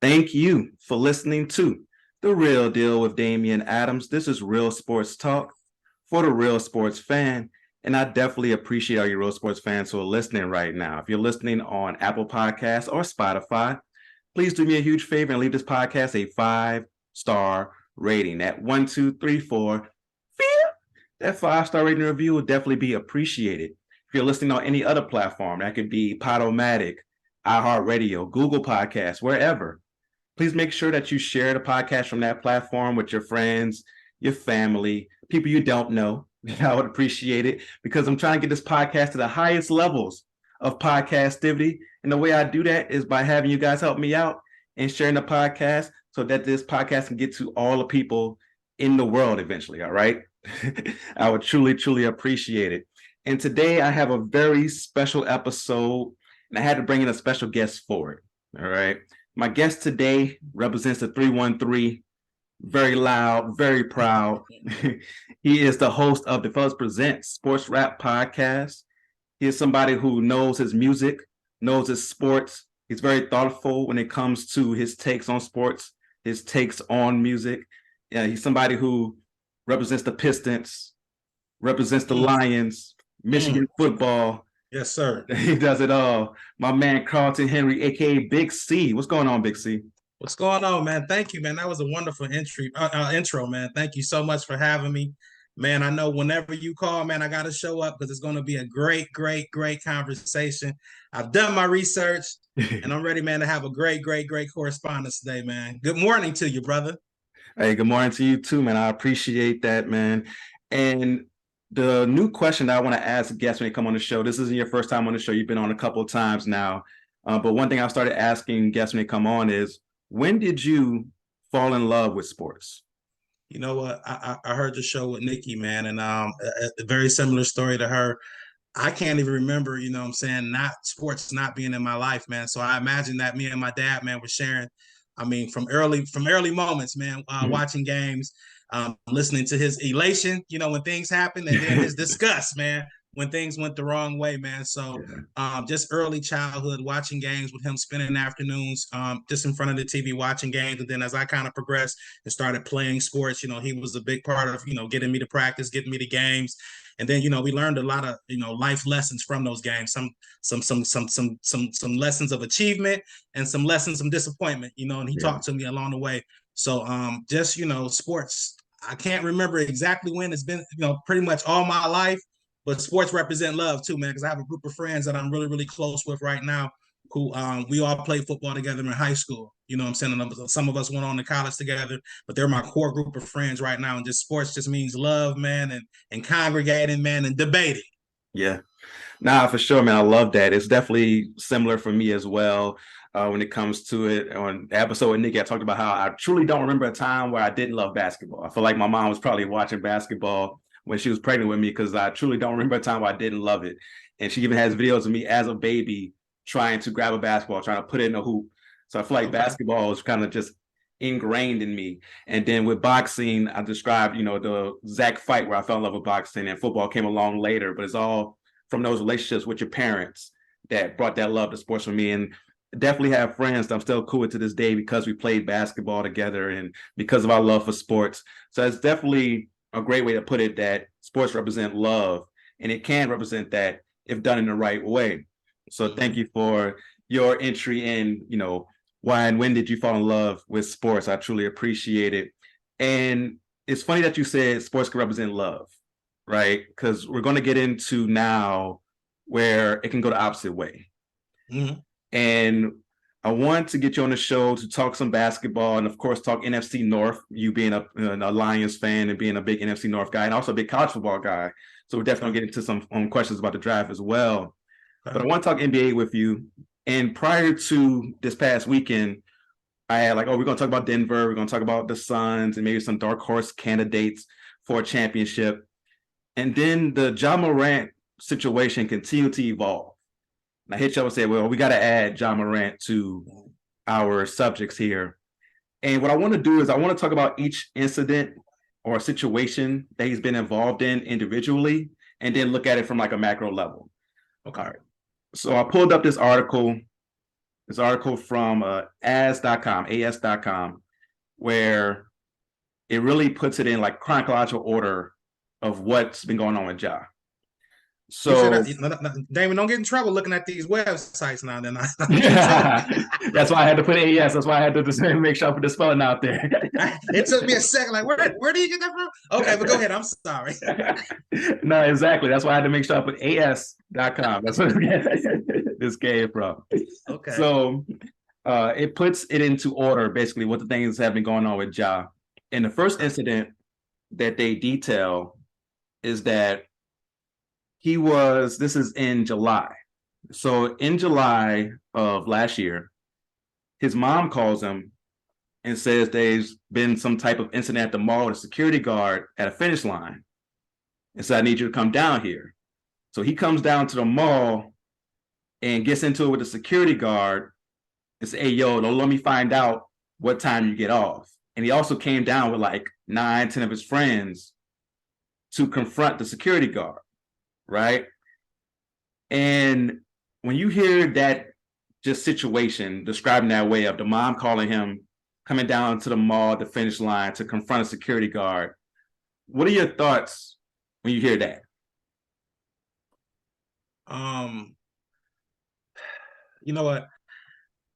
Thank you for listening to The Real Deal with Damian Adams. This is Real Sports Talk for the real sports fan. And I definitely appreciate all you real sports fans who are listening right now. If you're listening on Apple Podcasts or Spotify, please do me a huge favor and leave this podcast a 5-star rating. That 1, 2, 3, 4, that 5-star rating review will definitely be appreciated. If you're listening on any other platform, that could be Podomatic, iHeartRadio, Google Podcasts, wherever. Please make sure that you share the podcast from that platform with your friends, your family, people you don't know. I would appreciate it because I'm trying to get this podcast to the highest levels of podcastivity. And the way I do that is by having you guys help me out and sharing the podcast so that this podcast can get to all the people in the world eventually. All right. I would truly, truly appreciate it. And today I have a very special episode and I had to bring in a special guest for it. All right. My guest today represents the 313. Very loud, very proud. He is the host of the Fellas Present Sports Rap Podcast. He is somebody who knows his music, knows his sports. He's very thoughtful when it comes to his takes on sports, his takes on music. He's somebody who represents the Pistons, represents the Lions, Michigan football. Yes, sir. He does it all. My man, Carlton Henry, a.k.a. Big C. What's going on, Big C? What's going on, man? Thank you, man. That was a wonderful intro, man. Thank you so much for having me. Man, I know whenever you call, man, I got to show up because it's going to be a great, great, great conversation. I've done my research, and I'm ready, man, to have a great, great, great correspondence today, man. Good morning to you, brother. Hey, good morning to you too, man. I appreciate that, man. And the new question that I want to ask guests when they come on the show, this isn't your first time on the show. You've been on a couple of times now. But one thing I started asking guests when they come on is, when did you fall in love with sports? You know what? I heard the show with Nikki, man, and a very similar story to her. I can't even remember, you know what I'm saying, not sports not being in my life, man. So I imagine that me and my dad, man, were sharing, I mean, from early moments, man, watching games, listening to his elation, you know, when things happen, and then his disgust, man, when things went the wrong way, man. So just early childhood, watching games with him, spending afternoons just in front of the TV watching games. And then as I kind of progressed and started playing sports, you know, he was a big part of, you know, getting me to practice, getting me to games. And then, you know, we learned a lot of, you know, life lessons from those games, some lessons of achievement and some lessons of disappointment, you know, and he talked to me along the way. So just, you know, sports, I can't remember exactly when. It's been, you know, pretty much all my life. But sports represent love too, man, because I have a group of friends that I'm really, really close with right now who we all played football together in high school. You know what I'm saying? And some of us went on to college together, but they're my core group of friends right now. And just sports just means love, man, and congregating, man, and debating. Yeah. Nah, for sure, man. I love that. It's definitely similar for me as well. When it comes to it, on the episode with Nikki, I talked about how I truly don't remember a time where I didn't love basketball. I feel like my mom was probably watching basketball when she was pregnant with me because I truly don't remember a time where I didn't love it. And she even has videos of me as a baby trying to grab a basketball, trying to put it in a hoop. So I feel like basketball is kind of just ingrained in me. And then with boxing, I described, you know, the exact fight where I fell in love with boxing, and football came along later, but it's all from those relationships with your parents that brought that love to sports for me. And definitely have friends that I'm still cool with to this day because we played basketball together and because of our love for sports. So it's definitely a great way to put it, that sports represent love, and it can represent that if done in the right way. So thank you for your entry in, you know, why and when did you fall in love with sports? I truly appreciate it. And it's funny that you said sports can represent love, right? Because we're going to get into now where it can go the opposite way. And I want to get you on the show to talk some basketball and, of course, talk NFC North, you being a Lions fan and being a big NFC North guy and also a big college football guy. So we're definitely going to get into some questions about the draft as well. But I want to talk NBA with you. And prior to this past weekend, I had like, we're going to talk about Denver. We're going to talk about the Suns and maybe some dark horse candidates for a championship. And then the Ja Morant situation continued to evolve. And I hit you up and said, well, we got to add Ja Morant to our subjects here. And what I want to do is I want to talk about each incident or situation that he's been involved in individually, and then look at it from like a macro level. Okay. All right. So I pulled up this article This article from as.com, where it really puts it in like chronological order of what's been going on with Ja. You should, So Damon, don't get in trouble looking at these websites now. Then I get in trouble. that's why I had to put AES. That's why I had to just make sure I put the spelling out there. It took me a second. Like, where do you get that from? Okay, but go ahead. I'm sorry. No, exactly. That's why I had to make sure I put as.com. That's what this came from. Okay. So it puts it into order, basically, what the things have been going on with Ja. And the first incident that they detail is that this is in July. So in July of last year, his mom calls him and says there's been some type of incident at the mall with a security guard at a finish line. And so I need you to come down here. So he comes down to the mall and gets into it with the security guard and say, hey, yo, don't let me find out what time you get off. And he also came down with like 9, 10 of his friends to confront the security guard, right? And when you hear that just situation describing that way of the mom calling him, coming down to the mall at the finish line to confront a security guard, what are your thoughts when you hear that? You know what?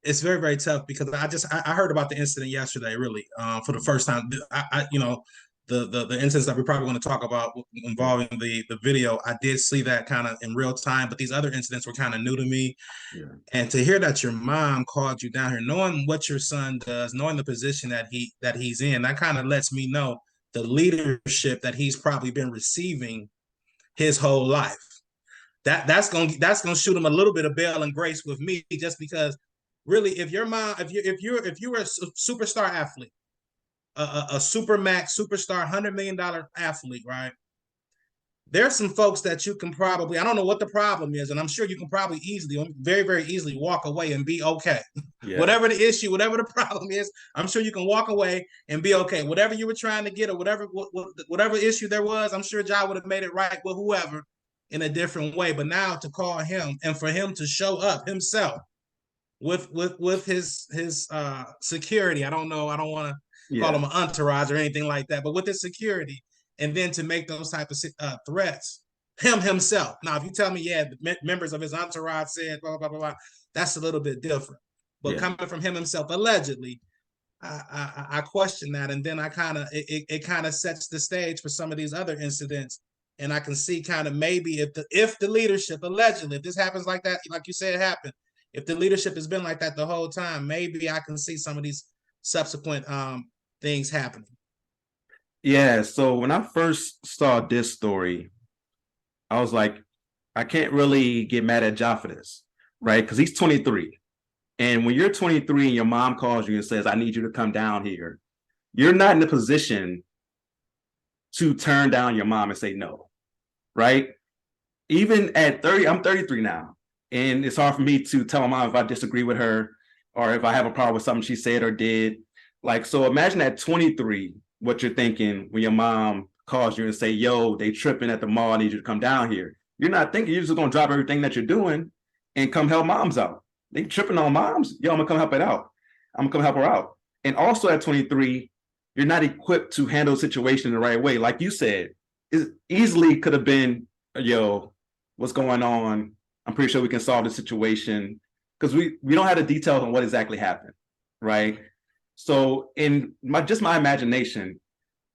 It's very, very tough because I heard about the incident yesterday, really, for the first time. The incidents that we're probably going to talk about involving the video, I did see that kind of in real time, but these other incidents were kind of new to me. Yeah. And to hear that your mom called you down here, knowing what your son does, knowing the position that he's in, that kind of lets me know the leadership that he's probably been receiving his whole life. That's gonna shoot him a little bit of bail and grace with me, just because really, if your mom, if you were a superstar athlete, a supermax superstar $100 million athlete, right? There's some folks that you can probably, I don't know what the problem is, and I'm sure you can probably easily, very, very easily walk away and be okay. Yeah. Whatever the issue, whatever the problem is, I'm sure you can walk away and be okay. Whatever you were trying to get or whatever issue there was, I'm sure Ja would have made it right with whoever in a different way. But now to call him and for him to show up himself with his security, I don't know, I don't want to call him an entourage or anything like that, but with his security, and then to make those type of threats, himself. Now, if you tell me, the members of his entourage said blah, blah, blah, blah, that's a little bit different. But coming from him himself, allegedly, I question that. And then I kind of, it kind of sets the stage for some of these other incidents. And I can see kind of maybe if the leadership, allegedly, if this happens like that, like you said, it happened, if the leadership has been like that the whole time, maybe I can see some of these subsequent things happening. Yeah, so when I first saw this story, I was like, I can't really get mad at Ja for this, right? Because he's 23. And when you're 23 and your mom calls you and says, I need you to come down here, you're not in a position to turn down your mom and say no, right? Even at 30, I'm 33 now. And it's hard for me to tell my mom if I disagree with her or if I have a problem with something she said or did. Like, so imagine at 23, what you're thinking when your mom calls you and say, yo, they tripping at the mall, I need you to come down here. You're not thinking you're just going to drop everything that you're doing and come help moms out. They tripping on moms. Yo, I'm going to come help it out. I'm going to come help her out. And also at 23, you're not equipped to handle the situation the right way. Like you said, it easily could have been, yo, what's going on? I'm pretty sure we can solve the situation, because we don't have the details on what exactly happened, right? So in my imagination,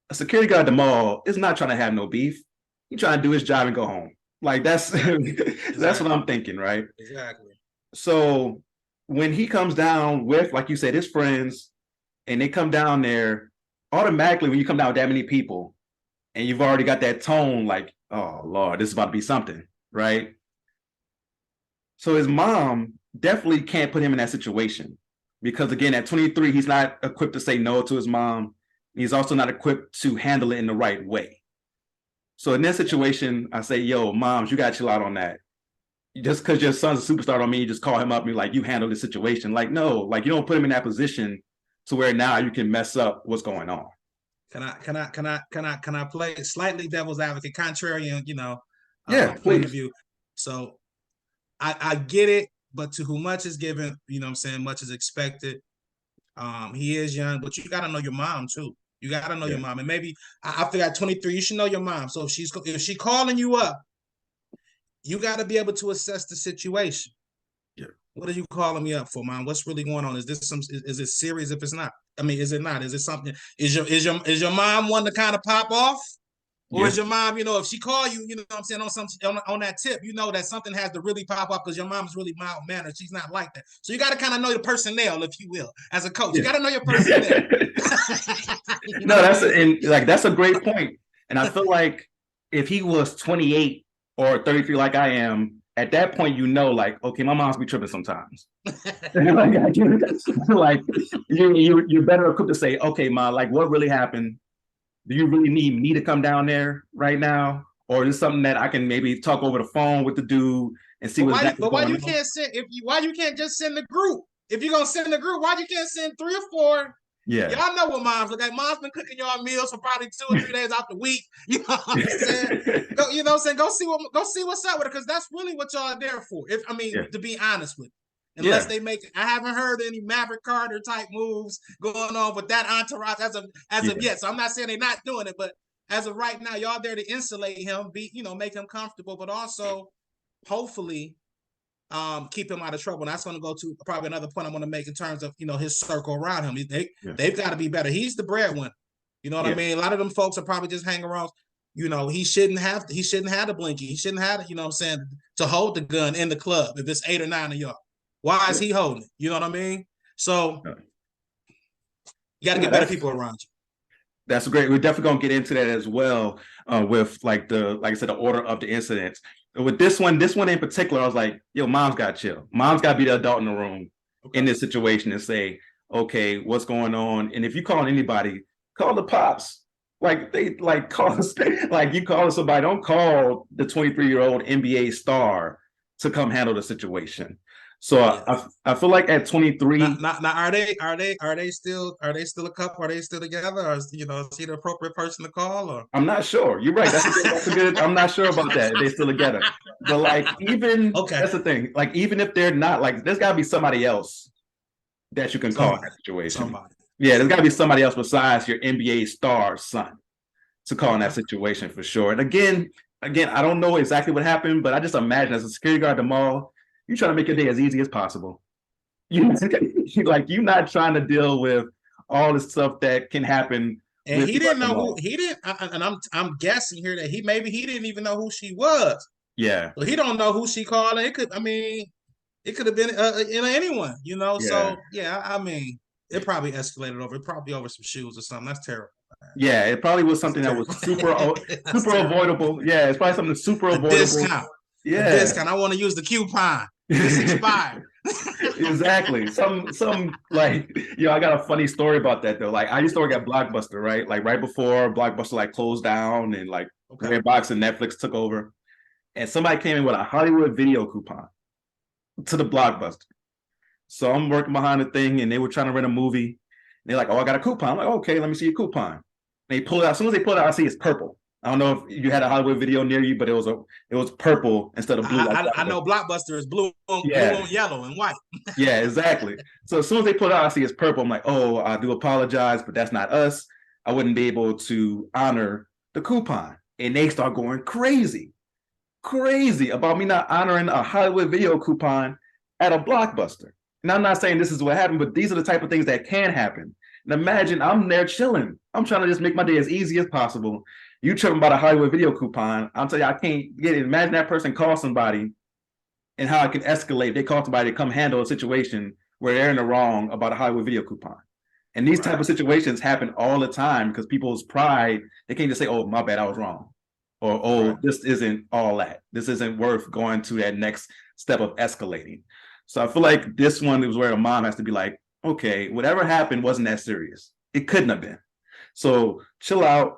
a security guard at the mall is not trying to have no beef. He's trying to do his job and go home. Like that's that's what I'm thinking, right? Exactly. So when he comes down with, like you said, his friends, and they come down there, automatically when you come down with that many people, and you've already got that tone, like, oh Lord, this is about to be something, right? So his mom definitely can't put him in that situation. Because again, at 23, he's not equipped to say no to his mom. He's also not equipped to handle it in the right way. So in that situation, I say, yo, moms, you got to chill out on that. Just because your son's a superstar don't mean you just call him up and be like, you handle the situation. Like, no, like you don't put him in that position to where now you can mess up what's going on. Can I play slightly devil's advocate, contrarian, yeah, point of view? So I get it but to whom much is given, much is expected. He is young, but you got to know your mom too. You got to know your mom, and maybe I figure at 23, you should know your mom. So if she calling you up, you got to be able to assess the situation. Yeah. What are you calling me up for, mom? What's really going on? Is it serious? If it's not, I mean, is it not? Is it something? Is your mom one to kind of pop off? Or is your mom, if she call you, what I'm saying, on that tip, that something has to really pop up because your mom's really mild mannered. She's not like that. So you got to kind of know your personnel, if you will, as a coach. You got to know your personnel. No, that's a great point. And I feel like if he was 28 or 33 like I am, at that point, like, okay, my mom's be tripping sometimes. like you're better equipped to say, okay, Ma, like what really happened? Do you really need me to come down there right now? Or is it something that I can maybe talk over the phone with the dude and see what's going on? But why you can't just send the group? If you're gonna send the group, why you can't send 3 or 4? Yeah. Y'all know what moms look like. Mom's been cooking y'all meals for probably 2 or 3 days out the week. You know what I'm saying? Go see what's up with it, because that's really what y'all are there for. To be honest with you. Unless they make, I haven't heard any Maverick Carter type moves going on with that entourage as of yet. So I'm not saying they're not doing it, but as of right now, y'all there to insulate him, make him comfortable, but also hopefully keep him out of trouble. And that's going to go to probably another point I'm going to make in terms of his circle around him. They've got to be better. He's the breadwinner. You know what I mean? A lot of them folks are probably just hanging around. He shouldn't have the blinky. He shouldn't have to hold the gun in the club if it's 8 or 9 of y'all. Why is he holding it? You know what I mean? So you got to get better people around you. That's great. We're definitely going to get into that as well with like I said, the order of the incidents. With this one in particular, I was like, yo, mom's got to chill. Mom's got to be the adult in the room in this situation and say, okay, what's going on? And if you call anybody, call the pops. Like call us, like you call somebody, don't call the 23-year-old NBA star to come handle the situation. So I feel like at 23, now are they still a couple? Are they still together? Or is he the appropriate person to call? Or I'm not sure. You're right. That's a good. I'm not sure about that. They're still together. But that's the thing. Like even if they're not, like there's got to be somebody else that you can call in that situation. Somebody. Yeah, there's got to be somebody else besides your NBA star son to call in that situation for sure. And again, I don't know exactly what happened, but I just imagine as a security guard at the mall, you try to make your day as easy as possible. You're not trying to deal with all the stuff that can happen. And he didn't know who he didn't. And I'm guessing here that he didn't even know who she was. Yeah. So he don't know who she called. It could have been anyone. Yeah. So it probably escalated over. It probably over some shoes or something. That's terrible. Yeah, it probably was something that was super avoidable. Yeah, it's probably something super avoidable. Discount. Yeah, discount. I want to use the coupon. It's expired. Exactly. Some I got a funny story about that though. Like I used to work at Blockbuster, right? Like right before Blockbuster closed down and Redbox and Netflix took over, and somebody came in with a Hollywood video coupon to the Blockbuster. So I'm working behind the thing, and they were trying to rent a movie. And they're like, "Oh, I got a coupon." I'm like, "Okay, let me see your coupon." And they pull it out. As soon as they pull it out, I see it's purple. I don't know if you had a Hollywood video near you, but it was purple instead of blue. I know Blockbuster is blue on yellow and white. Yeah, exactly. So as soon as they put it out, I see it's purple. I'm like, oh, I do apologize, but that's not us. I wouldn't be able to honor the coupon. And they start going crazy about me not honoring a Hollywood video coupon at a Blockbuster. And I'm not saying this is what happened, but these are the type of things that can happen. And imagine I'm there chilling. I'm trying to just make my day as easy as possible. You tripping about a Hollywood video coupon. I'll tell you, I can't get it. Imagine that person calls somebody and how it can escalate. They call somebody to come handle a situation where they're in the wrong about a Hollywood video coupon. And these type of situations happen all the time because people's pride, they can't just say, oh, my bad, I was wrong. Or, this isn't all that. This isn't worth going to that next step of escalating. So I feel like this one is where a mom has to be like, okay, whatever happened wasn't that serious. It couldn't have been. So chill out.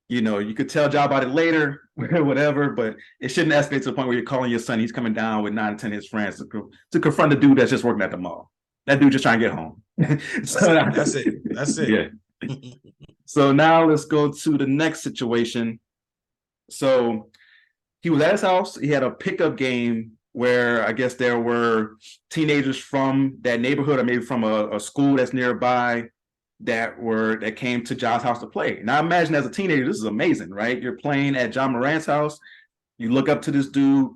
You could tell Ja about it later, whatever, but it shouldn't escalate to the point where you're calling your son. He's coming down with 9 or 10 of his friends to confront the dude that's just working at the mall. That dude just trying to get home. That's it. Yeah. So now let's go to the next situation. So he was at his house. He had a pickup game where I guess there were teenagers from that neighborhood or maybe from a school that's nearby that came to Ja's house to play. Now imagine as a teenager, this is amazing, right? You're playing at Ja Morant's house. You look up to this dude,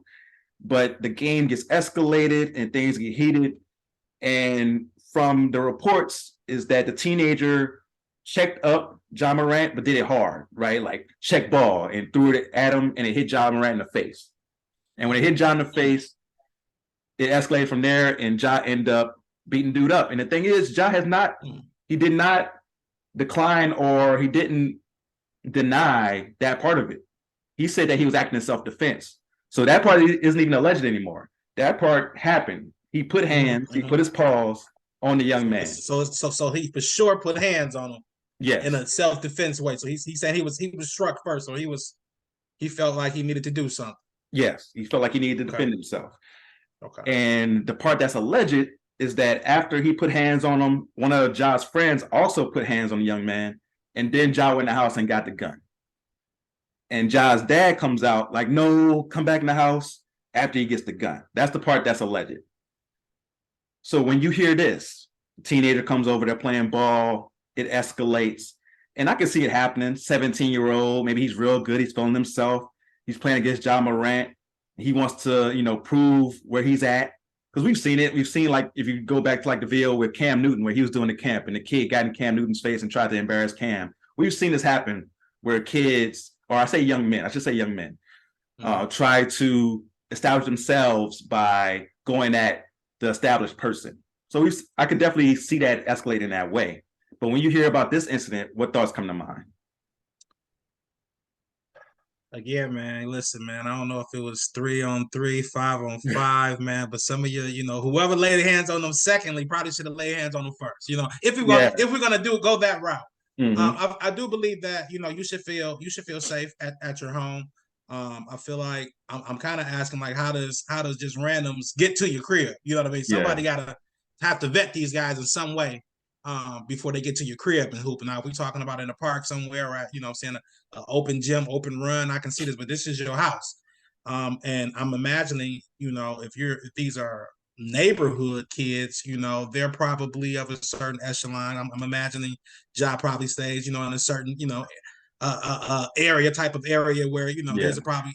but the game gets escalated and things get heated. And from the reports is that the teenager checked up Ja Morant, but did it hard, right? Like check ball and threw it at him and it hit Ja Morant in the face. And when it hit Ja in the face, it escalated from there and Ja ended up beating dude up. And the thing is, he did not decline or he didn't deny that part of it. He said that he was acting in self-defense. So that part isn't even alleged anymore. That part happened. He put hands, he put his paws on the young man. So he for sure put hands on him. Yes. In a self-defense way. So he said he was struck first, so he felt like he needed to do something. Yes, he felt like he needed to defend himself. Okay. And the part that's alleged is that after he put hands on him, one of Ja's friends also put hands on the young man, and then Ja went in the house and got the gun. And Ja's dad comes out like, no, come back in the house after he gets the gun. That's the part that's alleged. So when you hear this, the teenager comes over, they're playing ball, it escalates. And I can see it happening. 17-year-old, maybe he's real good, he's feeling himself. He's playing against Ja Morant. He wants to, prove where he's at. Because we've seen it. We've seen, like, if you go back to like the video with Cam Newton where he was doing the camp and the kid got in Cam Newton's face and tried to embarrass Cam. We've seen this happen where kids, or I should say young men, try to establish themselves by going at the established person. So I could definitely see that escalate in that way. But when you hear about this incident, what thoughts come to mind? Again, man, listen, man, I don't know if it was 3-on-3, 5-on-5, man, but some of you, whoever laid hands on them secondly probably should have laid hands on them first. If we're gonna go that route. I do believe that you should feel safe at your home. I feel like I'm kind of asking, like, how does just randoms get to your crib? You know what I mean? Somebody gotta have to vet these guys in some way before they get to your crib and hoop. Now, if we're talking about in a park somewhere, or saying an open gym, open run, I can see this, but this is your house. And I'm imagining, if these are neighborhood kids, they're probably of a certain echelon. I'm imagining Ja probably stays, in a certain, area, type of area where, there's probably,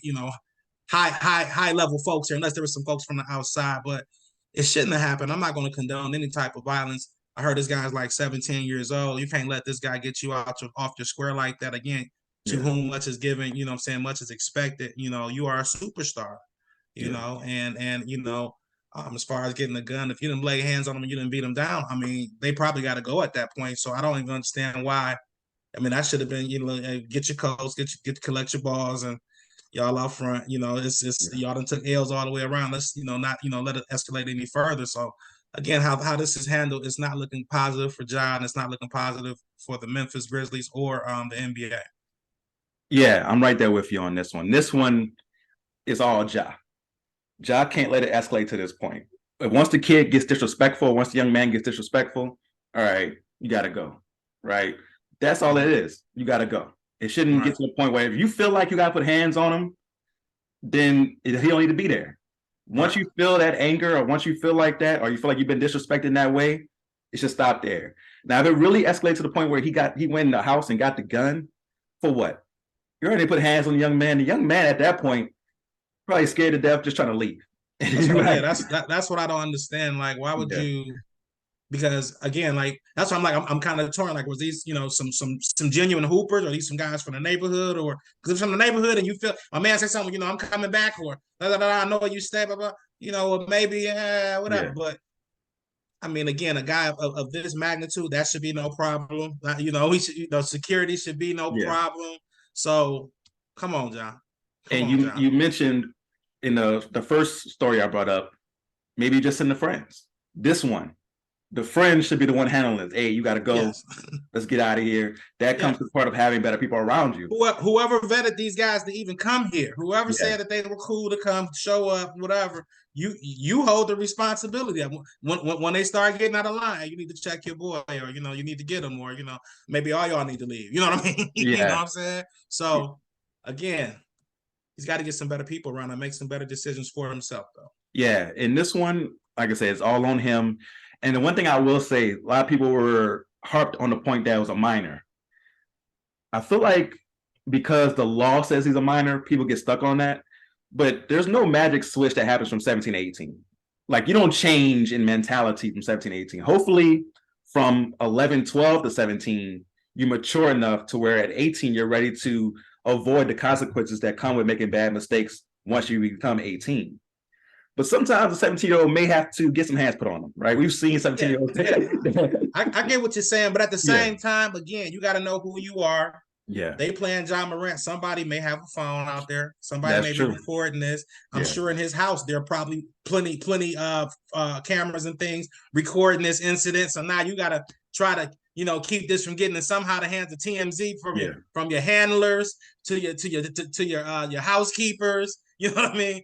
high level folks here, unless there was some folks from the outside, but it shouldn't have happened. I'm not going to condone any type of violence. I heard this guy's like 17 years old. You can't let this guy get you off your square like that. Again, to whom much is given, much is expected. You are a superstar, know, and as far as getting a gun, if you didn't lay hands on them and you didn't beat them down, I mean, they probably got to go at that point. So I don't even understand why. I mean, that should have been, get your coats, collect your balls, and y'all out front. It's y'all done took L's all the way around. Let's, not, let it escalate any further. So again, how this is handled is not looking positive for Ja, and it's not looking positive for the Memphis Grizzlies or the NBA. Yeah, I'm right there with you on this one. This one is all Ja. Ja can't let it escalate to this point. Once the kid gets disrespectful, once the young man gets disrespectful, all right, you got to go, right? That's all it is. You got to go. It shouldn't get to a point where if you feel like you got to put hands on him, then he don't need to be there. Once you feel that anger, or once you feel like that, or you feel like you've been disrespected in that way, it should stop there. Now, if it really escalates to the point where he went in the house and got the gun, for what? You already put hands on the young man. The young man at that point probably scared to death, just trying to leave. That's what I don't understand. Like, why would you? Because again, like, that's why I'm kind of torn. Like, was these some genuine hoopers, or these some guys from the neighborhood, or because from the neighborhood and you feel my man say something, I'm coming back, or I know where you stay, blah blah, or maybe whatever. Yeah. But I mean, again, a guy of this magnitude, that should be no problem. He should, security should be no problem. So come on, John. You mentioned in the first story I brought up, maybe just in the friends. This one, the friend should be the one handling it. Hey, you got to go. Yes. Let's get out of here. That comes to part of having better people around you. Whoever vetted these guys to even come here, whoever said that they were cool to come, show up, whatever, you hold the responsibility. When they start getting out of line, you need to check your boy, or you need to get them, or maybe all y'all need to leave. You know what I mean? You know what I'm saying? So again, he's got to get some better people around and make some better decisions for himself, though. Yeah, in this one, like I said, it's all on him. And the one thing I will say, a lot of people were harped on the point that it was a minor. I feel like because the law says he's a minor, people get stuck on that. But there's no magic switch that happens from 17 to 18. Like you don't change in mentality from 17 to 18. Hopefully, from 11, 12 to 17, you mature enough to where at 18, you're ready to avoid the consequences that come with making bad mistakes once you become 18. But sometimes a 17-year-old may have to get some hands put on them, right? We've seen 17-year-olds. I get what you're saying, but at the Yeah. same time, again, you got to know who you are. Yeah. They playing Ja Morant. Somebody may have a phone out there. Somebody That's may be true. recording this. I'm Yeah. sure in his house there are probably plenty of cameras and things recording this incident. So now you got to try to keep this from getting in somehow the hands of TMZ from your handlers to your housekeepers. You know what I mean?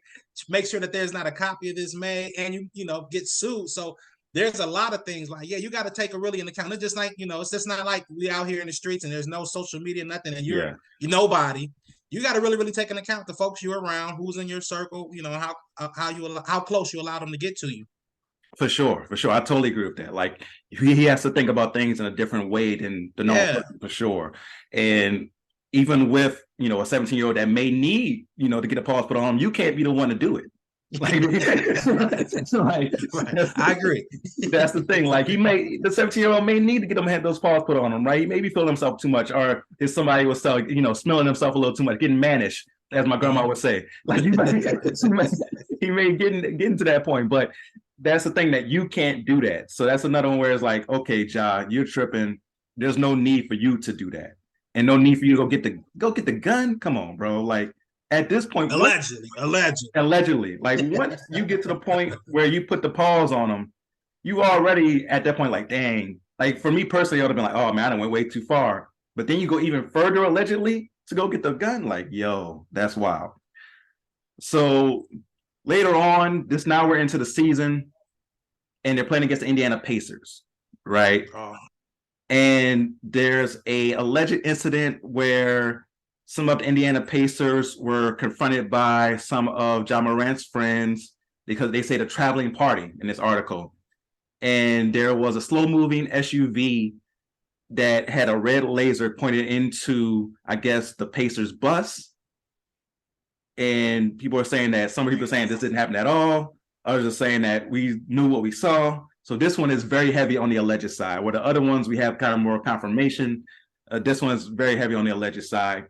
Make sure that there's not a copy of this made, and you get sued. So there's a lot of things like, you got to take it really into account. It's just like, it's just not like we out here in the streets and there's no social media, nothing, and you're nobody. You got to really, really take into account the folks you're around, who's in your circle, how close you allow them to get to you. For sure. I totally agree with that. Like he has to think about things in a different way than the normal person, for sure. And even with, a 17-year-old that may need, to get a pause put on him, you can't be the one to do it. Like, I agree. That's the thing. Like the 17-year-old may need to get those paws put on him, right? He may be feeling himself too much, or if somebody was smelling himself a little too much, getting mannish, as my grandma would say. Like he may get into that point, but that's the thing, that you can't do that. So that's another one where it's like, okay, Ja, you're tripping. There's no need for you to do that, and no need for you to go get the gun. Come on, bro. Like at this point, allegedly, like once you get to the point where you put the pause on them, you already at that point, like, dang. Like for me personally, I would have been like, oh man, I went way too far. But then you go even further, allegedly, to go get the gun. Like, yo, that's wild. So later on, now we're into the season, and they're playing against the Indiana Pacers, right? Oh. And there's a alleged incident where some of the Indiana Pacers were confronted by some of Ja Morant's friends because they say a traveling party in this article. And there was a slow-moving SUV that had a red laser pointed into, I guess, the Pacers bus. And people are saying that some people are saying this didn't happen at all. Others are saying that we knew what we saw. So this one is very heavy on the alleged side, where the other ones we have kind of more confirmation. This one is very heavy on the alleged side.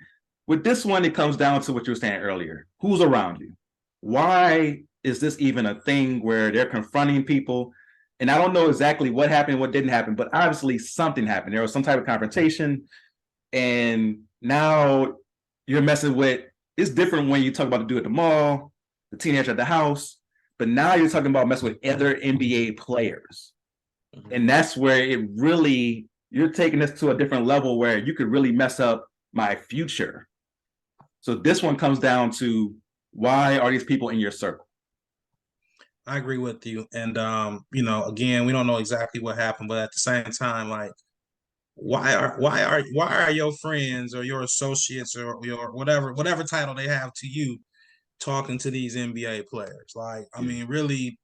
With this one, it comes down to what you were saying earlier. Who's around you? Why is this even a thing where they're confronting people? And I don't know exactly what happened, what didn't happen, but obviously something happened. There was some type of confrontation. And now you're messing with, it's different when you talk about the dude at the mall, the teenager at the house, but now you're talking about messing with other NBA players. Mm-hmm. And that's where you're taking this to a different level where you could really mess up my future. So this one comes down to, why are these people in your circle? I agree with you. And, again, we don't know exactly what happened, but at the same time, like, why are your friends or your associates or your whatever title they have to you talking to these NBA players? Like, I mean, really,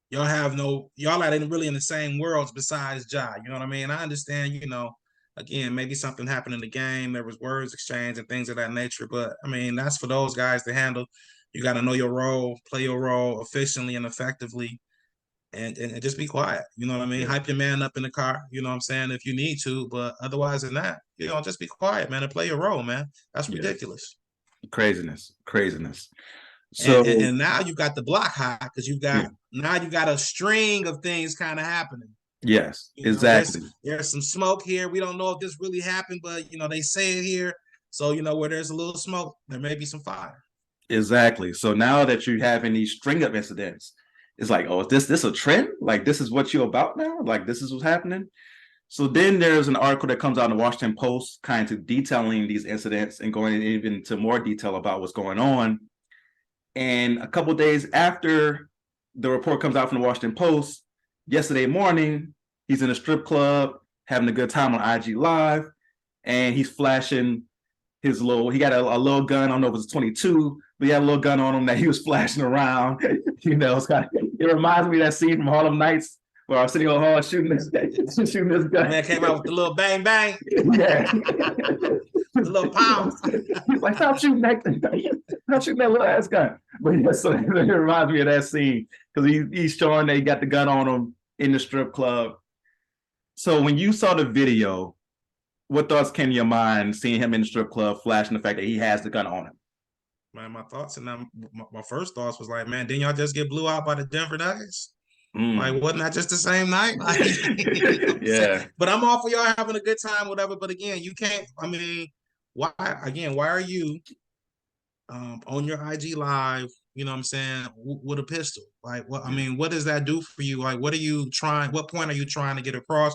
y'all ain't really in the same worlds besides Ja. You know what I mean? I understand, again, maybe something happened in the game. There was words exchanged and things of that nature. But, I mean, that's for those guys to handle. You got to know your role, play your role efficiently and effectively, and just be quiet. You know what I mean? Hype your man up in the car, you know what I'm saying, if you need to. But otherwise than that, just be quiet, man, and play your role, man. That's ridiculous. Craziness. So and now you got the block high because now you got a string of things kind of happening. Yes, exactly. There's some smoke here. We don't know if this really happened, but they say it here. So where there's a little smoke, there may be some fire. Exactly. So now that you're having these string of incidents, it's like, oh, is this a trend? Like, this is what you're about now? Like, this is what's happening? So then there's an article that comes out in the Washington Post kind of detailing these incidents and going even into more detail about what's going on. And a couple of days after the report comes out from the Washington Post, yesterday morning, he's in a strip club having a good time on IG Live, and he's flashing he got a little gun. I don't know if it was 22, but he had a little gun on him that he was flashing around. It reminds me of that scene from Harlem Nights where I was sitting on the hall shooting this gun. Man came out with the little bang bang. Yeah. The little pound. He's like, stop shooting that little ass gun. But yeah, so it reminds me of that scene because he's showing that he got the gun on him in the strip club. So when you saw the video, what thoughts came to your mind seeing him in the strip club flashing the fact that he has the gun on him? Man, my thoughts and my first thoughts was like, man, didn't y'all just get blew out by the Denver Nuggets? Like, wasn't that just the same night? Like, yeah. But I'm all for y'all having a good time, whatever. But again, you can't. I mean, why are you on your IG live? You know what I'm saying, with a pistol? Like, what? I mean, what does that do for you? Like, what are you trying? What point are you trying to get across?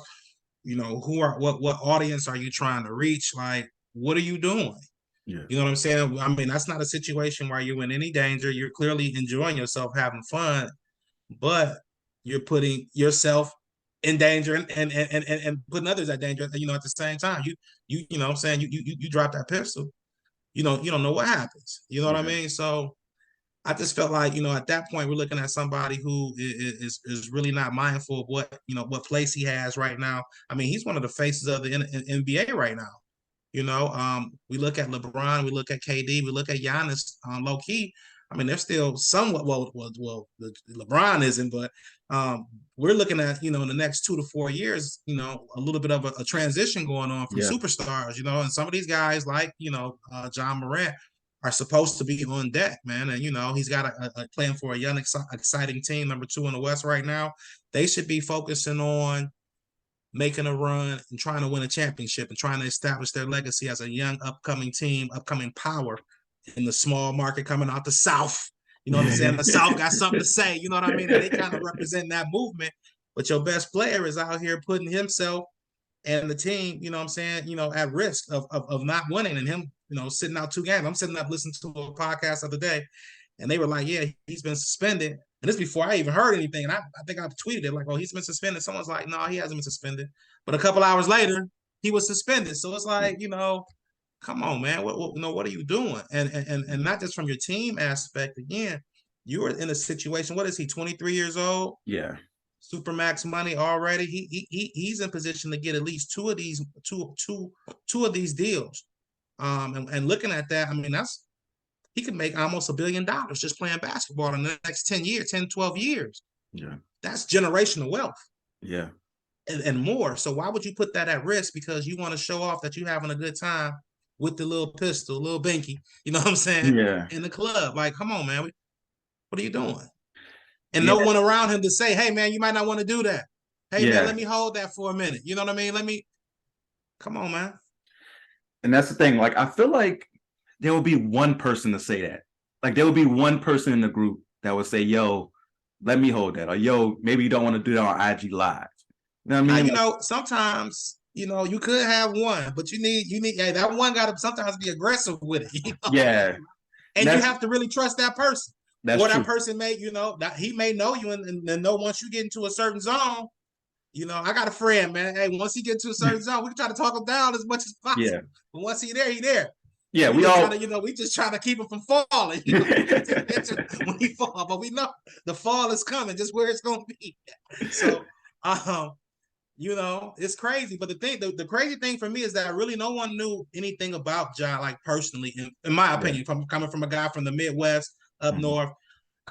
You know, what audience are you trying to reach? Like, what are you doing? Yeah. You know what I'm saying? I mean, that's not a situation where you're in any danger. You're clearly enjoying yourself, having fun, but you're putting yourself in danger and putting others at danger, you know, at the same time. You know what I'm saying? You drop that pistol, you don't know what happens. You know what I mean? So I just felt like, you know, at that point, we're looking at somebody who is really not mindful of what place he has right now. I mean, he's one of the faces of the NBA right now. You know, we look at LeBron, we look at KD, we look at Giannis, low key. I mean, they're still somewhat LeBron isn't, but we're looking at, you know, in the next 2 to 4 years, you know, a little bit of a transition going on from superstars, you know, and some of these guys like, you know, Ja Morant are supposed to be on deck, man. And, you know, he's got a plan for a young, exciting team, number 2 in the West right now. They should be focusing on making a run and trying to win a championship and trying to establish their legacy as a young, upcoming team, upcoming power in the small market coming out the South. You know what I'm saying? The South got something to say. You know what I mean? And they kind of represent that movement. But your best player is out here putting himself and the team, you know what I'm saying, you know, at risk of not winning and him, you know, sitting out 2 games. I'm sitting up listening to a podcast the other day, and they were like, yeah, he's been suspended. And this before I even heard anything. And I think I tweeted it like, oh, he's been suspended. Someone's like, no, he hasn't been suspended. But a couple hours later, he was suspended. So it's like, you know, come on, man. What are you doing? And not just from your team aspect. Again, you are in a situation. What is he? 23 years old. Yeah. Supermax money already. He's in position to get at least two of these deals. And looking at that, I mean, he could make almost $1 billion just playing basketball in the next 10 years, 10, 12 years. Yeah. That's generational wealth. Yeah. And more. So why would you put that at risk? Because you want to show off that you're having a good time with the little pistol, little binky, you know what I'm saying? Yeah. In the club. Like, come on, man. What are you doing? And no one around him to say, hey, man, you might not want to do that. Hey, man, let me hold that for a minute. You know what I mean? Come on, man. And that's the thing. Like, I feel like there will be one person to say that. Like, there will be one person in the group that would say, yo, let me hold that. Or, yo, maybe you don't want to do that on IG Live. You know what I mean? You know, sometimes, you know, you could have one, but you need that one got to sometimes be aggressive with it. You know? Yeah. And you have to really trust that person. That's or true. that person may, you know, that he may know you and know once you get into a certain zone, you know, I got a friend, man. Hey, once he gets to a certain zone, we can try to talk him down as much as possible. Yeah. But once he there. Yeah, we just trying to keep him from falling. You know? When he fall, but we know the fall is coming, just where it's gonna be. So you know, it's crazy. But the crazy thing for me is that really no one knew anything about Ja, like personally, in my opinion, from coming from a guy from the Midwest up north.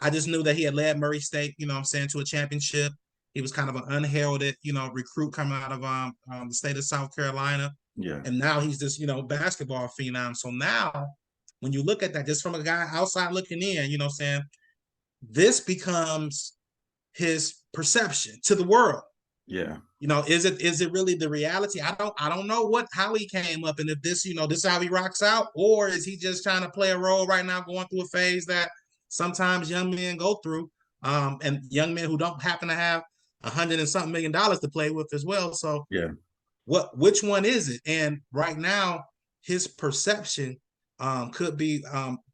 I just knew that he had led Murray State, you know what I'm saying, to a championship. He was kind of an unheralded, you know, recruit coming out of the state of South Carolina. Yeah. And now he's this, you know, basketball phenom. So now when you look at that, just from a guy outside looking in, you know what I'm saying, this becomes his perception to the world. Yeah. You know, is it really the reality? I don't know how he came up, and if this, you know, this is how he rocks out, or is he just trying to play a role right now, going through a phase that sometimes young men go through, and young men who don't happen to have $100 and something million to play with as well. So yeah, which one is it? And right now, his perception could be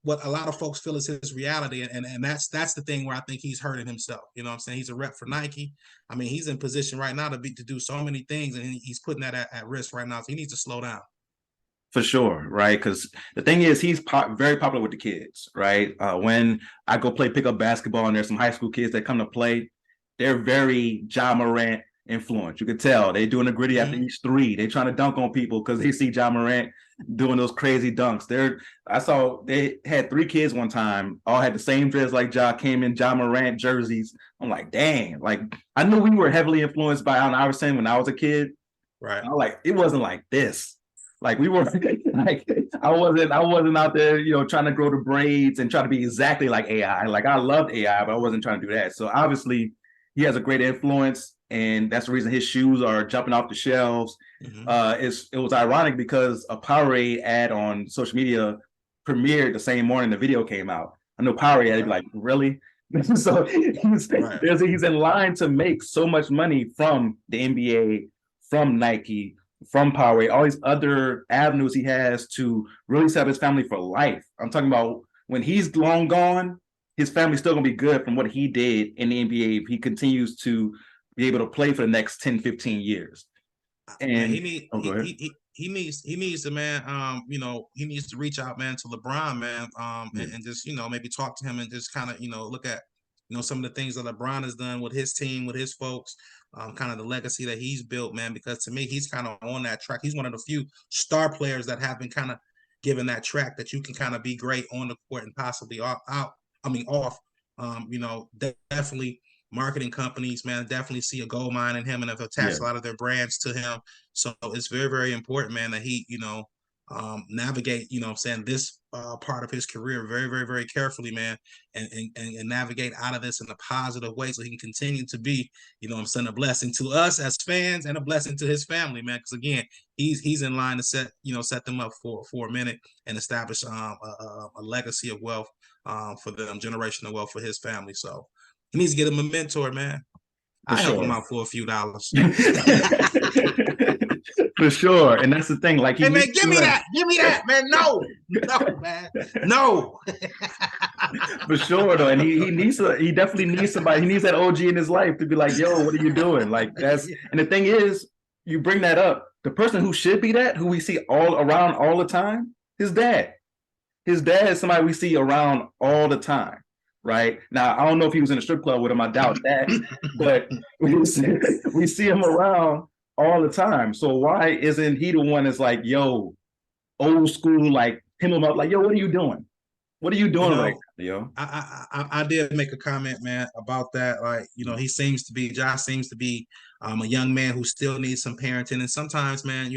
what a lot of folks feel is his reality, and that's the thing where I think he's hurting himself. You know what I'm saying? He's a rep for Nike. I mean, he's in position right now to do so many things, and he's putting that at risk right now. So he needs to slow down. For sure, right? Because the thing is, he's very popular with the kids, right? When I go play pickup basketball and there's some high school kids that come to play, they're very Ja Morant influenced. You can tell they doing the gritty after each three. They trying to dunk on people because they see Ja Morant doing those crazy dunks. I saw they had three kids one time, all had the same dress like Ja, came in Ja Morant jerseys. I'm like, dang, like I knew we were heavily influenced by Allen Iverson when I was a kid. Right. I like it wasn't like this. Like we were like I wasn't out there, trying to grow the braids and try to be exactly like AI. Like I loved AI, but I wasn't trying to do that. So obviously he has a great influence, and that's the reason his shoes are jumping off the shelves. It was ironic because a Powerade ad on social media premiered the same morning the video came out. I know Powerade had to be like, really? So he's in line to make so much money from the NBA, from Nike, from Powerade, all these other avenues he has to really set up his family for life. I'm talking about when he's long gone, his family's still gonna be good from what he did in the NBA if he continues to be able to play for the next 10, 15 years. And man, he needs to, man, he needs to reach out, man, to LeBron, man, and just, maybe talk to him and just kind of, look at, some of the things that LeBron has done with his team, with his folks, kind of the legacy that he's built, man, because to me, he's kind of on that track. He's one of the few star players that have been kind of given that track that you can kind of be great on the court and possibly off. Definitely marketing companies, man, definitely see a gold mine in him and have attached a lot of their brands to him. So it's very, very important, man, that he, navigate, this part of his career very, very, very carefully, man, and navigate out of this in a positive way so he can continue to be, a blessing to us as fans and a blessing to his family, man. Because again, he's in line to set them up for a minute and establish a legacy of wealth for them, generational wealth for his family. So he needs to get him a mentor, man. I help him out for a few dollars. For sure. And that's the thing. Like, hey, man, give me that, man. No, man. No. For sure, though. And he definitely needs somebody. He needs that OG in his life to be like, yo, what are you doing? Like, and the thing is, you bring that up. The person who should be that, who we see all around all the time, his dad. His dad is somebody we see around all the time. Right now, I don't know if he was in a strip club with him. I doubt that, but we see him around all the time. So why isn't he the one that's like, yo, old school, like pin him up, like, yo, what are you doing? What are you doing right now, yo? I did make a comment, man, about that. Like, Josh seems to be a young man who still needs some parenting, and sometimes, man,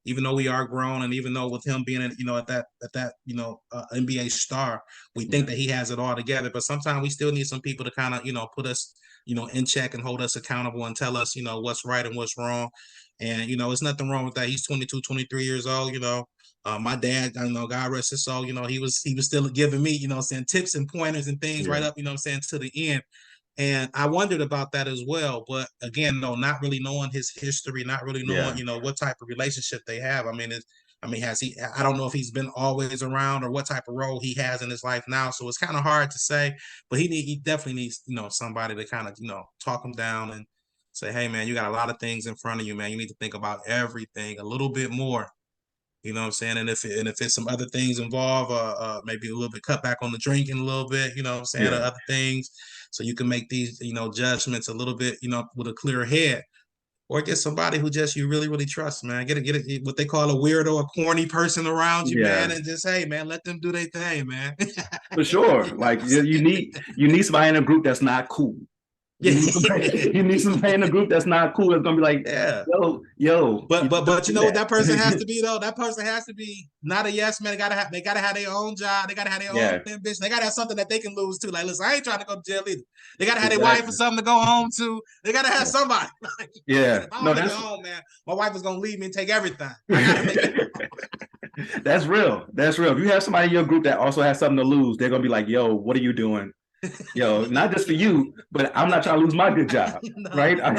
even though we are grown, and even though with him being, at that NBA star, we think that he has it all together. But sometimes we still need some people to kind of, put us, in check and hold us accountable and tell us, what's right and what's wrong. And, there's nothing wrong with that. He's 22, 23 years old, my dad, God rest his soul, he was still giving me, saying tips and pointers and things right up, to the end. And I wondered about that as well. But again, not really knowing his history, not really knowing, what type of relationship they have. Has he, I don't know if he's been always around or what type of role he has in his life now. So it's kind of hard to say, but he definitely needs, somebody to kind of, talk him down and say, hey, man, you got a lot of things in front of you, man. You need to think about everything a little bit more. You know what I'm saying? And if it's some other things involved, maybe a little bit cut back on the drinking a little bit, or other things, so you can make these, judgments a little bit, with a clear head, or get somebody who just you really, really trust, man. Get what they call a weirdo, a corny person around you, man, and just, hey, man, let them do their thing, man. For sure. Like you need somebody in a group that's not cool. You need somebody in the group that's not cool. It's gonna be like, yo. But what that person has to be, though. That person has to be not a yes man. They gotta have their own job. They gotta have their own ambition. They gotta have something that they can lose to. Like, listen, I ain't trying to go to jail either. They gotta have their wife or something to go home to. They gotta have somebody. If I don't go home, man, my wife is gonna leave me and take everything. That's real. That's real. If you have somebody in your group that also has something to lose, they're gonna be like, yo, what are you doing? Yo, not just for you, but I'm not trying to lose my good job, right? I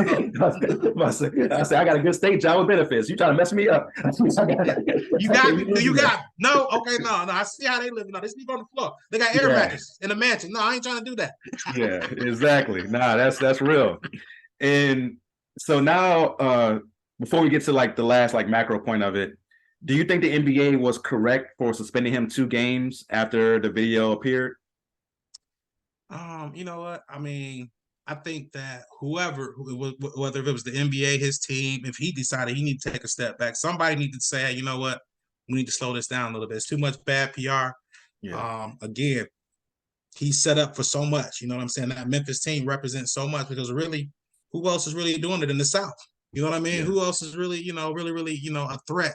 say I got a good state job with benefits. You trying to mess me up? You got no. Okay, no. I see how they live. No, they sleep on the floor. They got air mattresses in a mansion. No, I ain't trying to do that. Yeah, exactly. Nah, that's real. And so now, before we get to like the last like macro point of it, Do you think the NBA was correct for suspending him 2 games after the video appeared? You know what? I mean, I think that whether it was the NBA, his team, if he decided he need to take a step back, somebody need to say, hey, you know what? We need to slow this down a little bit. It's too much bad PR. Yeah. Again, he's set up for so much. You know what I'm saying? That Memphis team represents so much because really, who else is really doing it in the South? You know what I mean? Yeah. Who else is really, really, a threat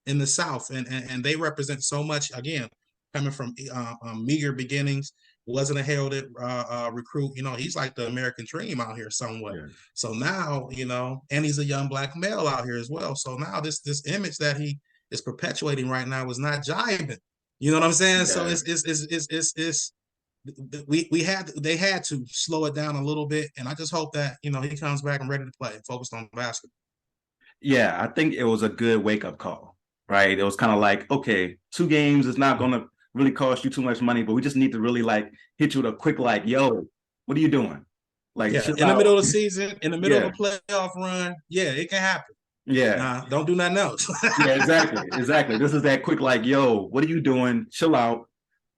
in the South? And they represent so much. Again, coming from meager beginnings, wasn't a heralded recruit. You know, he's like the American dream out here somewhat. Yeah. So now, and he's a young black male out here as well. So now this image that he is perpetuating right now is not jiving. You know what I'm saying? So Yeah. it's they had to slow it down a little bit, and I just hope that he comes back and ready to play, focused on basketball. Yeah, I think it was a good wake up call, right? It was kind of like, okay, 2 games is not going to really cost you too much money, but we just need to really like hit you with a quick, like, yo, what are you doing? Like, Yeah, chill in the out. middle of the season, in the middle of Yeah. a playoff run, yeah, it can happen. Yeah. Nah, don't do nothing else. Yeah, exactly. Exactly. This is that quick, like, yo, what are you doing? Chill out.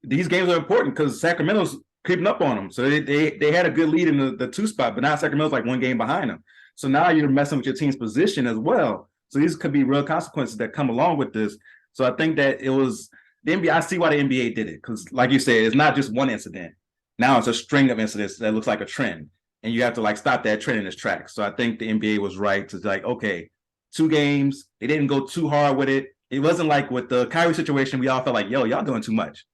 These games are important because Sacramento's creeping up on them. So they had a good lead in the 2 spot, but now Sacramento's like 1 game behind them. So now you're messing with your team's position as well. So these could be real consequences that come along with this. So I think that it was the NBA. I see why the NBA did it because, like you said, it's not just one incident. Now it's a string of incidents that looks like a trend, and you have to like stop that trend in its tracks. So I think the NBA was right to like, okay, 2 games. They didn't go too hard with it. It wasn't like with the Kyrie situation. We all felt like, yo, y'all doing too much,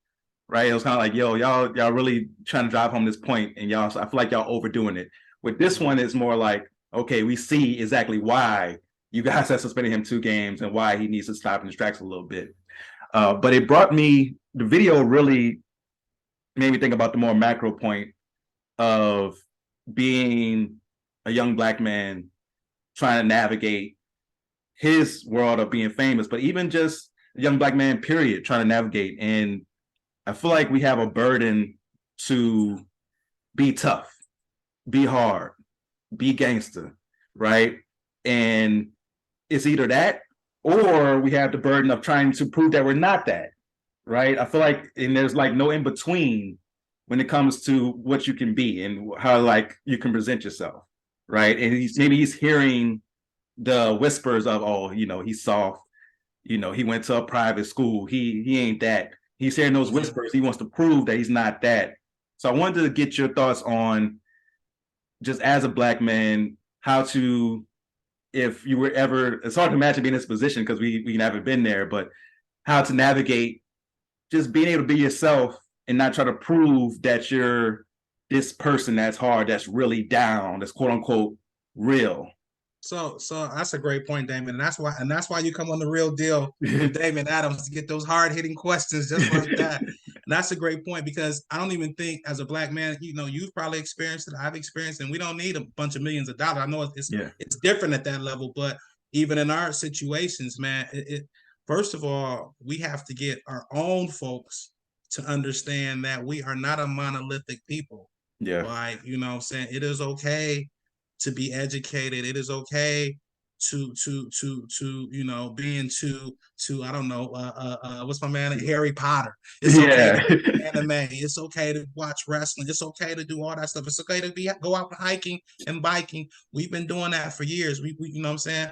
right? It was kind of like, yo, y'all really trying to drive home this point, and y'all. I feel like y'all overdoing it. With this one, it's more like, okay, we see exactly why you guys have suspended him 2 games and why he needs to stop in his tracks a little bit. But it brought me the video really made me think about the more macro point of being a young black man trying to navigate his world of being famous, but even just a young black man, period, trying to navigate. And I feel like we have a burden to be tough, be hard, be gangster, right? And it's either that or we have the burden of trying to prove that we're not that, right? I feel like, and there's like no in between when it comes to what you can be and how like you can present yourself, right? And maybe he's hearing the whispers of, oh, he's soft, he went to a private school, he ain't that. He's hearing those whispers. He wants to prove that he's not that. So I wanted to get your thoughts on, just as a black man, how to, if you were ever, it's hard to imagine being in this position because we never been there, but how to navigate just being able to be yourself and not try to prove that you're this person that's hard, that's really down, that's quote unquote real. So that's a great point, Damon. And that's why you come on the Real Deal with Damon Adams to get those hard hitting questions just like that. And that's a great point because I don't even think as a black man, you've probably experienced it. I've experienced it. And we don't need a bunch of millions of dollars. I know it's different at that level, but even in our situations, man, first of all, we have to get our own folks to understand that we are not a monolithic people. Yeah. Like, what I'm saying? It is okay to be educated. It is okay to be into I don't know what's my man Harry Potter. It's okay to anime. It's okay to watch wrestling. It's okay to do all that stuff. It's okay to go out hiking and biking. We've been doing that for years. We you know what I'm saying.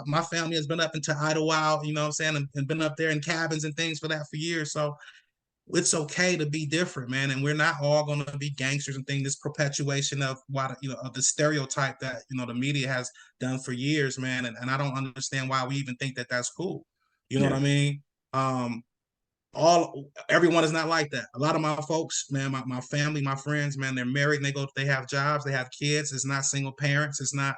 My family has been up into Idlewild, you know what I'm saying, and been up there in cabins and things for that for years. So it's okay to be different, man, and we're not all going to be gangsters and things. This perpetuation of of the stereotype that the media has done for years, man, and I don't understand why we even think that that's cool. You know what I mean? Everyone is not like that. A lot of my folks, man, my family, my friends, man, they're married and they have jobs, they have kids. It's not single parents, it's not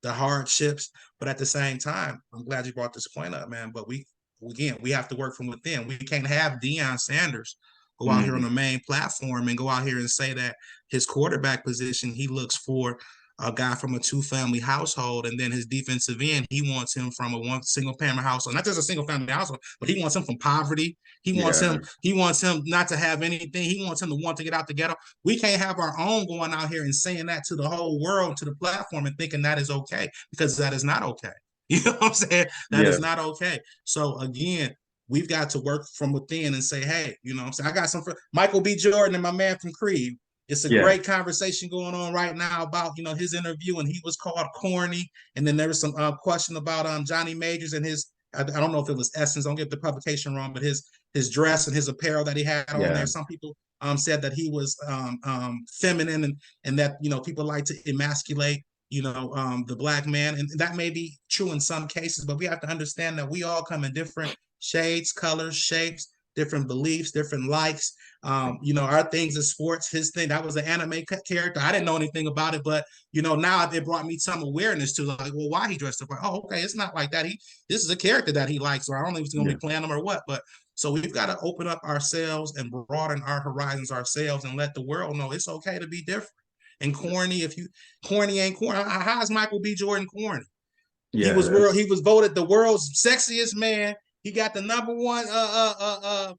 the hardships, but at the same time, I'm glad you brought this point up, man. But we have to work from within. We can't have Deion Sanders go out here on the main platform and go out here and say that his quarterback position, he looks for a guy from a 2-family household, and then his defensive end, he wants him from a one single family household, not just a single family household, but he wants him from poverty. He wants him not to have anything. He wants him to want to get out the ghetto. We can't have our own going out here and saying that to the whole world, to the platform, and thinking that is okay, because that is not okay. You know what I'm saying? That Yeah. is not okay. So again, we've got to work from within and say, hey, you know what I'm saying? I got some Michael B. Jordan and my man from Creed. It's a Yeah. great conversation going on right now about, you know, his interview, and he was called corny. And then there was some question about Johnny Majors and his, I don't know if it was Essence, don't get the publication wrong, but his dress and his apparel that he had on Yeah. there. Some people said that he was feminine, and that, you know, people like to emasculate, you know, the black man. And that may be true in some cases, but we have to understand that we all come in different shades, colors, shapes, different beliefs, different likes. You know, our things is sports. His thing, that was an anime character. I didn't know anything about it, but you know, now it brought me some awareness to, like, well, why he dressed up. Like, oh, okay, it's not like that. This is a character that he likes, or I don't know if he's gonna Yeah. be playing them or what. But so we've got to open up ourselves and broaden our horizons ourselves and let the world know it's okay to be different. And corny, if you corny ain't corny. How is Michael B. Jordan corny? He Yeah. was he was voted the world's sexiest man. He got the #1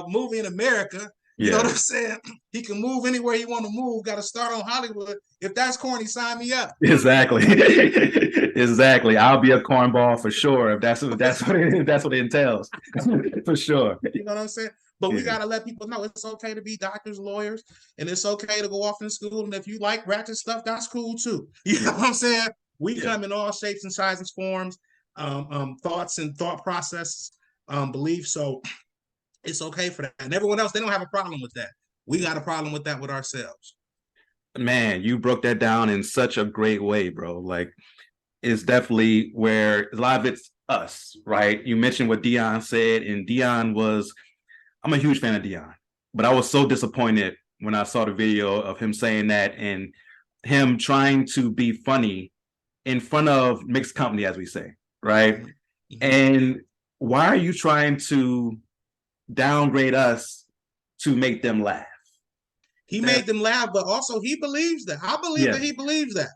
movie in America. You know Yeah. what I'm saying? He can move anywhere he want to move. Got to start on Hollywood. If that's corny, sign me up. Exactly. Exactly. I'll be a cornball for sure if that's what it entails. For sure. You know what I'm saying? But we Yeah. got to let people know it's okay to be doctors, lawyers, and it's okay to go off in school. And if you like ratchet stuff, that's cool too. You know what I'm saying? We Yeah. come in all shapes and sizes, forms, thoughts and thought processes, beliefs. So it's okay for that. And everyone else, they don't have a problem with that. We got a problem with that with ourselves. Man, you broke that down in such a great way, bro. Like, it's definitely where a lot of it's us, right? You mentioned what Dion said, and I'm a huge fan of Dion, but I was so disappointed when I saw the video of him saying that and him trying to be funny in front of mixed company, as we say, right? Mm-hmm. And why are you trying to downgrade us to make them laugh? He made them laugh, but also he believes that. I believe that he believes that.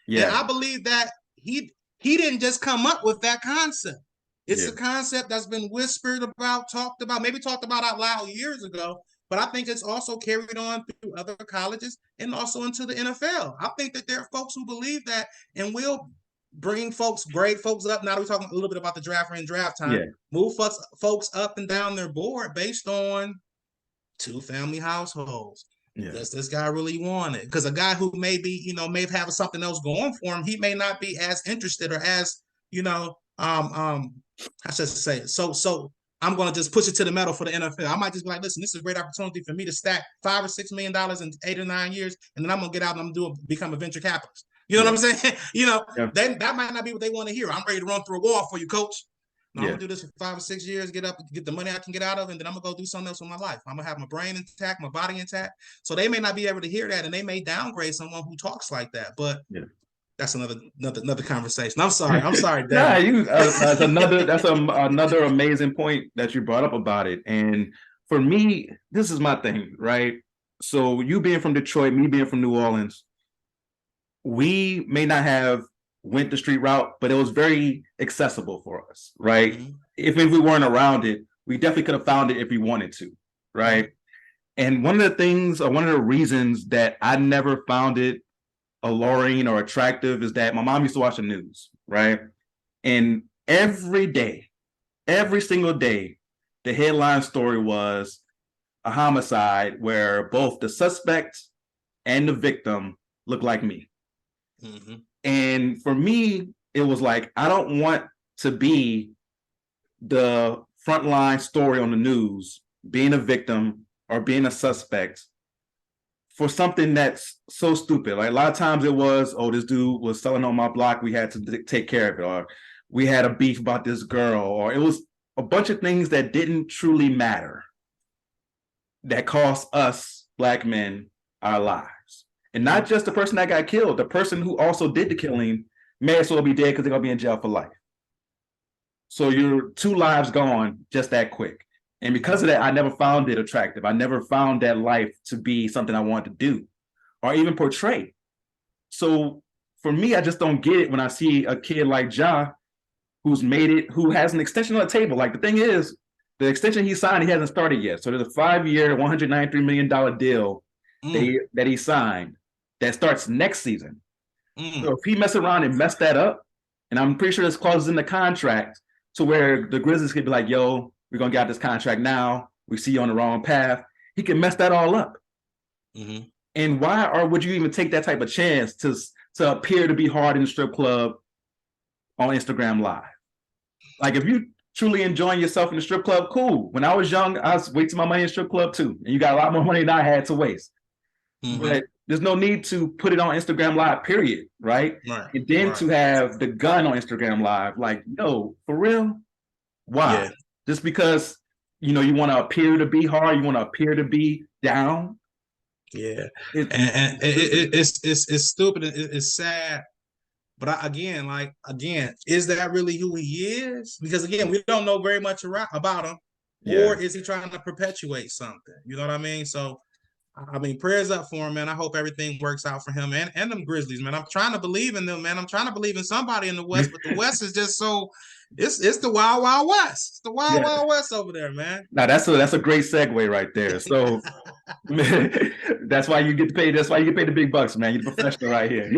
Yeah. And I believe that he didn't just come up with that concept. It's a concept that's been whispered about, talked about out loud years ago. But I think it's also carried on through other colleges and also into the NFL. I think that there are folks who believe that and will bring grade folks up. Now we're talking a little bit about the draft and draft time. Move folks up and down their board based on two-family households. Does this guy really want it? Because a guy who maybe, may have something else going for him, he may not be as interested or as, I should say it. So I'm going to just push it to the metal for the NFL. I might just be like, listen, this is a great opportunity for me to stack $5 or $6 million in 8 or 9 years, and then I'm going to get out and I'm going to become a venture capitalist. You know what I'm saying? That might not be what they want to hear. I'm ready to run through a wall for you, coach. No, I'm gonna do this for 5 or 6 years, get the money I can get out of, and then I'm gonna go do something else with my life. I'm gonna have my brain intact, my body intact. So they may not be able to hear that, and they may downgrade someone who talks like that. But that's another conversation. I'm sorry, Dan. That's another amazing point that you brought up about it. And for me, this is my thing, right? So you being from Detroit, me being from New Orleans, we may not have went the street route, but it was very accessible for us, right? Mm-hmm. If we weren't around it, we definitely could have found it if we wanted to, right? And one of the reasons that I never found it alluring or attractive is that my mom used to watch the news, right? And every single day, the headline story was a homicide where both the suspect and the victim looked like me. Mm-hmm. And for me, it was like, I don't want to be the frontline story on the news, being a victim or being a suspect for something that's so stupid. Like a lot of times it was, oh, this dude was selling on my block, we had to take care of it, or we had a beef about this girl, or it was a bunch of things that didn't truly matter that cost us Black men our lives. And not just the person that got killed, the person who also did the killing may as well be dead because they're going to be in jail for life. So you're 2 lives gone just that quick. And because of that, I never found it attractive. I never found that life to be something I wanted to do or even portray. So for me, I just don't get it when I see a kid like Ja who's made it, who has an extension on the table. Like the thing is, the extension he signed, he hasn't started yet. So there's a 5-year, $193 million deal that he signed that starts next season. So if he mess around and mess that up, And I'm pretty sure there's clauses in the contract to where the Grizzlies could be like, yo, we're going to get out this contract now. We see you on the wrong path. He can mess that all up. Mm-hmm. And why or would you even take that type of chance to appear to be hard in the strip club on Instagram Live? Like, if you truly enjoying yourself in the strip club, cool. When I was young, I was wasting my money in the strip club too. And you got a lot more money than I had to waste. Mm-hmm. But there's no need to put it on Instagram Live, period, right? And then to have the gun on Instagram Live, like, yo, for real? Why? Yeah. Just because, you want to appear to be hard, you want to appear to be down. Yeah, it's stupid. It's sad. But again, is that really who he is? Because again, we don't know very much about him. Yeah. Or is he trying to perpetuate something? You know what I mean? So, prayers up for him, man. I hope everything works out for him and them Grizzlies, man. I'm trying to believe in them, man. I'm trying to believe in somebody in the West, but the West is just so. It's the wild, wild West. It's the wild, wild West over there, man. Now that's a great segue right there. So that's why you get paid. That's why you get paid the big bucks, man. You're the professional right here.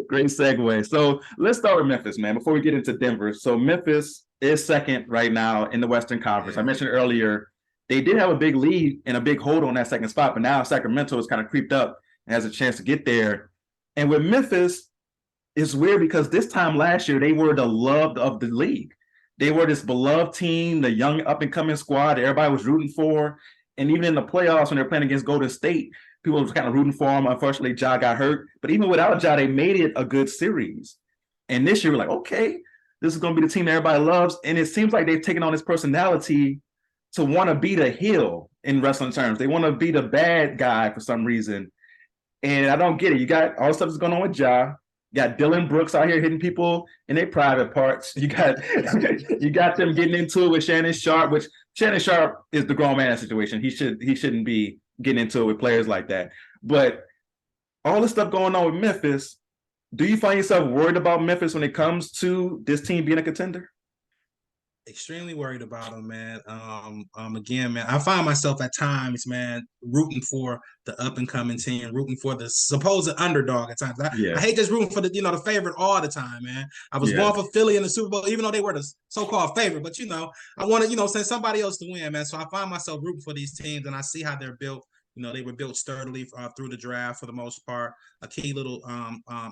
Great segue. So let's start with Memphis, man. Before we get into Denver, so Memphis is second right now in the Western Conference. I mentioned earlier they did have a big lead and a big hold on that second spot, but now Sacramento has kind of creeped up and has a chance to get there. And with Memphis, it's weird because this time last year, they were the loved of the league. They were this beloved team, the young up-and-coming squad that everybody was rooting for. And even in the playoffs, when they're playing against Golden State, people were kind of rooting for them. Unfortunately, Ja got hurt. But even without Ja, they made it a good series. And this year, we're like, okay, this is going to be the team that everybody loves. And it seems like they've taken on this personality to want to be the heel in wrestling terms. They want to be the bad guy for some reason. And I don't get it. You got all the stuff that's going on with Ja. You got Dylan Brooks out here hitting people in their private parts. You got them getting into it with Shannon Sharp, which Shannon Sharp is the grown man situation. He shouldn't be getting into it with players like that. But all the stuff going on with Memphis, do you find yourself worried about Memphis when it comes to this team being a contender? Extremely worried about them, man. Again, man, I find myself at times, man, rooting for the up and coming team, rooting for the supposed underdog at times. I hate just rooting for the the favorite all the time, man. I was born for Philly in the Super Bowl, even though they were the so-called favorite. But I want to send somebody else to win, man. So I find myself rooting for these teams, and I see how they're built. They were built sturdily through the draft for the most part. A key little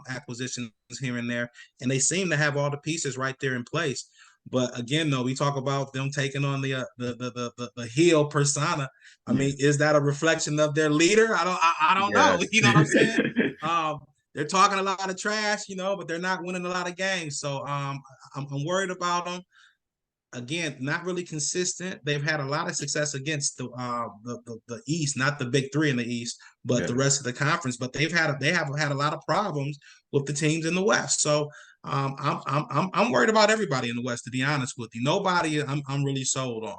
acquisitions here and there, and they seem to have all the pieces right there in place. But again, though, we talk about them taking on the heel persona. I mean, is that a reflection of their leader? I don't know. You know what I'm saying? They're talking a lot of trash, but they're not winning a lot of games. So I'm worried about them. Again, not really consistent. They've had a lot of success against the East, not the big three in the East, but the rest of the conference. But they have had a lot of problems with the teams in the West. So I'm worried about everybody in the West, to be honest with you. Nobody I'm really sold on.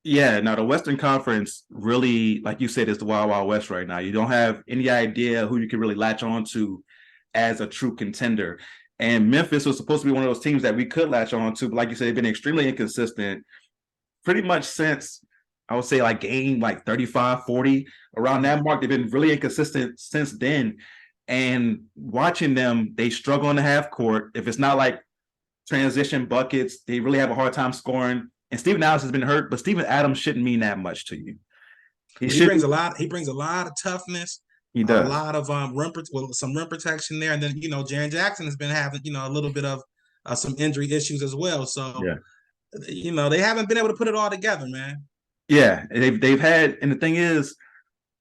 Yeah, now the Western Conference really, like you said, is the Wild Wild West right now. You don't have any idea who you can really latch on to as a true contender. And Memphis was supposed to be one of those teams that we could latch on to, but like you said, they've been extremely inconsistent pretty much since, I would say, like game 35, 40. Around that mark, they've been really inconsistent since then. And watching them, they struggle in the half court. If it's not like transition buckets, they really have a hard time scoring. And Steven Adams has been hurt, but Steven Adams shouldn't mean that much to you. He brings a lot of toughness. He does. A lot of some rim protection there, and then Jaren Jackson has been having a little bit of some injury issues as well. So they haven't been able to put it all together, man. Yeah, they've had, and the thing is,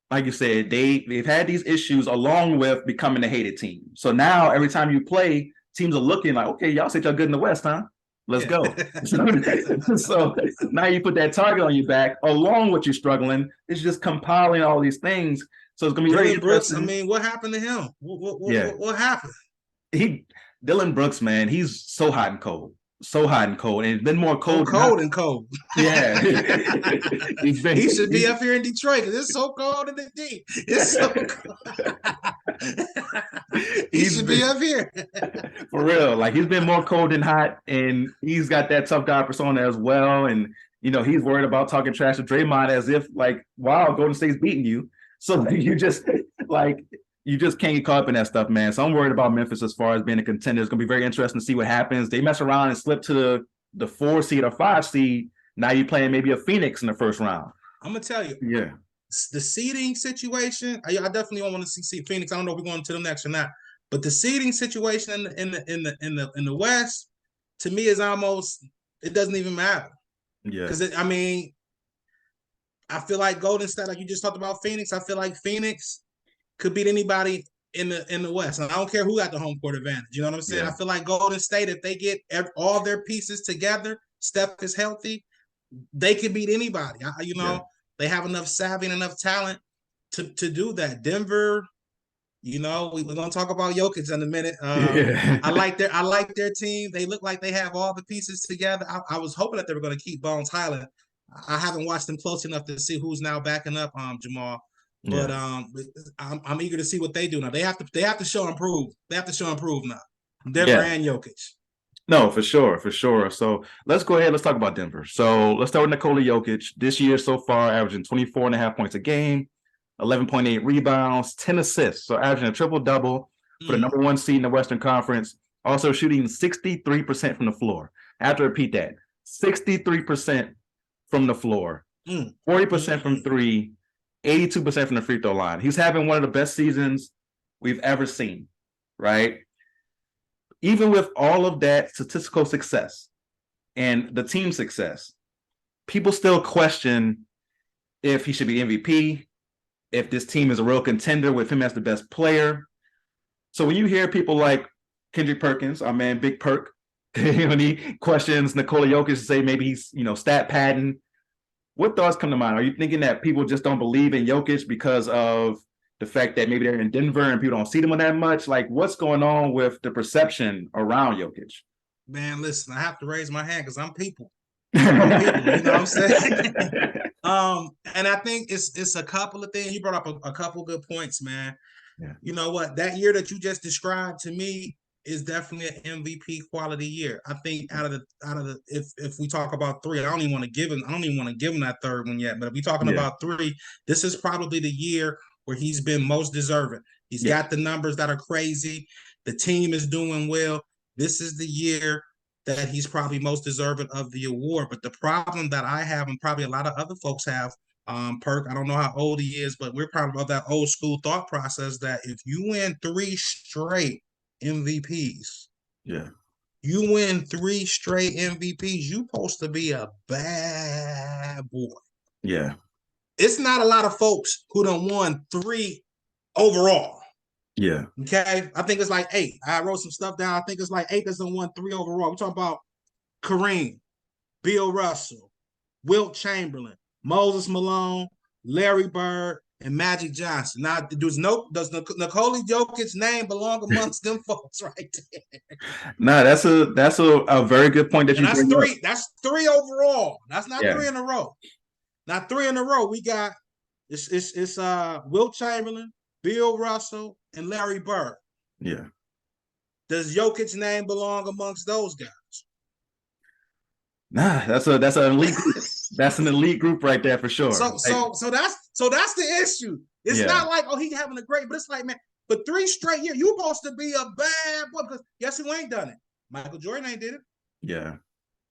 like you said, they've had these issues along with becoming a hated team. So now every time you play, teams are looking like, okay, y'all said y'all good in the West, huh? Let's go. So now you put that target on your back, along with you struggling. It's just compiling all these things. So it's gonna be Dylan Brooks. I mean, what happened to him? What happened? Dylan Brooks, man, he's so hot and cold. So hot and cold, and it's been more cold. And cold. Yeah, he should be up here in Detroit because it's so cold in the deep. It's so cold. He should be up here for real. Like, he's been more cold than hot, and he's got that tough guy persona as well. And he's worried about talking trash to Draymond as if wow, Golden State's beating you. So you just you just can't get caught up in that stuff, man. So I'm worried about Memphis as far as being a contender. It's going to be very interesting to see what happens. They mess around and slip to the 4 seed or 5 seed. Now you're playing maybe a Phoenix in the first round. I'm gonna tell you, Yeah, the seeding situation. I definitely don't want to see Phoenix. I don't know if we're going to them next or not, but the seeding situation in the West, to me, is almost, it doesn't even matter. yeah, Because I mean, I feel like Golden State, like you just talked about Phoenix. I feel like Phoenix could beat anybody in the West. And I don't care who got the home court advantage. You know what I'm saying? yeah. I feel like Golden State, if they get all their pieces together, Steph is healthy, they can beat anybody. Yeah. They have enough savvy and enough talent to do that. Denver, we're gonna talk about Jokic in a minute. Yeah. I like their team. They look like they have all the pieces together. I was hoping that they were gonna keep Bones Highland. I haven't watched them close enough to see who's now backing up Jamal. But Yeah. I'm eager to see what they do now. They have to show improve. They have to show improve now. Denver Yeah. and Jokic. No, for sure, for sure. So let's go ahead. Let's talk about Denver. So let's start with Nikola Jokic. This year so far, averaging 24.5 points a game, 11.8 rebounds, 10 assists. So averaging a triple-double for the number 1 seed in the Western Conference. Also shooting 63% from the floor. I have to repeat that. 63% from the floor. 40% from 3, 82% from the free throw line. He's having one of the best seasons we've ever seen, right? Even with all of that statistical success and the team success, people still question if he should be MVP, if this team is a real contender with him as the best player. So when you hear people like Kendrick Perkins, our man Big Perk, when he questions Nikola Jokic to say maybe he's, stat padding, what thoughts come to mind? Are you thinking that people just don't believe in Jokic because of the fact that maybe they're in Denver and people don't see them that much? Like, what's going on with the perception around Jokic? Man, listen, I have to raise my hand because I'm people. I'm people, you know what I'm saying? And I think it's a couple of things. You brought up a couple of good points, man. Yeah. You know what? That year that you just described to me is definitely an MVP quality year. I think out of the if we talk about 3, I don't even want to give him that third one yet. But if we're talking about 3, this is probably the year where he's been most deserving. He's got the numbers that are crazy. The team is doing well. This is the year that he's probably most deserving of the award. But the problem that I have, and probably a lot of other folks have, Perk, I don't know how old he is, but we're probably of that old school thought process that if you win 3 straight MVPs, you win 3 straight MVPs, you supposed to be a bad boy. Yeah. It's not a lot of folks who done won 3 overall. Yeah. Okay. I think it's like 8. I wrote some stuff down. I think it's like 8 that's done won 3 overall. We're talking about Kareem, Bill Russell, Wilt Chamberlain, Moses Malone, Larry Bird, and Magic Johnson. Now, does Nikola Jokic's name belong amongst them folks right there? No, that's a very good point that and you bring that's 3. up. That's 3 overall. That's not 3 in a row. Now 3 in a row. We got it's Wilt Chamberlain, Bill Russell, and Larry Bird. Yeah. Does Jokic's name belong amongst those guys? Nah, that's an elite group. That's an elite group right there for sure. So that's the issue. It's not like, oh, he's having a great, but it's like, man, for 3 straight years, you're supposed to be a bad boy. Because guess who ain't done it? Michael Jordan ain't did it. Yeah.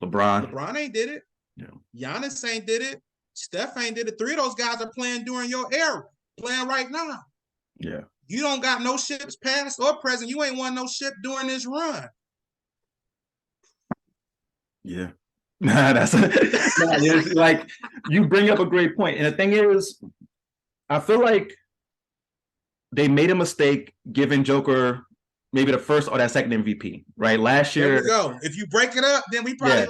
LeBron ain't did it. Yeah. Giannis ain't did it. Steph ain't did it. 3 of those guys are playing during your era, playing right now. Yeah. You don't got no ships past or present. You ain't won no ship during this run. Yeah. That's like you bring up a great point. And the thing is, I feel like they made a mistake giving Joker maybe the first or that second MVP, right? Last year. There we go. If you break it up, then we probably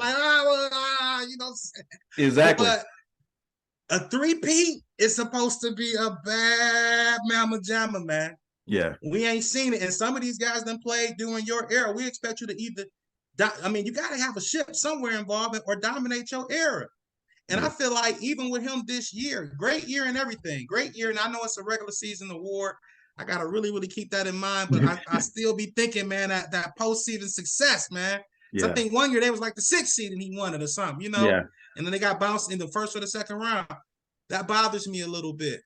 Exactly. But a 3-peat is supposed to be a bad mamma jamma, man. Yeah. We ain't seen it. And some of these guys done played during your era. We expect you to either, you got to have a ship somewhere involved or dominate your era. And I feel like even with him this year, great year and everything, great year. And I know it's a regular season award. I got to really, really keep that in mind. But I still be thinking, man, that postseason success, man. So I think one year they was like the 6th seed and he won it or something, Yeah. And then they got bounced in the first or the second round. That bothers me a little bit.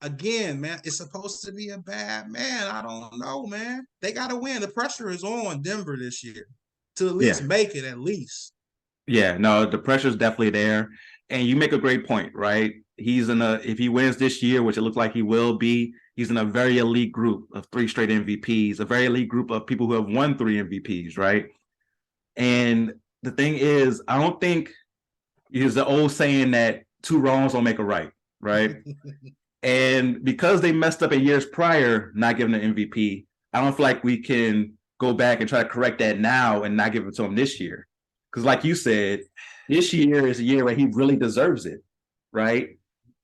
again, man, it's supposed to be a bad man. I don't know, man. They got to win. The pressure is on Denver this year to at least Yeah. make it, at least. Yeah, no, the pressure's definitely there. And you make a great point, right? If he wins this year, which it looks like he will be, he's in a very elite group of 3 straight MVPs, a very elite group of people who have won 3 MVPs, right? And the thing is, I don't think is the old saying that 2 wrongs don't make a right, right? And because they messed up in years prior, not giving an MVP, I don't feel like we can go back and try to correct that now and not give it to him this year. Because, like you said, this year is a year where he really deserves it, right?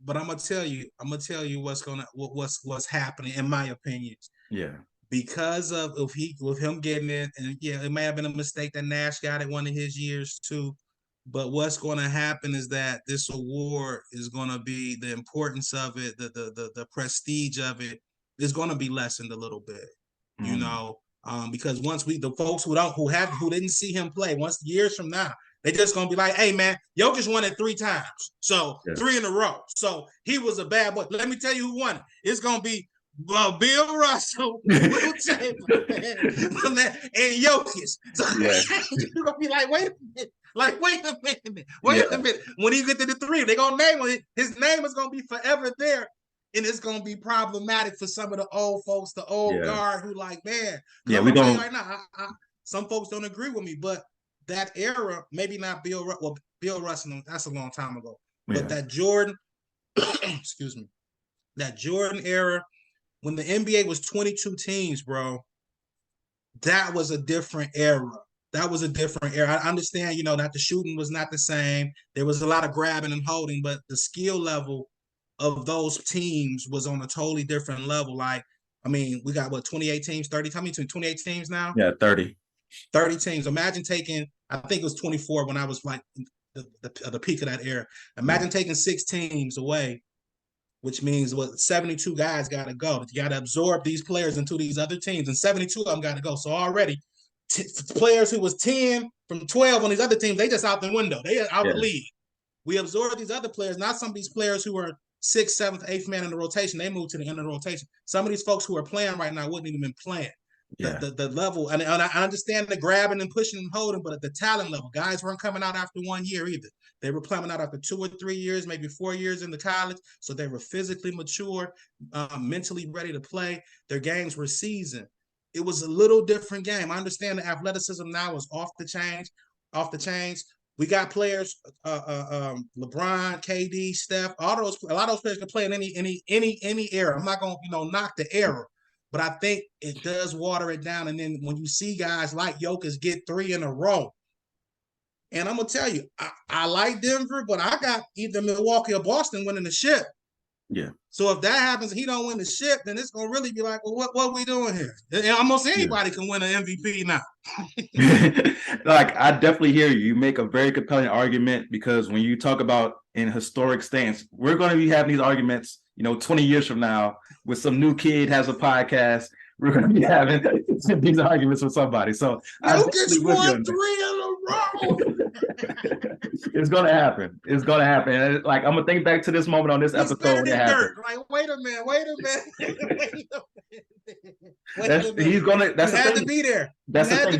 But I'm gonna tell you what's happening in my opinion. Yeah. Because of with him getting it, and yeah, it may have been a mistake that Nash got it one of his years too. But what's going to happen is that this award is going to be the importance of it, the prestige of it is going to be lessened a little bit, you know, because once the folks who didn't see him play, once years from now, they just going to be like, hey man, Jokic won it 3 times, so 3 in a row, so he was a bad boy. Let me tell you who won it. It's going to be Bill Russell, Will Chamberlain, and Jokic. So you're gonna be like, wait a minute. Wait a minute. When he get to the 3, they're gonna name him. His name is gonna be forever there. And it's gonna be problematic for some of the old folks, the old guard who like, man. Yeah, we don't right now. Some folks don't agree with me, but that era, maybe not Bill Russell, that's a long time ago. But that Jordan, excuse me, that Jordan era, when the NBA was 22 teams, bro, that was a different era. That was a different era. I understand, you know, that the shooting was not the same. There was a lot of grabbing and holding, but the skill level of those teams was on a totally different level. Like, I mean, we got 28 teams, 30, tell me 28 teams now? Yeah, 30. 30 teams. Imagine taking, I think it was 24 when I was like the peak of that era. Imagine taking 6 teams away, which means 72 guys got to go. You got to absorb these players into these other teams, and 72 of them got to go. So already, players who was 10 from 12 on these other teams, they just out the window. They out the league. We absorb these other players, not some of these players who are 6th, 7th, 8th man in the rotation. They moved to the end of the rotation. Some of these folks who are playing right now wouldn't even been playing. The level, and I understand the grabbing and pushing and holding, but at the talent level, guys weren't coming out after 1 year either. They were coming out after 2 or 3 years, maybe 4 years in the college. So they were physically mature, mentally ready to play. Their games were seasoned. It was a little different game. I understand the athleticism now is off the chains. We got players, LeBron, KD, Steph, a lot of those players can play in any era. I'm not gonna, knock the era, but I think it does water it down. And then when you see guys like Jokic get 3 in a row, and I'm gonna tell you, I like Denver, but I got either Milwaukee or Boston winning the ship. Yeah. So if that happens and he don't win the ship, then it's gonna really be like, well, what are we doing here? And almost anybody can win an MVP now. Like, I definitely hear you. You make a very compelling argument, because when you talk about in historic stance, we're going to be having these arguments, 20 years from now, with some new kid has a podcast. We're going to be having these arguments with somebody. So Jokic won 3 in a row. It's going to happen. It's going to happen. And like, I'm going to think back to this moment on this episode when it happened. Like, wait a minute. He's gonna. That's the thing. To be there. That's the thing.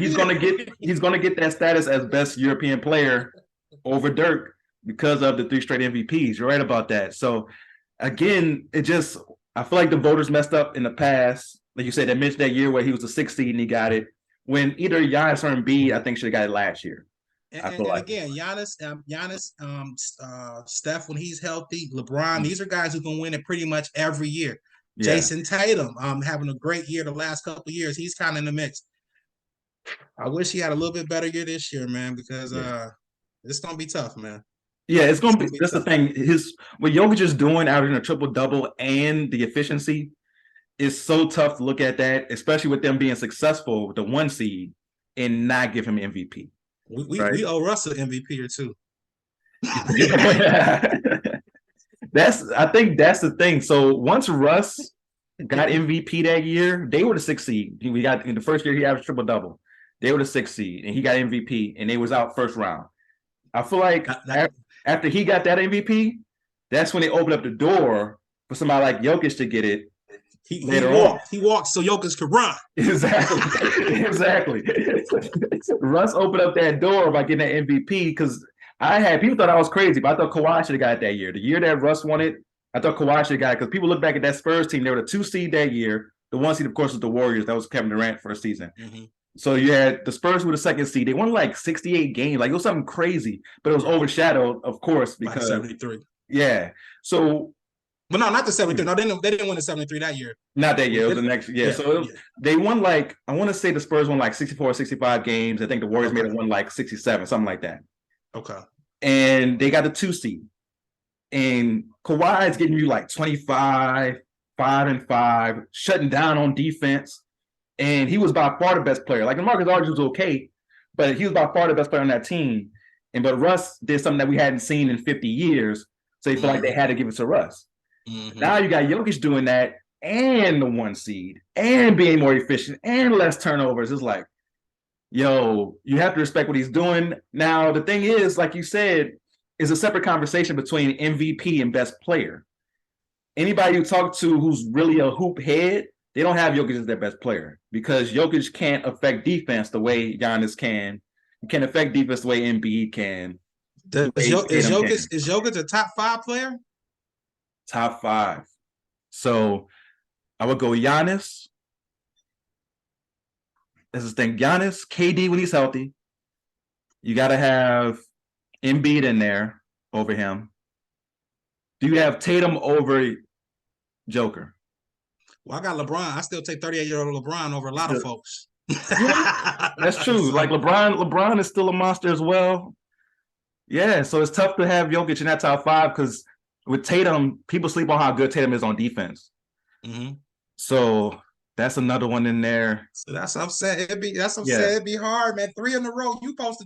He's gonna get that status as best European player over Dirk because of the 3 straight MVPs. You're right about that. So again, I feel like the voters messed up in the past. Like you said, they mentioned that year where he was the 6th seed and he got it. When either Giannis or Embiid, I think, should have got it last year. And again, Giannis, Steph when he's healthy, LeBron, these are guys who can win it pretty much every year. Yeah. Jason Tatum, having a great year the last couple of years. He's kind of in the mix. I wish he had a little bit better year this year, man, because it's gonna be tough, man. Yeah, it's gonna be. That's tough. The thing. What Jokic is doing, averaging a triple-double and the efficiency, is so tough to look at that, especially with them being successful with the 1 seed and not give him MVP. We owe Russ an MVP or 2. I think that's the thing. So once Russ got MVP that year, they were the 6th seed. We got in the first year he averaged triple-double. They were the 6th seed, and he got MVP, and they was out first round. I feel like after he got that MVP, that's when they opened up the door for somebody like Jokic to get it He later on. walked. He walked so Jokic could run. Exactly. Exactly. Russ opened up that door by getting that MVP because people thought I was crazy, but I thought Kawhi should have got it that year. The year that Russ won it, I thought Kawhi should have got it because people look back at that Spurs team. They were the 2 seed that year. The 1 seed, of course, was the Warriors. That was Kevin Durant first season. Mm-hmm. So you had the Spurs were the 2nd seed. They won like 68 games. Like it was something crazy, but it was overshadowed, of course, because like 73. Yeah. So, but no, not the 73. No, they didn't win the 73 that year. Not that year. It was the next. Yeah. So they won like I want to say the Spurs won like 64, 65 games. I think the Warriors made it won like 67, something like that. Okay. And they got the 2 seed. And Kawhi is getting you like 25, 5-5, shutting down on defense. And he was by far the best player. Like Marcus Aldridge was okay, but he was by far the best player on that team. But Russ did something that we hadn't seen in 50 years. So they feel like they had to give it to Russ. Mm-hmm. Now you got Jokic doing that and the 1 seed and being more efficient and less turnovers. It's like, yo, you have to respect what he's doing. Now, the thing is, like you said, is a separate conversation between MVP and best player. Anybody you talk to who's really a hoop head, they don't have Jokic as their best player because Jokic can't affect defense the way Giannis can. He can't affect defense the way Embiid can. Is Jokic a top 5 player? Top 5. So I would go Giannis. This is the thing. Giannis, KD when he's healthy. You got to have Embiid in there over him. Do you have Tatum over Joker? Well, I got LeBron. I still take 38-year-old LeBron over a lot of folks. Yeah, that's true. Like LeBron is still a monster as well. Yeah, so it's tough to have Jokic in that top 5 because with Tatum, people sleep on how good Tatum is on defense. Mm-hmm. So that's another one in there. So that's what I'm saying. It'd be hard, man. 3 in a row. You supposed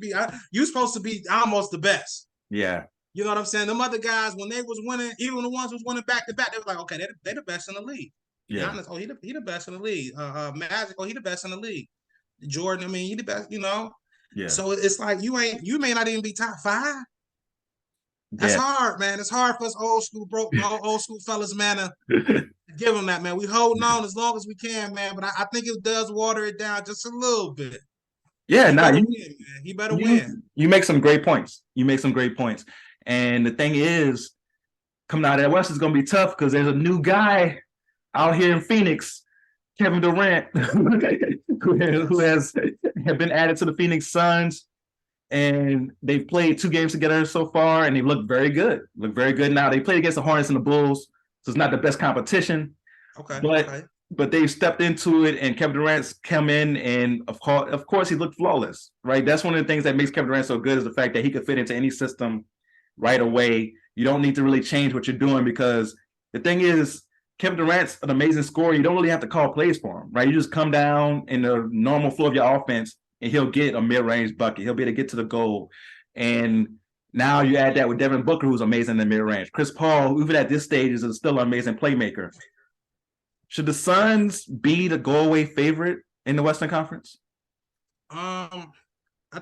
to be almost the best. Yeah. You know what I'm saying? Them other guys, when they was winning, even the ones who was winning back to back, they was like, okay, they the best in the league. Yeah. Giannis, he the best in the league. Magic, he the best in the league. Jordan, I mean, he the best, you know. Yeah. So it's like you may not even be top 5. That's hard, man. It's hard for us old school fellas, man, to give them that, man. We holding on as long as we can, man. But I think it does water it down just a little bit. Yeah, he better win. You make some great points. And the thing is, coming out of that West is going to be tough because there's a new guy out here in Phoenix, Kevin Durant, who has been added to the Phoenix Suns. And they've played 2 games together so far, and they look very good. Now. They played against the Hornets and the Bulls, so it's not the best competition. Okay. But they've stepped into it, and Kevin Durant's come in, and of course, he looked flawless, right? That's one of the things that makes Kevin Durant so good is the fact that he could fit into any system right away. You don't need to really change what you're doing because the thing is, Kevin Durant's an amazing scorer. You don't really have to call plays for him, right? You just come down in the normal flow of your offense, and he'll get a mid-range bucket. He'll be able to get to the goal. And now you add that with Devin Booker, who's amazing in the mid-range. Chris Paul, even at this stage, is still an amazing playmaker. Should the Suns be the go-away favorite in the Western Conference? I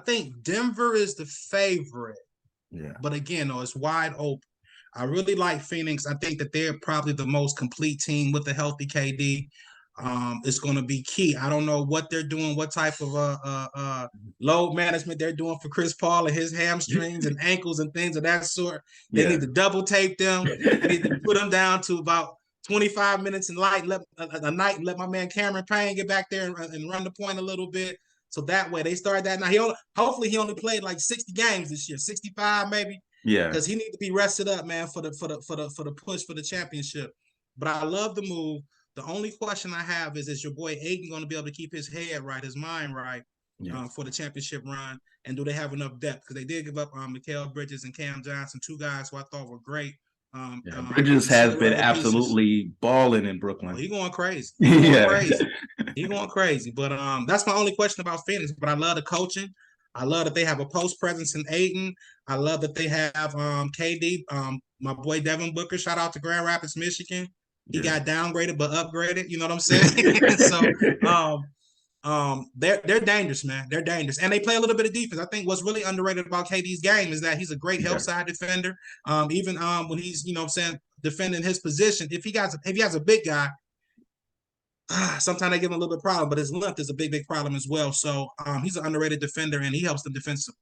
think Denver is the favorite. Yeah. But again, though, it's wide open. I really like Phoenix. I think that they're probably the most complete team with a healthy KD. It's going to be key. I don't know what they're doing, what type of load management they're doing for Chris Paul and his hamstrings and ankles and things of that sort. They need to double tape them. They need to put them down to about 25 minutes a night. Let my man Cameron Payne get back there and run the point a little bit. So that way they start that. Now hopefully he only played like 60 games this year, 65 maybe. Yeah, because he needs to be rested up, man, for the push for the championship. But I love the move. The only question I have is your boy Ayton going to be able to keep his head right, his mind right, for the championship run? And do they have enough depth? Because they did give up Mikal Bridges and Cam Johnson, 2 guys who I thought were great. Bridges has been absolutely balling in Brooklyn. He going crazy. He going crazy. But that's my only question about Phoenix. But I love the coaching. I love that they have a post presence in Ayton. I love that they have KD, my boy Devin Booker. Shout out to Grand Rapids, Michigan. He got downgraded but upgraded. You know what I'm saying? So They're dangerous, man. They're dangerous, and they play a little bit of defense. I think what's really underrated about KD's game is that he's a great help side defender. Even when he's defending his position, if he has a big guy, sometimes they give him a little bit of problem, but his length is a big problem as well. So he's an underrated defender, and he helps them defensively.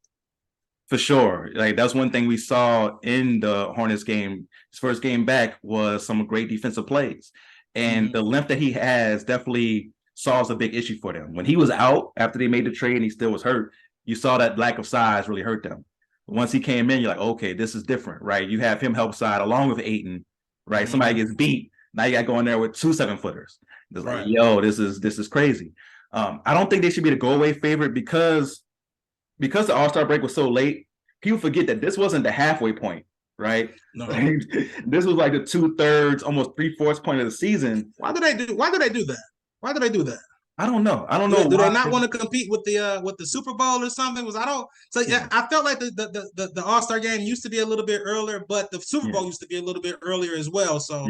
For sure. Like that's one thing we saw in the Hornets game. His first game back was some great defensive plays. And the length that he has definitely solves a big issue for them. When he was out after they made the trade and he still was hurt, you saw that lack of size really hurt them. Once he came in, you're like, okay, this is different, right? You have him help side along with Ayton, right? Somebody gets beat. Now you got to go in there with 2 7-footers. It's like, yo, this is crazy. I don't think they should be the go-away favorite because the All-Star break was so late. People forget that this wasn't the halfway point, right? No. This was like the 2/3, almost 3/4 point of the season. Why do they do that? Why do they do that? I don't know. I don't know. Do they not want to compete with the Super Bowl or something? I felt like the All-Star game used to be a little bit earlier, but the Super Bowl used to be a little bit earlier as well. So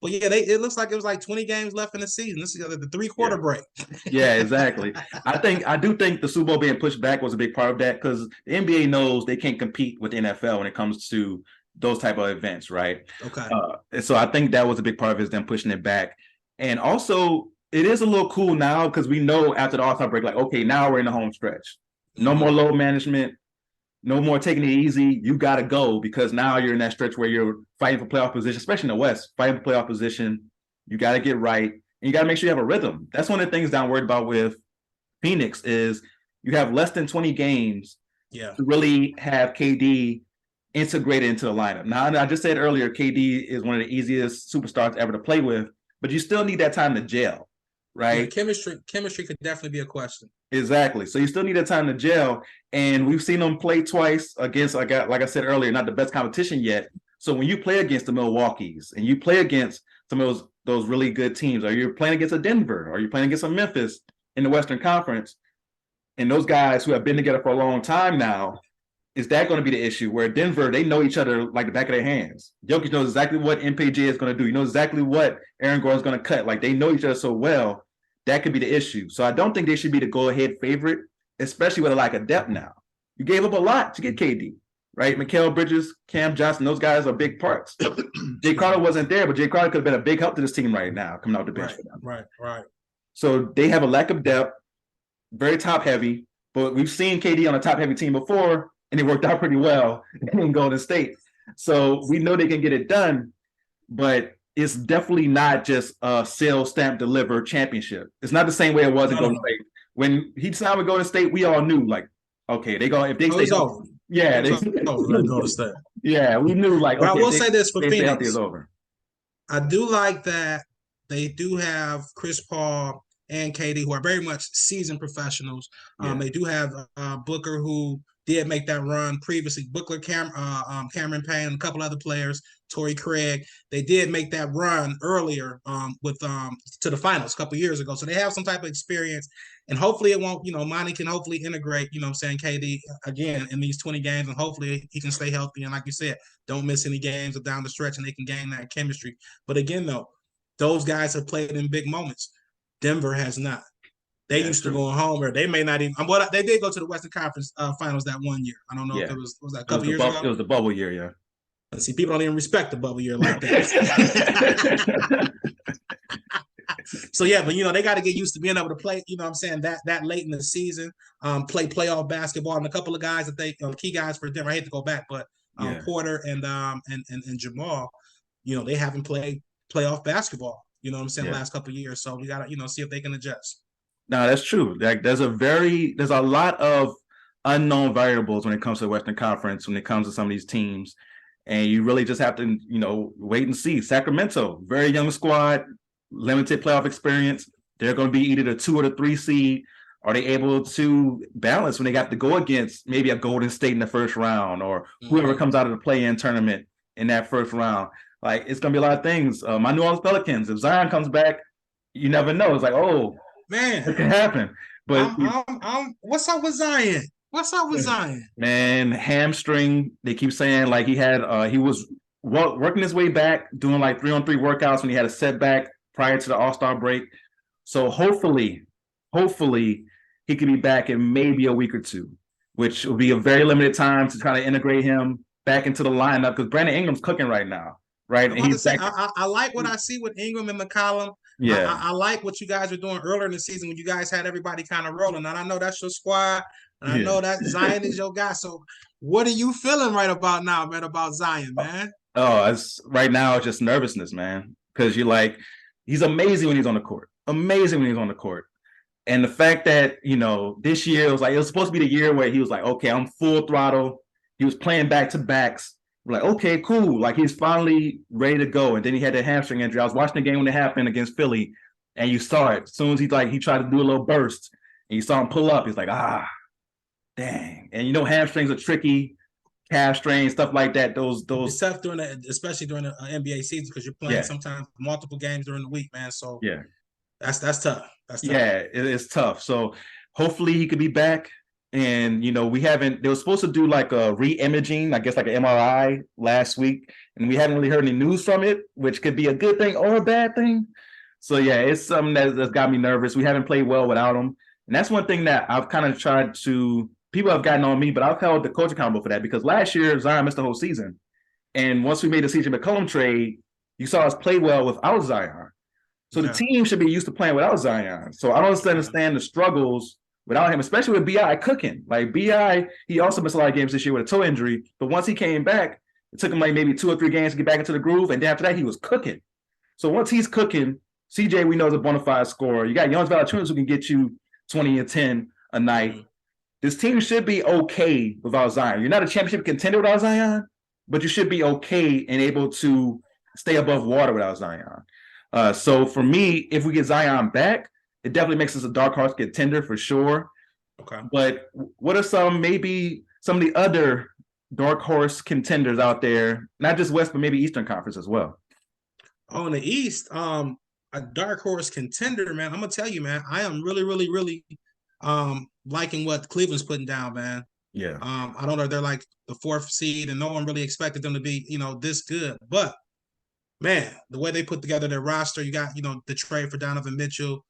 but it looks like it was like 20 games left in the season. This is the 3-quarter break. Yeah, exactly. I do think the Super Bowl being pushed back was a big part of that because the NBA knows they can't compete with the NFL when it comes to those type of events, right? Okay. And so I think that was a big part of it, is them pushing it back. And also, it is a little cool now because we know after the All-Star break, like, okay, now we're in the home stretch. No more load management. No more taking it easy. You got to go because now you're in that stretch where you're fighting for playoff position, especially in the West, fighting for playoff position. You got to get right. And you got to make sure you have a rhythm. That's one of the things that I'm worried about with Phoenix is you have less than 20 games to really have KD integrated into the lineup. Now, I just said earlier, KD is one of the easiest superstars ever to play with, but you still need that time to gel, right? Yeah, chemistry could definitely be a question. Exactly. So you still need that time to gel. And we've seen them play twice against, like I said earlier, not the best competition yet. So when you play against the Milwaukees and you play against some of those really good teams, or you're playing against a Denver, or you're playing against a Memphis in the Western Conference, and those guys who have been together for a long time now, is that going to be the issue? Where Denver, they know each other like the back of their hands. Jokic knows exactly what MPJ is going to do. He knows exactly what Aaron Gordon's going to cut. Like they know each other so well. That could be the issue. So I don't think they should be the go-ahead favorite, especially with a lack of depth now. You gave up a lot to get KD, right? Mikal Bridges, Cam Johnson, those guys are big parts. Jay Crowder wasn't there, but Jay Crowder could have been a big help to this team right now, coming out the bench for them. Right. So they have a lack of depth, very top-heavy, but we've seen KD on a top-heavy team before, and it worked out pretty well in Golden State. So we know they can get it done, but it's definitely not just a sales stamp deliver championship. It's not the same way it was in Golden State. When he signed with Golden State, we all knew, like, okay, they go if they stay over. Yeah, they Golden State. Yeah, we knew like. But okay, I will say this for Phoenix. Is over. I do like that they do have Chris Paul and KD, who are very much seasoned professionals. They do have Booker, who did make that run previously. Booker, Cameron Payne, and a couple other players, Torrey Craig. They did make that run earlier with to the finals a couple years ago. So they have some type of experience, and hopefully it won't. Monty can hopefully integrate. KD again in these 20 games, and hopefully he can stay healthy. And like you said, don't miss any games down the stretch, and they can gain that chemistry. But again, though, those guys have played in big moments. Denver has not. They used to go home, or they may not even. But they did go to the Western Conference Finals that one year. I don't know if it was that a couple years ago. It was the bubble year, yeah. Let's see, people don't even respect the bubble year like that. So yeah, but they got to get used to being able to play. That late in the season, play playoff basketball, and a couple of guys that they key guys for Denver. I hate to go back, but Porter and Jamal, they haven't played playoff basketball. The last couple of years. So we got to see if they can adjust. No, that's true. Like there's a lot of unknown variables when it comes to the Western Conference, when it comes to some of these teams. And you really just have to, wait and see. Sacramento, very young squad, limited playoff experience. They're going to be either the 2 or the 3 seed. Are they able to balance when they got to go against maybe a Golden State in the first round, or whoever comes out of the play-in tournament in that first round? Like, it's going to be a lot of things. My New Orleans Pelicans, if Zion comes back, you never know. It's like, oh, man, it can happen. But what's up with Zion? What's up with Zion? Man, hamstring. They keep saying like he was working his way back, doing like 3-on-3 workouts when he had a setback prior to the All-Star break. So hopefully hopefully he could be back in maybe a week or two, which will be a very limited time to try to integrate him back into the lineup because Brandon Ingram's cooking right now, right? I'm And about to he's say back. I like what I see with Ingram and McCollum. Yeah. I like what you guys were doing earlier in the season when you guys had everybody kind of rolling. And I know that's your squad, and I Yeah. know that Zion is your guy. So what are you feeling right about now, man, about Zion, man? Oh, it's right now it's just nervousness, man. Because you're like, he's amazing when he's on the court. Amazing when he's on the court. And the fact that, this year it was supposed to be the year where he was like, okay, I'm full throttle. He was playing back to backs. We're like, okay, cool. Like he's finally ready to go. And then he had that hamstring injury. I was watching the game when it happened against Philly, and you saw it. As soon as he tried to do a little burst and you saw him pull up, he's like, dang. And hamstrings are tricky, calf strain, stuff like that. Those It's tough especially during the NBA season because you're playing sometimes multiple games during the week, man. So yeah. that's tough. That's tough. Yeah, it's tough. So hopefully he could be back. And they were supposed to do like a re-imaging, I guess like an MRI last week, and we haven't really heard any news from it, which could be a good thing or a bad thing. So yeah, it's something that's got me nervous. We haven't played well without him, and that's one thing that I've kind of tried to. People have gotten on me, but I've held the coach accountable for that because last year Zion missed the whole season, and once we made the CJ McCollum trade, you saw us play well without Zion. So the team should be used to playing without Zion. So I don't understand the struggles without him, especially with BI cooking. Like BI, he also missed a lot of games this year with a toe injury. But once he came back, it took him like maybe 2 or 3 games to get back into the groove. And then after that, he was cooking. So once he's cooking, CJ, we know, is a bona fide scorer. You got Jonas Valanciunas who can get you 20 and 10 a night. This team should be okay without Zion. You're not a championship contender without Zion, but you should be okay and able to stay above water without Zion. So for me, if we get Zion back, it definitely makes us a dark horse contender for sure. Okay. But what are maybe some of the other dark horse contenders out there, not just West, but maybe Eastern Conference as well? On the East, a dark horse contender, man. I'm gonna tell you, man, I am really, really, really liking what Cleveland's putting down, man. Yeah. I don't know, they're like the 4th seed, and no one really expected them to be, this good. But man, the way they put together their roster, you got, the trade for Donovan Mitchell.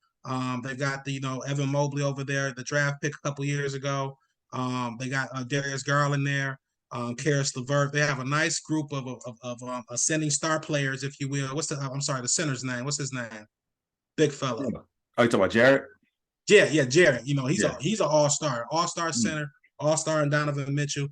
They got the, Evan Mobley over there, the draft pick a couple years ago. They got Darius Garland there, Karis LeVert. They have a nice group of ascending star players, if you will. I'm sorry, the center's name. What's his name? Big fella. Oh, you talking about Jarrett? Yeah, Jarrett. He's an all-star center. All-star in Donovan Mitchell,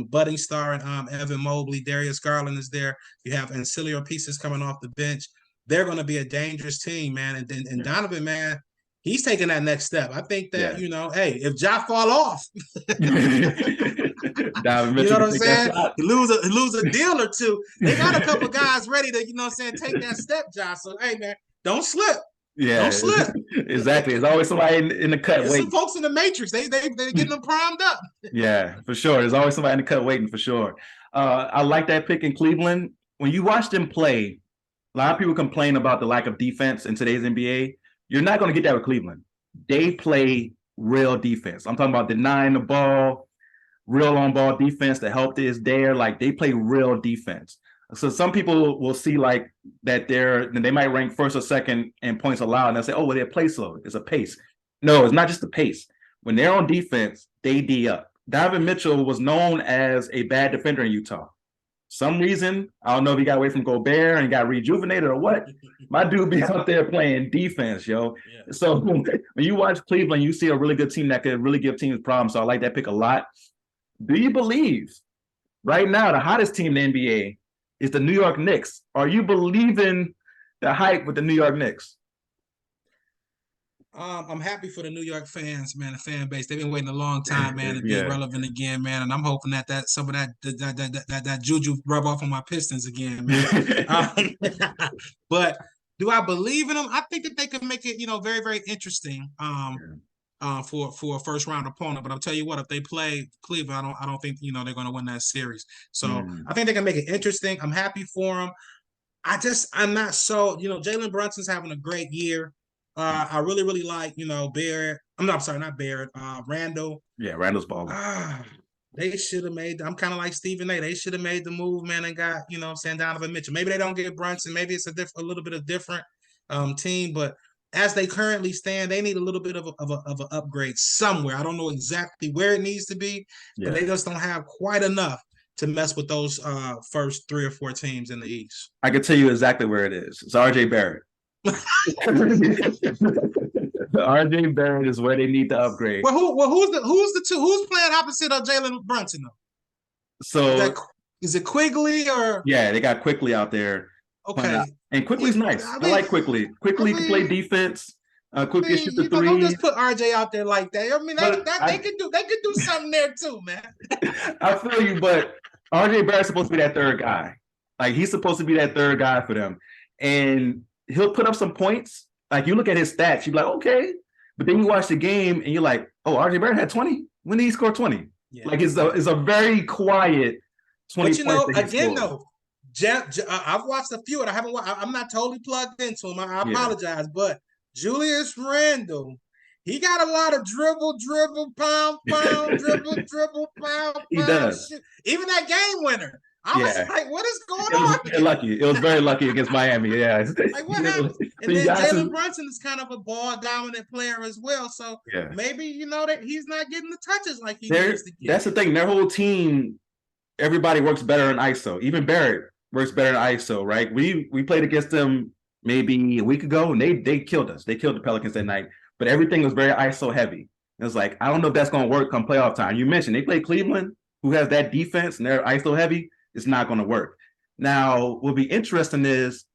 budding star in Evan Mobley. Darius Garland is there. You have ancillary pieces coming off the bench. They're going to be a dangerous team, man. And Donovan, man, he's taking that next step. I think that, hey, if Ja fall off, Donovan Mitchell, you know what I'm saying? Lose a deal or two. They got a couple guys ready to, take that step, Ja. So, hey, man, don't slip. Yeah, don't slip. Exactly. There's always somebody in the cut waiting. Some folks in the Matrix, they're getting them primed up. Yeah, for sure. There's always somebody in the cut waiting for sure. I like that pick in Cleveland. When you watch them play, a lot of people complain about the lack of defense in today's NBA. You're not going to get that with Cleveland. They play real defense. I'm talking about denying the ball, real on-ball defense. The help is there. Like, they play real defense. So some people will see like that they might rank first or second in points allowed, and they'll say, oh, well, their play slow. It's a pace. No, it's not just the pace. When they're on defense, they D up. Donovan Mitchell was known as a bad defender in Utah. Some reason, I don't know if he got away from Gobert and got rejuvenated or what. My dude be out there playing defense, yo. Yeah. So when you watch Cleveland, you see a really good team that could really give teams problems. So I like that pick a lot. Do you believe right now the hottest team in the NBA is the New York Knicks? Are you believing the hype with the New York Knicks? I'm happy for the New York fans, man, the fan base. They've been waiting a long time, man, to be relevant again, man. And I'm hoping that some of that juju rub off on my Pistons again, man. But do I believe in them? I think that they could make it, very, very interesting. For a first round opponent, but I'll tell you what, if they play Cleveland, I don't think they're going to win that series. So I think they can make it interesting. I'm happy for them. I'm not so Jalen Brunson's having a great year. I really, really like Barrett. Not Barrett. Randall. Yeah, Randall's balling. They should have made. I'm kind of like Stephen A. They should have made the move, man, and got Donovan Mitchell. Maybe they don't get Brunson. Maybe it's a little bit of different team, but as they currently stand, they need a little bit of an upgrade somewhere. I don't know exactly where it needs to be, but they just don't have quite enough to mess with those first 3 or 4 teams in the East. I can tell you exactly where it is. It's RJ Barrett. RJ Barrett is where they need to upgrade. Who's playing opposite of Jalen Brunson though? So is it Quigley or yeah, they got Quigley out there. Okay. And Quigley's nice. I like Quigley. Quigley can play defense. Quigley shoot the three. Don't just put RJ out there like that. I mean, they could do something there too, man. I feel you, but RJ Barrett's supposed to be that third guy. Like he's supposed to be that third guy for them, and he'll put up some points. Like you look at his stats, you're like, okay, but then you watch the game and you're like, oh, RJ Barrett had 20. When did he score 20? Yeah. Like it's a very quiet 20. But you know, again though. I've watched a few, and I'm not totally plugged into him. I apologize, but Julius Randle, he got a lot of dribble, pound, dribble, pound. He does. Shoot. Even that game winner. I was like, what is going on? It was very lucky against Miami. Yeah. Like what happened? And then Jalen Brunson is kind of a ball dominant player as well. So maybe that he's not getting the touches like he needs to get. That's the thing. Their whole team, everybody works better in ISO. Even Barrett works better in ISO, right? We played against them maybe a week ago, and they killed us. They killed the Pelicans that night. But everything was very ISO heavy. It was like, I don't know if that's going to work come playoff time. You mentioned they play Cleveland, who has that defense, and they're ISO heavy. It's not going to work. Now, what'll be interesting is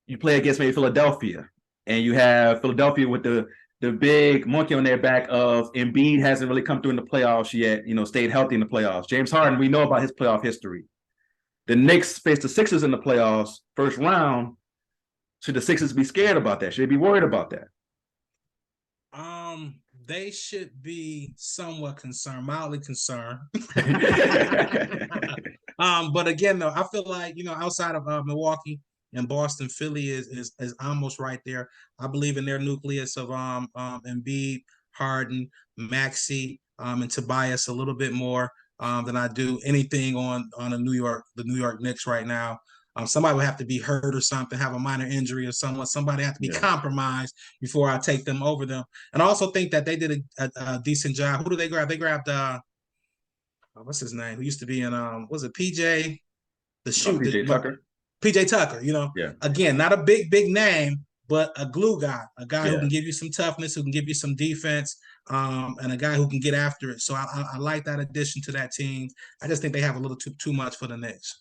you play against maybe Philadelphia, and you have Philadelphia with the big monkey on their back of Embiid hasn't really come through in the playoffs yet, stayed healthy in the playoffs. James Harden, we know about his playoff history. The Knicks face the Sixers in the playoffs, first round. Should the Sixers be scared about that? Should they be worried about that? They should be somewhat concerned, mildly concerned. But again, though, I feel like, outside of Milwaukee and Boston, Philly is almost right there. I believe in their nucleus of Embiid, Harden, Maxey, and Tobias a little bit more than I do anything on the New York Knicks right now. Somebody would have to be hurt or something, have a minor injury or someone. Somebody have to be compromised before I take them over them. And I also think that they did a decent job. Who do they grab? They grabbed what's his name? Who used to be in was it PJ? PJ Tucker. PJ Tucker. Again, not a big name, but a glue guy, a guy who can give you some toughness, who can give you some defense, and a guy who can get after it. So I like that addition to that team. I just think they have a little too much for the Knicks.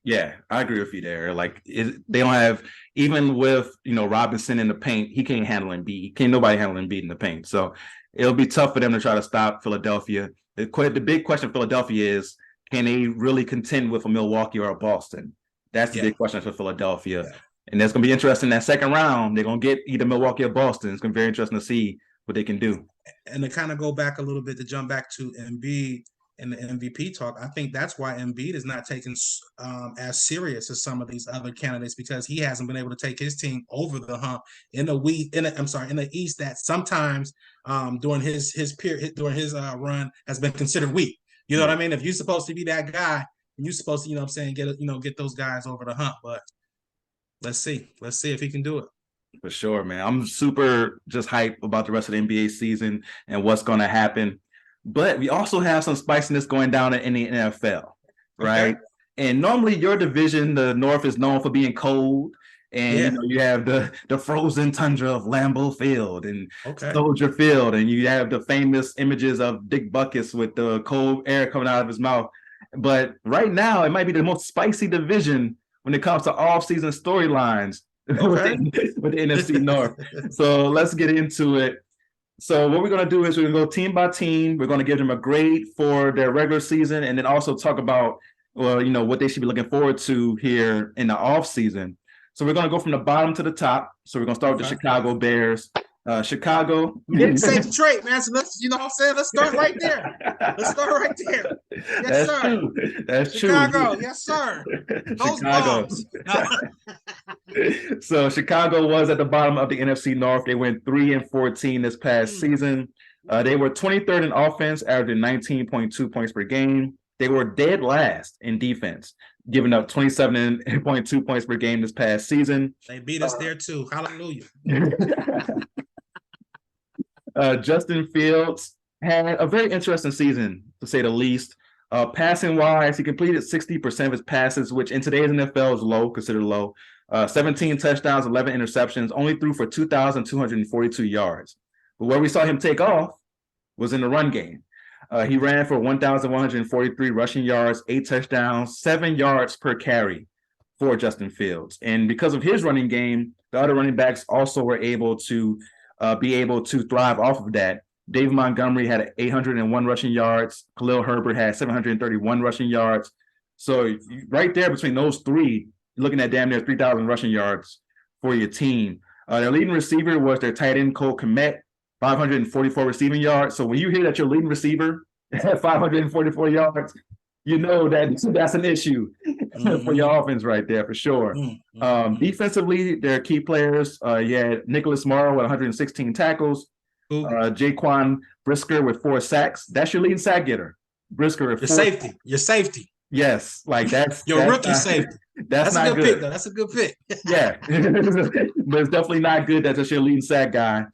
Yeah, I agree with you there. Like they don't have, even with Robinson in the paint, he can't handle Embiid. Can't nobody handle Embiid in the paint. So it'll be tough for them to try to stop Philadelphia. The big question for Philadelphia is, can they really contend with a Milwaukee or a Boston? That's the big question for Philadelphia. Yeah. And that's going to be interesting. That second round, they're going to get either Milwaukee or Boston. It's going to be very interesting to see what they can do. And to kind of go back a little bit, to jump back to Embiid and the MVP talk, I think that's why Embiid is not taken as serious as some of these other candidates, because he hasn't been able to take his team over the hump in the East that sometimes during his run has been considered weak. You know what I mean? If you're supposed to be that guy, you're supposed to, get those guys over the hump. But let's see if he can do it. For sure, man. I'm super just hyped about the rest of the NBA season and what's going to happen. But we also have some spiciness going down in the NFL, right? Okay. And normally your division, the North, is known for being cold. And you have the frozen tundra of Lambeau Field and Soldier Field. And you have the famous images of Dick Buckus with the cold air coming out of his mouth. But right now, it might be the most spicy division when it comes to off-season storylines with the NFC North. So let's get into it. So what we're going to do is we're going to go team by team. We're going to give them a grade for their regular season, and then also talk about, what they should be looking forward to here in the off season. So we're going to go from the bottom to the top. So we're going to start with the Chicago Bears. Chicago. You didn't say Detroit, man. So let's, let's start right there. Yes, sir. True. That's Chicago, true. Yes, sir. Those Chicago. So Chicago was at the bottom of the NFC North. They went 3-14 this past season. They were 23rd in offense, averaging 19.2 points per game. They were dead last in defense. giving up 27.2 points per game this past season. They beat us there too. Hallelujah. Justin Fields had a very interesting season, to say the least. Passing wise, he completed 60% of his passes, which in today's NFL is low, considered low. 17 touchdowns, 11 interceptions, only threw for 2,242 yards. But where we saw him take off was in the run game. He ran for 1,143 rushing yards, 8 touchdowns, 7 yards per carry for Justin Fields. And because of his running game, the other running backs also were able to thrive off of that. David Montgomery had 801 rushing yards. Khalil Herbert had 731 rushing yards. So right there between those three, you're looking at damn near 3,000 rushing yards for your team. Their leading receiver was their tight end, Cole Kmet, 544 receiving yards. So when you hear that your leading receiver at 544 yards, you know that that's an issue for your offense right there, for sure. Defensively, their key players, you had Nicholas Morrow with 116 tackles, Jaquan Brisker with 4 sacks. That's your leading sack getter. Brisker with 4. Your safety. Yes, like that's your rookie safety. That's not a good good. Pick, though. That's a good pick. Yeah, but it's definitely not good that that's your leading sack guy.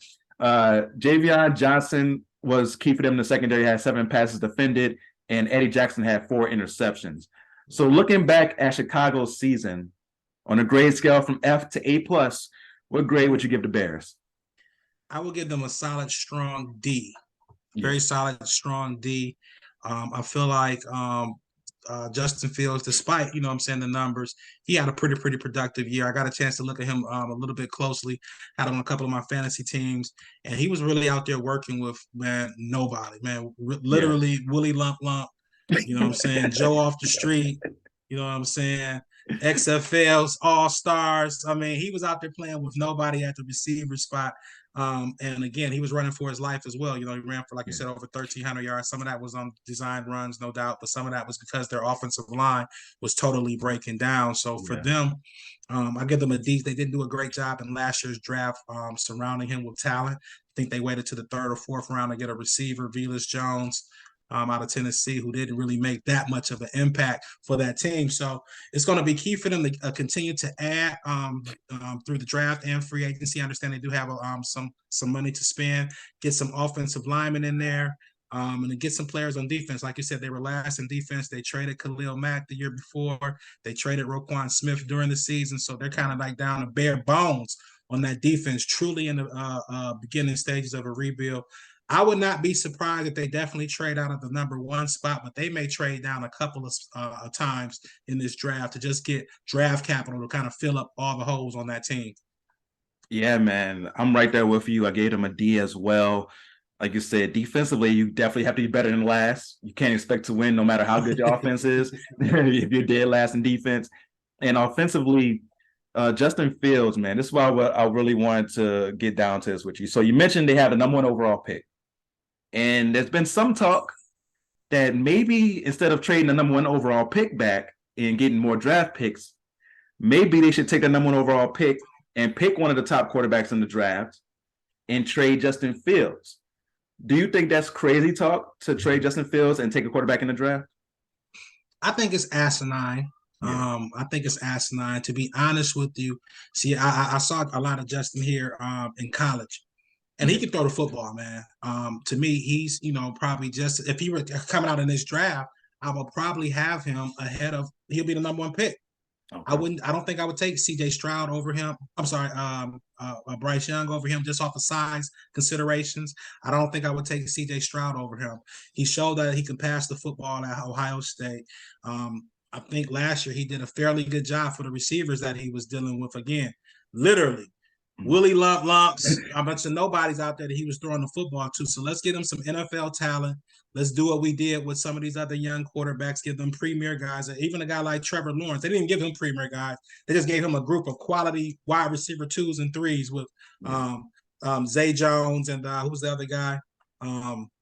Javion Johnson was key for them in the secondary, had 7 passes defended, and Eddie Jackson had 4 interceptions. So looking back at Chicago's season, on a grade scale from F to A+, what grade would you give the Bears? I will give them a solid, strong D. Very solid, strong D. I feel like Justin Fields, despite, the numbers, he had a pretty productive year. I got a chance to look at him a little bit closely, had him on a couple of my fantasy teams, and he was really out there working with, nobody, literally Willie Lump, Joe off the street, XFLs, All-Stars. I mean, he was out there playing with nobody at the receiver spot. And again, he was running for his life as well. He ran for, like you said, over 1,300 yards. Some of that was on designed runs, no doubt, but some of that was because their offensive line was totally breaking down. So for them, I give them a D. They didn't do a great job in last year's draft surrounding him with talent. I think they waited to the 3rd or 4th round to get a receiver, Velus Jones, out of Tennessee, who didn't really make that much of an impact for that team. So it's going to be key for them to continue to add through the draft and free agency. I understand they do have some money to spend, get some offensive linemen in there, and to get some players on defense. Like you said, they were last in defense. They traded Khalil Mack the year before. They traded Roquan Smith during the season. So they're kind of like down to bare bones on that defense, truly in the beginning stages of a rebuild. I would not be surprised if they definitely trade out of the number 1 spot, but they may trade down a couple of times in this draft to just get draft capital to kind of fill up all the holes on that team. Yeah, man. I'm right there with you. I gave them a D as well. Like you said, defensively, you definitely have to be better than last. You can't expect to win no matter how good your offense is if you're dead last in defense. And offensively, Justin Fields, man, this is why I really wanted to get down to this with you. So you mentioned they had the number 1 overall pick. And there's been some talk that maybe instead of trading the number 1 overall pick back and getting more draft picks, maybe they should take the number 1 overall pick and pick one of the top quarterbacks in the draft and trade Justin Fields. Do you think that's crazy talk to trade Justin Fields and take a quarterback in the draft? I think it's asinine. I think it's asinine, to be honest with you. See, I saw a lot of Justin here in college. And he can throw the football, man. To me, he's, probably just, if he were coming out in this draft, I will probably have him ahead of, he'll be the number 1 pick. Okay. I don't think I would take CJ Stroud over him. I'm sorry, Bryce Young over him just off of size considerations. I don't think I would take CJ Stroud over him. He showed that he can pass the football at Ohio State. I think last year he did a fairly good job for the receivers that he was dealing with. Again, literally, Willie Lumps, a bunch of nobodies out there that he was throwing the football to. So let's get him some NFL talent. Let's do what we did with some of these other young quarterbacks, give them premier guys. Even a guy like Trevor Lawrence, they didn't give him premier guys. They just gave him a group of quality wide receiver 2s and 3s with Zay Jones and who's the other guy?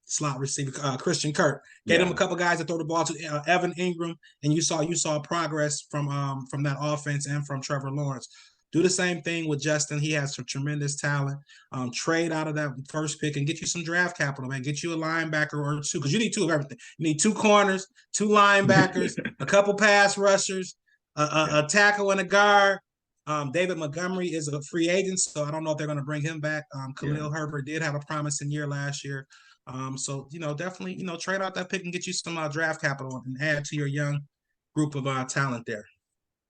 Slot receiver, Christian Kirk. Gave him a couple guys to throw the ball to, Evan Ingram, and you saw progress from that offense and from Trevor Lawrence. Do the same thing with Justin. He has some tremendous talent. Trade out of that 1st pick and get you some draft capital, man. Get you a linebacker or 2, because you need 2 of everything. You need 2 corners, 2 linebackers, a couple pass rushers, a tackle and a guard. David Montgomery is a free agent, so I don't know if they're going to bring him back. Khalil Herbert did have a promising year last year. So, definitely, trade out that pick and get you some draft capital and add to your young group of talent there.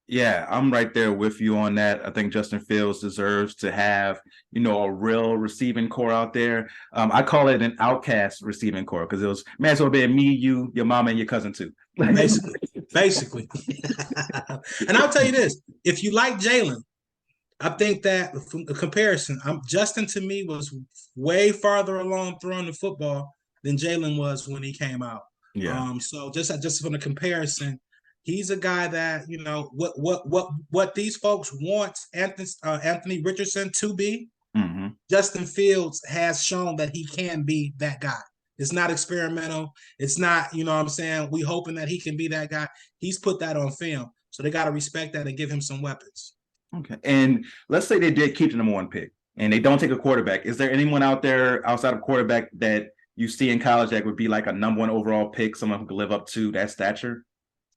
Yeah, I'm right there with you on that. I think Justin Fields deserves to have, a real receiving core out there. I call it an outcast receiving core because it was may as well be me, you, your mama, and your cousin too. Basically. And I'll tell you this: if you like Jalen, I think that a comparison, Justin to me was way farther along throwing the football than Jalen was when he came out. Yeah. So just from a comparison, he's a guy that what these folks want Anthony Richardson to be. Mm-hmm. Justin Fields has shown that he can be that guy. It's not experimental. It's not, what I'm saying, we hoping that he can be that guy. He's put that on film. So they got to respect that and give him some weapons. Okay. And let's say they did keep the number 1 pick and they don't take a quarterback. Is there anyone out there outside of quarterback that you see in college that would be like a number 1 overall pick, someone who could live up to that stature?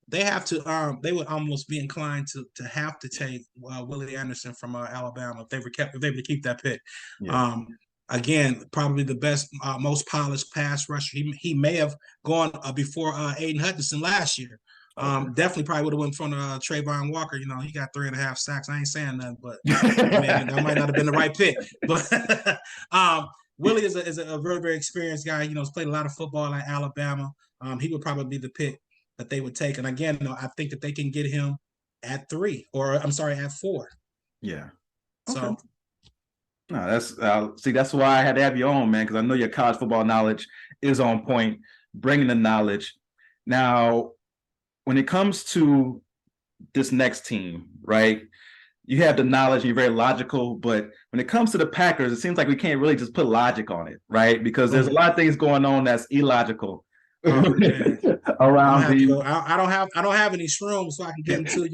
They have to. They would almost be inclined to have to take Willie Anderson from Alabama if they were to keep that pick. Yeah. Again, probably the best, most polished pass rusher. He may have gone before Aiden Hutchinson last year. Okay. Definitely probably would have went in front of Trayvon Walker. He got 3.5 sacks. I ain't saying nothing, but that might not have been the right pick. But Willie is a very, very experienced guy. He's played a lot of football at Alabama. He would probably be the pick that they would take. And again, I think that they can get him at 3, or I'm sorry, at 4. Yeah. So. Okay. No, that's why I had to have you on, man, because I know your college football knowledge is on point, bringing the knowledge. Now, when it comes to this next team, right, you have the knowledge, you're very logical, but when it comes to the Packers, it seems like we can't really just put logic on it, right? Because there's a lot of things going on that's illogical. Around the I don't have any shrooms so I can get into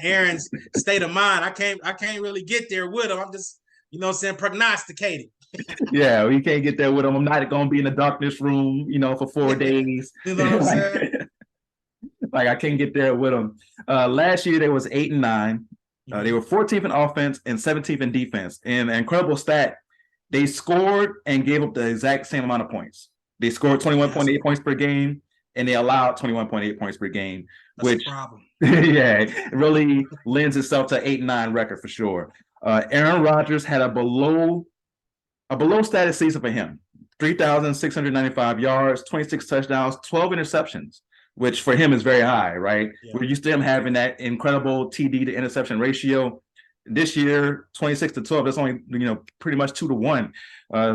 Aaron's state of mind. I can't really get there with him. I'm just prognosticating. Yeah, we can't get there with him. I'm not gonna be in the darkness room, for 4 days. You know what I'm saying? Like I can't get there with them. Last year they was 8-9. They were 14th in offense and 17th in defense. And an incredible stat: they scored and gave up the exact same amount of points. They scored 21.8 points per game, and they allowed 21.8 points per game. That's a problem. Yeah, it really lends itself to 8-9 record for sure. Aaron Rodgers had a below status season for him: 3,695 yards, 26 touchdowns, 12 interceptions, which for him is very high, right? Yeah. We're used to him having that incredible TD to interception ratio. This year, 26-12, that's only pretty much 2-1.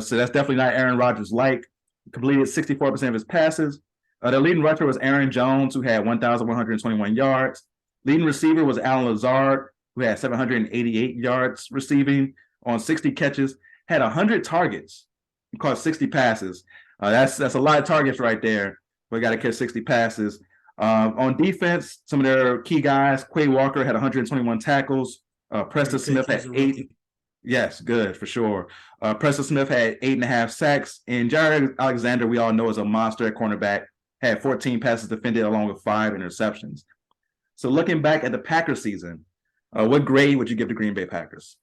So that's definitely not Aaron Rodgers like. Completed 64% of his passes. The leading rusher was Aaron Jones, who had 1,121 yards. Leading receiver was Alan Lazard, who had 788 yards receiving on 60 catches. Had 100 targets, caught 60 passes. That's a lot of targets right there. We got to catch 60 passes. On defense, some of their key guys: Quay Walker had 121 tackles. Preston Smith had 8. Yes, good for sure. Preston Smith had 8.5 sacks, and Jared Alexander, we all know, is a monster at cornerback. Had 14 passes defended along with 5 interceptions. So looking back at the Packers season, what grade would you give the Green Bay Packers?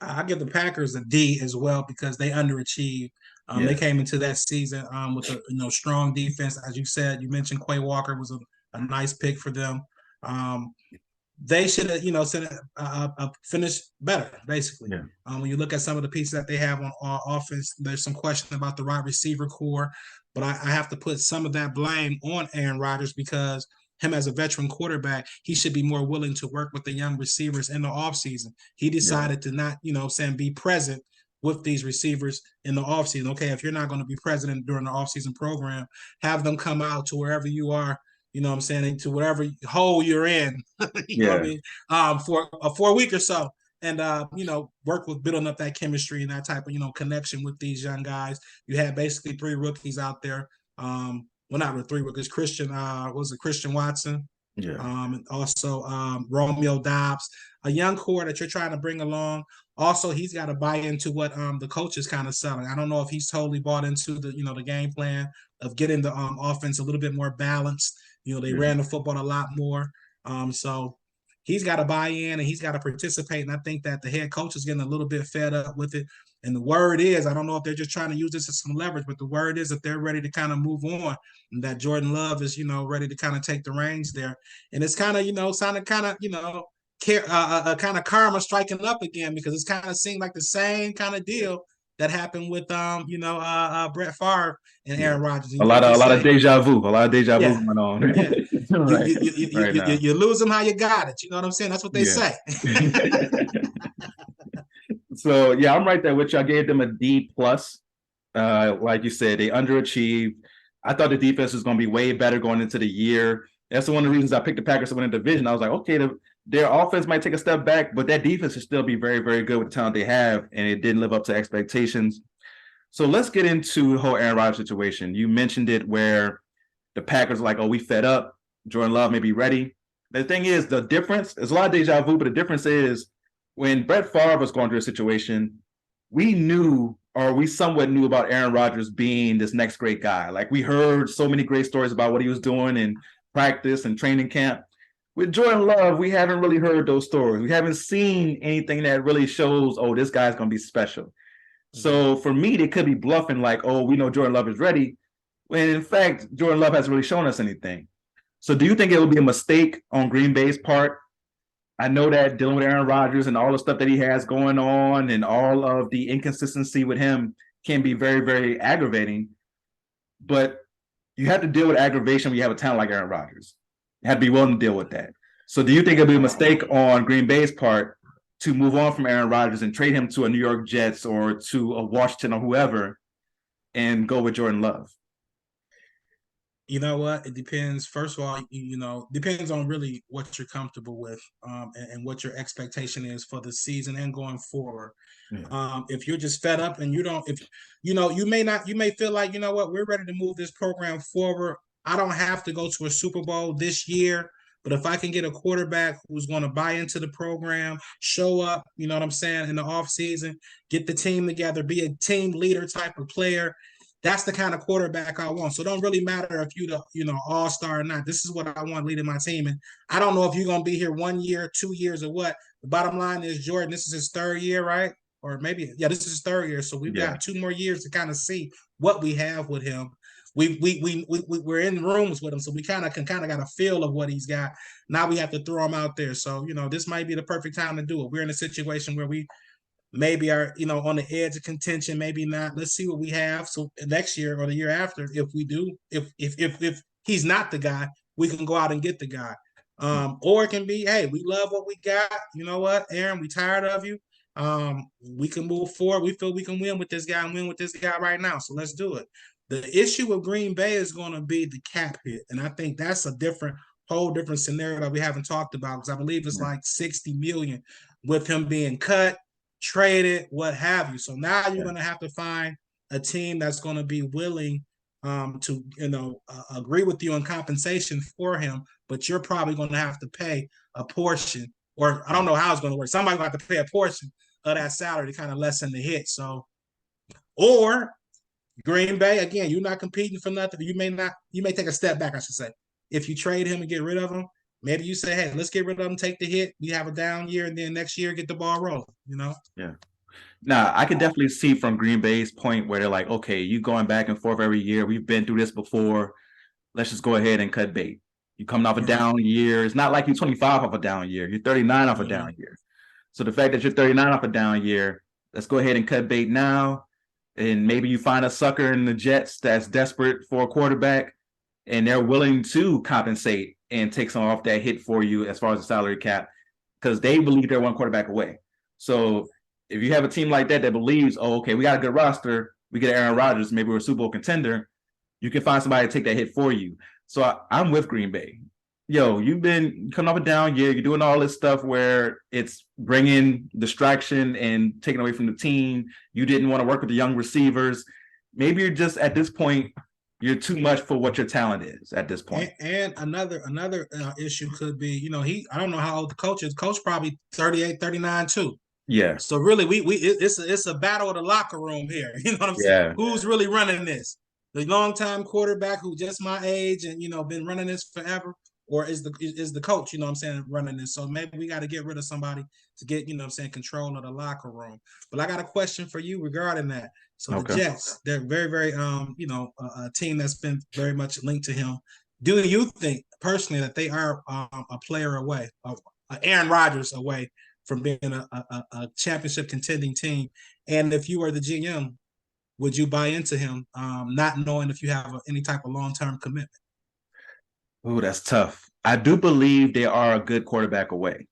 I give the Packers a D as well because they underachieved. They came into that season with a strong defense. As you said, you mentioned Quay Walker was a nice pick for them. They should have, finished better, basically. Yeah. When you look at some of the pieces that they have on offense, there's some question about the wide receiver core, but I have to put some of that blame on Aaron Rodgers because him as a veteran quarterback, he should be more willing to work with the young receivers in the offseason. He decided to not, be present with these receivers in the offseason. Okay, if you're not going to be present during the offseason program, have them come out to wherever you are, to whatever hole you're in, know what I mean? For a week or so. And, work with building up that chemistry and that type of, connection with these young guys. You had basically 3 rookies out there. Well, not with 3 rookies. Christian Watson? Yeah. And also Romeo Dobbs, a young core that you're trying to bring along. Also, he's got to buy into what the coach is kind of selling. I don't know if he's totally bought into the game plan of getting the offense a little bit more balanced. They ran the football a lot more. So he's got to buy in and he's got to participate. And I think that the head coach is getting a little bit fed up with it. And the word is, I don't know if they're just trying to use this as some leverage, but the word is that they're ready to kind of move on, and that Jordan Love is, ready to kind of take the reins there. And it's kind of, sounding kind of, kind of karma striking up again, because it's kind of seemed like the same kind of deal that happened with Brett Favre and Aaron Rodgers. A lot of deja vu, going on. Yeah. Right. You lose them how you got it. You know what I'm saying? That's what they say. So yeah, I'm right there with you. I gave them a D plus. Like you said, they underachieved. I thought the defense was going to be way better going into the year. That's one of the reasons I picked the Packers to win the division. I was like, okay, their offense might take a step back, but that defense should still be very, very good with the talent they have, and it didn't live up to expectations. So let's get into the whole Aaron Rodgers situation. You mentioned it where the Packers are like, oh, we fed up. Jordan Love may be ready. The thing is, the difference, there's a lot of deja vu, but the difference is when Brett Favre was going through a situation, we knew, or we somewhat knew about Aaron Rodgers being this next great guy. Like, we heard so many great stories about what he was doing in practice and training camp. With Jordan Love, we haven't really heard those stories. We haven't seen anything that really shows, oh, this guy's going to be special. So for me, they could be bluffing like, oh, we know Jordan Love is ready, when in fact, Jordan Love hasn't really shown us anything. So do you think it would be a mistake on Green Bay's part? I know that dealing with Aaron Rodgers and all the stuff that he has going on and all of the inconsistency with him can be very, very aggravating. But you have to deal with aggravation when you have a talent like Aaron Rodgers. You have to be willing to deal with that. So do you think it'll be a mistake on Green Bay's part to move on from Aaron Rodgers and trade him to a New York Jets or to a Washington or whoever and go with Jordan Love? You know what? It depends. First of all, depends on really what you're comfortable with, and what your expectation is for the season and going forward. Yeah. If you're just fed up and you may feel like, you know what, we're ready to move this program forward. I don't have to go to a Super Bowl this year, but if I can get a quarterback who's going to buy into the program, show up, you know what I'm saying, in the offseason, get the team together, be a team leader type of player, that's the kind of quarterback I want. So it don't really matter if you all-star or not. This is what I want leading my team. And I don't know if you're going to be here 1 year, 2 years, or what. The bottom line is, Jordan, this is his third year, right? Or maybe, this is his third year. So we've got 2 more years to kind of see what we have with him. We're in rooms with him, so we kind of got a feel of what he's got. Now we have to throw him out there. So, this might be the perfect time to do it. We're in a situation where we maybe are, on the edge of contention, maybe not. Let's see what we have. So next year or the year after, if we do, if he's not the guy, we can go out and get the guy. Or it can be, hey, we love what we got. You know what, Aaron, we tired of you. We can move forward. We feel we can win with this guy and win with this guy right now. So let's do it. The issue with Green Bay is going to be the cap hit. And I think that's a whole different scenario that we haven't talked about, because I believe it's like $60 million with him being cut, traded, what have you. So now you're going to have to find a team that's going to be willing to, agree with you on compensation for him, but you're probably going to have to pay a portion, or I don't know how it's going to work. Somebody's going to have to pay a portion of that salary to kind of lessen the hit. So, or Green Bay, again, you're not competing for nothing. You may take a step back, I should say. If you trade him and get rid of him, maybe you say, hey, let's get rid of him, take the hit. We have a down year, and then next year get the ball rolling, Yeah. Now, I can definitely see from Green Bay's point where they're like, okay, you going back and forth every year. We've been through this before. Let's just go ahead and cut bait. You coming off a down year. It's not like you're 25 off a down year. You're 39 off a down year. So the fact that you're 39 off a down year, let's go ahead and cut bait now. And maybe you find a sucker in the Jets that's desperate for a quarterback, and they're willing to compensate and take some off that hit for you as far as the salary cap, because they believe they're one quarterback away. So if you have a team like that believes, oh, okay, we got a good roster, we get Aaron Rodgers, maybe we're a Super Bowl contender, you can find somebody to take that hit for you. So I'm with Green Bay. You've been coming off a down year. You're doing all this stuff where it's bringing distraction and taking away from the team. You didn't want to work with the young receivers. Maybe you're just, at this point, you're too much for what your talent is at this point. And another issue could be, I don't know how old the coach is. Coach probably 38, 39 too. Yeah. So really, it's a battle of the locker room here. You know what I'm saying? Who's really running this? The longtime quarterback who just my age and been running this forever, or is the coach, you know what I'm saying, running this? So maybe we got to get rid of somebody to get, you know what I'm saying, control of the locker room. But I got a question for you regarding that. So the Okay. Jets, they're very, very, a team that's been very much linked to him. Do you think personally that they are a player away, Aaron Rodgers away from being a championship contending team? And if you were the GM, would you buy into him, not knowing if you have any type of long-term commitment? Oh, that's tough. I do believe they are a good quarterback away.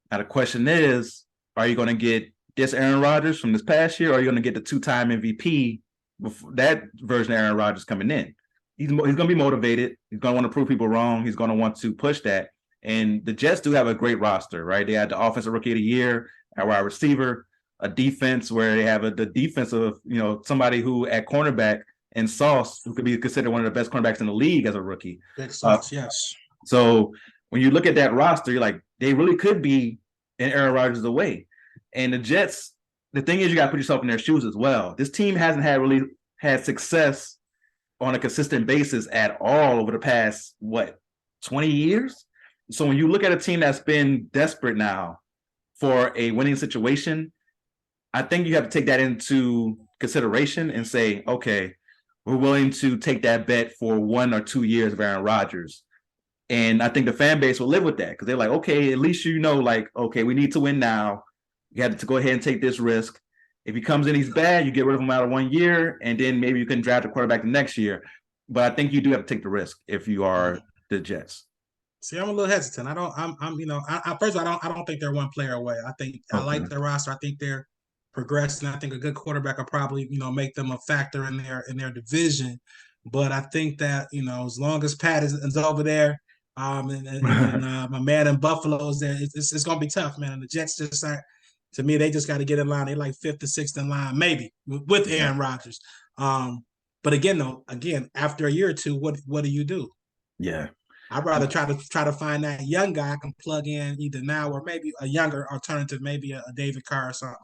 Now the question is, are you going to get this Aaron Rodgers from this past year, or are you going to get the two-time MVP before that version of Aaron Rodgers coming in? He's going to be motivated. He's going to want to prove people wrong. He's going to want to push that. And the Jets do have a great roster, right? They had the offensive rookie of the year, a wide receiver, a defense where they have the defense of, somebody who at cornerback and Sauce, who could be considered one of the best cornerbacks in the league as a rookie. Big Sauce, yes. So when you look at that roster, you're like, they really could be an Aaron Rodgers away. And the Jets, the thing is, you got to put yourself in their shoes as well. This team hasn't really had success on a consistent basis at all over the past, 20 years? So when you look at a team that's been desperate now for a winning situation, I think you have to take that into consideration and say, okay, we're willing to take that bet for 1 or 2 years of Aaron Rodgers. And I think the fan base will live with that because they're like, okay, at least okay, we need to win now. You have to go ahead and take this risk. If he comes in, he's bad, you get rid of him out of 1 year, and then maybe you can draft a quarterback the next year. But I think you do have to take the risk if you are the Jets. See, I'm a little hesitant. First of all, I don't think they're one player away. I think I like their roster. I think they're progressing. I think a good quarterback will probably, make them a factor in their division. But I think that, as long as Pat is over there, and my man in Buffalo is there, it's going to be tough, man. And the Jets just are, to me, they just got to get in line. They're like 5th or 6th in line, maybe with Aaron Rodgers. But again, after a year or two, what do you do? Yeah. I'd rather try to find that young guy I can plug in either now or maybe a younger alternative, maybe a David Carr or something.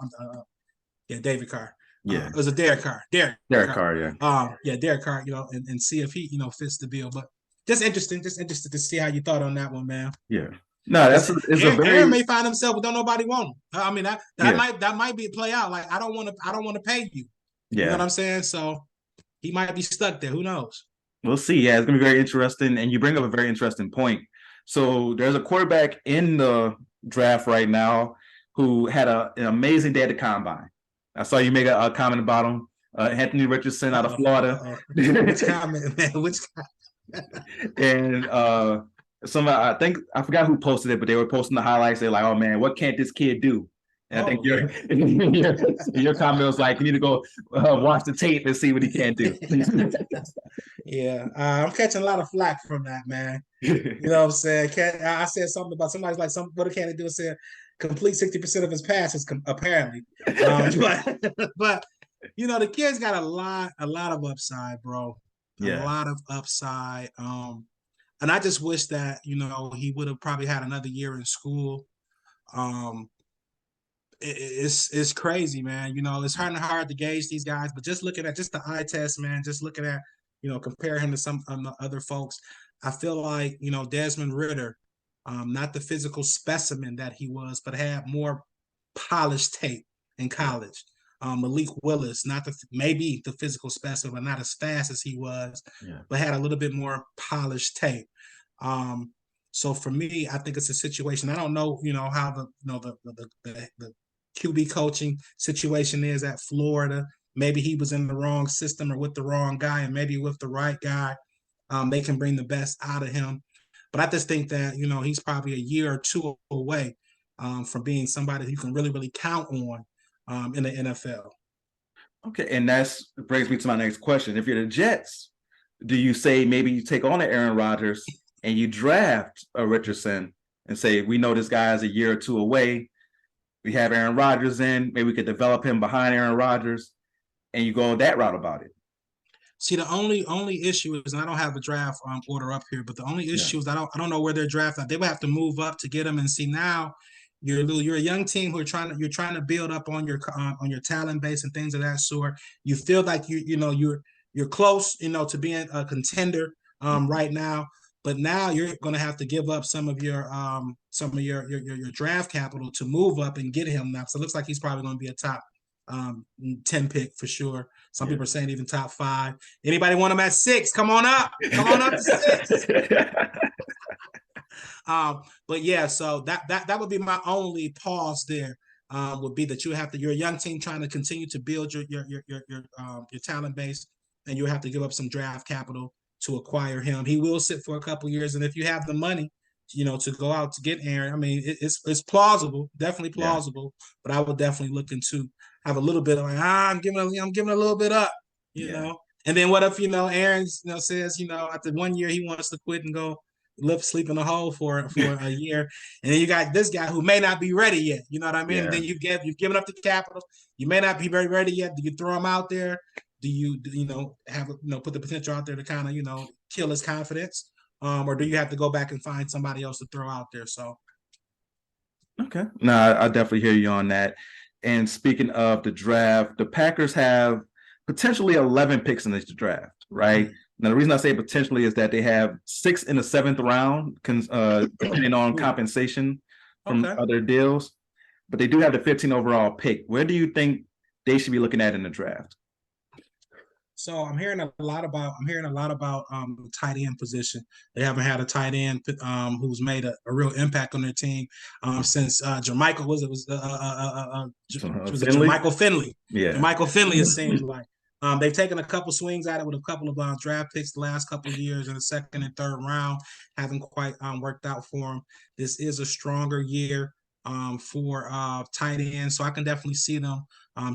David Carr. Yeah. It was a Derek Carr. Derek Carr, yeah. Derek Carr, and see if he, fits the bill. But just interested to see how you thought on that one, man. Yeah. No, Aaron may find himself, but don't nobody want him. I mean, that might be a play out. Like, I don't want to pay you. Yeah. You know what I'm saying? So he might be stuck there. Who knows? We'll see. Yeah, it's going to be very interesting. And you bring up a very interesting point. So there's a quarterback in the draft right now who had an amazing day at the combine. I saw you make a comment about him. Anthony Richardson out of Florida. Which comment, man? Which comment? And I forgot who posted it, but they were posting the highlights. They're like, "Oh man, what can't this kid do?" And I think your comment was like, "You need to go watch the tape and see what he can do." Yeah, I'm catching a lot of flack from that, man. You know what I'm saying? I said something about somebody's like, what can he do? I said, complete 60% of his passes, apparently. But the kid's got a lot of upside, bro. Yeah. A lot of upside. And I just wish that, he would have probably had another year in school. It's crazy, man. It's hard to gauge these guys, but just looking at just the eye test, man, just looking at, compare him to some other folks, I feel like, Desmond Ridder, not the physical specimen that he was, but had more polished tape in college. Malik Willis, maybe the physical specimen, but not as fast as he was, but had a little bit more polished tape. So for me, I think it's a situation. I don't know, how the QB coaching situation is at Florida. Maybe he was in the wrong system or with the wrong guy, and maybe with the right guy, they can bring the best out of him. But I just think that, he's probably a year or two away from being somebody you can really, really count on in the NFL. Okay, and that brings me to my next question. If you're the Jets, do you say maybe you take on the Aaron Rodgers and you draft a Richardson and say, we know this guy is a year or two away. We have Aaron Rodgers in. Maybe we could develop him behind Aaron Rodgers, and you go that route about it. See, the only issue is, and I don't have the draft order up here, but the only issue is I don't know where they're drafted. They would have to move up to get them. And see, now you're a young team who you're trying to build up on your talent base and things of that sort. You feel like you're close, to being a contender right now. but now you're going to have to give up some of your draft capital to move up and get him now. So it looks like he's probably going to be a top 10 pick for sure. Some people are saying even top 5. Anybody want him at 6? Come on up. Come on up to 6. But yeah, so that would be my only pause there. Would be that you're a young team trying to continue to build your talent base, and you have to give up some draft capital to acquire him. He will sit for a couple years, and if you have the money, to go out to get Aaron, I mean, it's plausible, definitely plausible. But I would definitely look into have a little bit of I'm giving a little bit up, you know. And then what if Aaron says after 1 year he wants to quit and go sleep in a hole for a year, and then you got this guy who may not be ready yet. You know what I mean? And then you've given up the capital. You may not be very ready yet. Do you throw him out there? Do you have put the potential out there to kind of kill his confidence, or do you have to go back and find somebody else to throw out there? So, okay, no, I definitely hear you on that. And speaking of the draft, the Packers have potentially 11 picks in this draft, right? Now, the reason I say potentially is that they have 6 in the 7th round, depending on compensation from other deals. But they do have the 15 overall pick. Where do you think they should be looking at in the draft? So I'm hearing a lot about the tight end position. They haven't had a tight end who's made a real impact on their team since Jermichael Jermichael Finley. Yeah, Jermichael Finley. It seems like they've taken a couple swings at it with a couple of draft picks the last couple of years in the 2nd and 3rd round. Haven't quite worked out for them. This is a stronger year for tight end, so I can definitely see them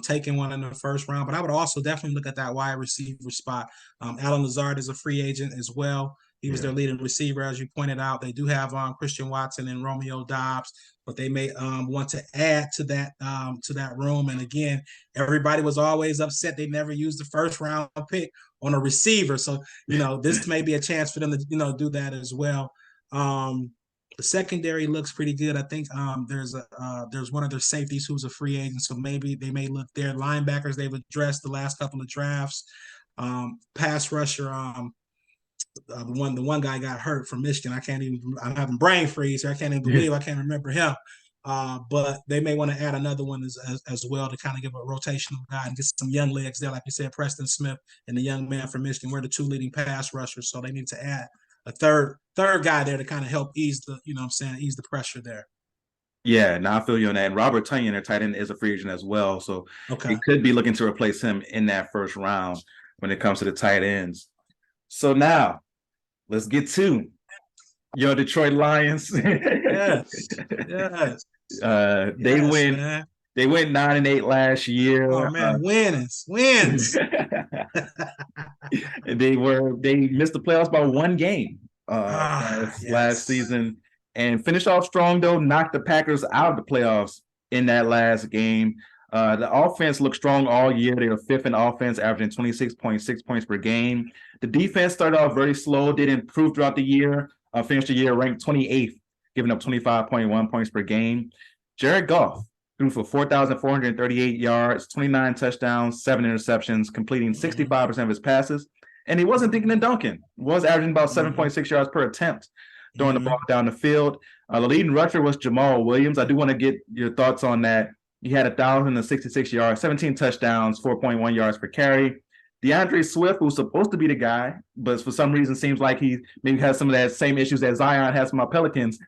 taking one in the 1st round. But I would also definitely look at that wide receiver spot. Alan Lazard is a free agent as well. He was their leading receiver, as you pointed out. They do have Christian Watson and Romeo Doubs, but they may want to add to that room. And again, everybody was always upset they never used the 1st round pick on a receiver. So this may be a chance for them to do that as well. The secondary looks pretty good. I think there's one of their safeties who's a free agent, so maybe they may look there. Linebackers they've addressed the last couple of drafts. Pass rusher, the one guy got hurt from Michigan. I'm having brain freeze here. I can't even believe I can't remember him. But they may want to add another one as well to kind of give a rotational guy and get some young legs there, like you said, Preston Smith and the young man from Michigan. We're the 2 leading pass rushers, so they need to add a third guy there to kind of help ease the pressure there. Yeah, now I feel you on that. And Robert Tonyan, their tight end, is a free agent as well. So they could be looking to replace him in that 1st round when it comes to the tight ends. So now let's get to your Detroit Lions. Yes. They went 9-8 last year. Oh man, wins. They missed the playoffs by 1 game last season, and finished off strong though. Knocked the Packers out of the playoffs in that last game. The offense looked strong all year. They were 5th in offense, averaging 26.6 points per game. The defense started off very slow, did improve throughout the year. Finished the year ranked 28th, giving up 25.1 points per game. Jared Goff threw for 4,438 yards, 29 touchdowns, 7 interceptions, completing 65% of his passes. And he wasn't dinking and dunking. He was averaging about 7.6 yards per attempt, throwing the ball down the field. The leading rusher was Jamal Williams. I do want to get your thoughts on that. He had 1,066 yards, 17 touchdowns, 4.1 yards per carry. DeAndre Swift, who's supposed to be the guy, but for some reason seems like he maybe has some of that same issues that Zion has from my Pelicans.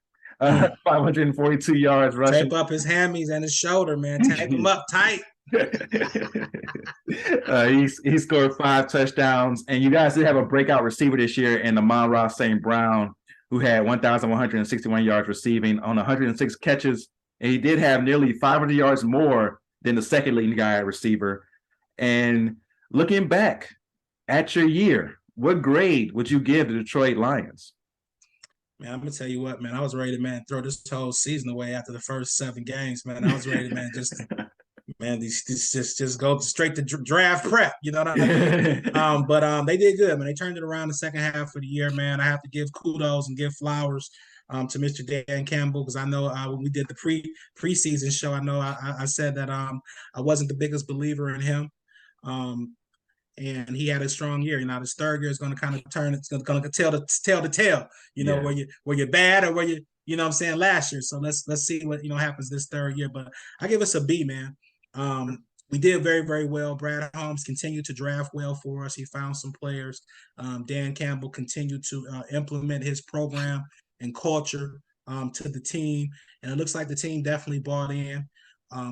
542 yards rushing. Tape up his hammies and his shoulder, man. Tape him up tight. He scored 5 touchdowns. And you guys did have a breakout receiver this year in Amon-Ra St. Brown, who had 1,161 yards receiving on 106 catches. And he did have nearly 500 yards more than the second leading guy at receiver. And looking back at your year, what grade would you give the Detroit Lions? Man, I'm gonna tell you what, man. I was ready to, throw this whole season away after the first 7 games, man. I was ready to, just go straight to draft prep. You know what I mean? But they did good, man. They turned it around the second half of the year, man. I have to give kudos and give flowers to Mr. Dan Campbell, because I know when we did the preseason show, I know I said that I wasn't the biggest believer in him. and he had a strong year. This third year is going to kind of turn. It's going to tell the tale. Yeah. Were you bad or were you what I'm saying, last year. So let's see what happens this third year. But I give us a B, man. We did very, very well. Brad Holmes continued to draft well for us. He found some players. Dan Campbell continued to implement his program and culture to the team, and it looks like the team definitely bought in.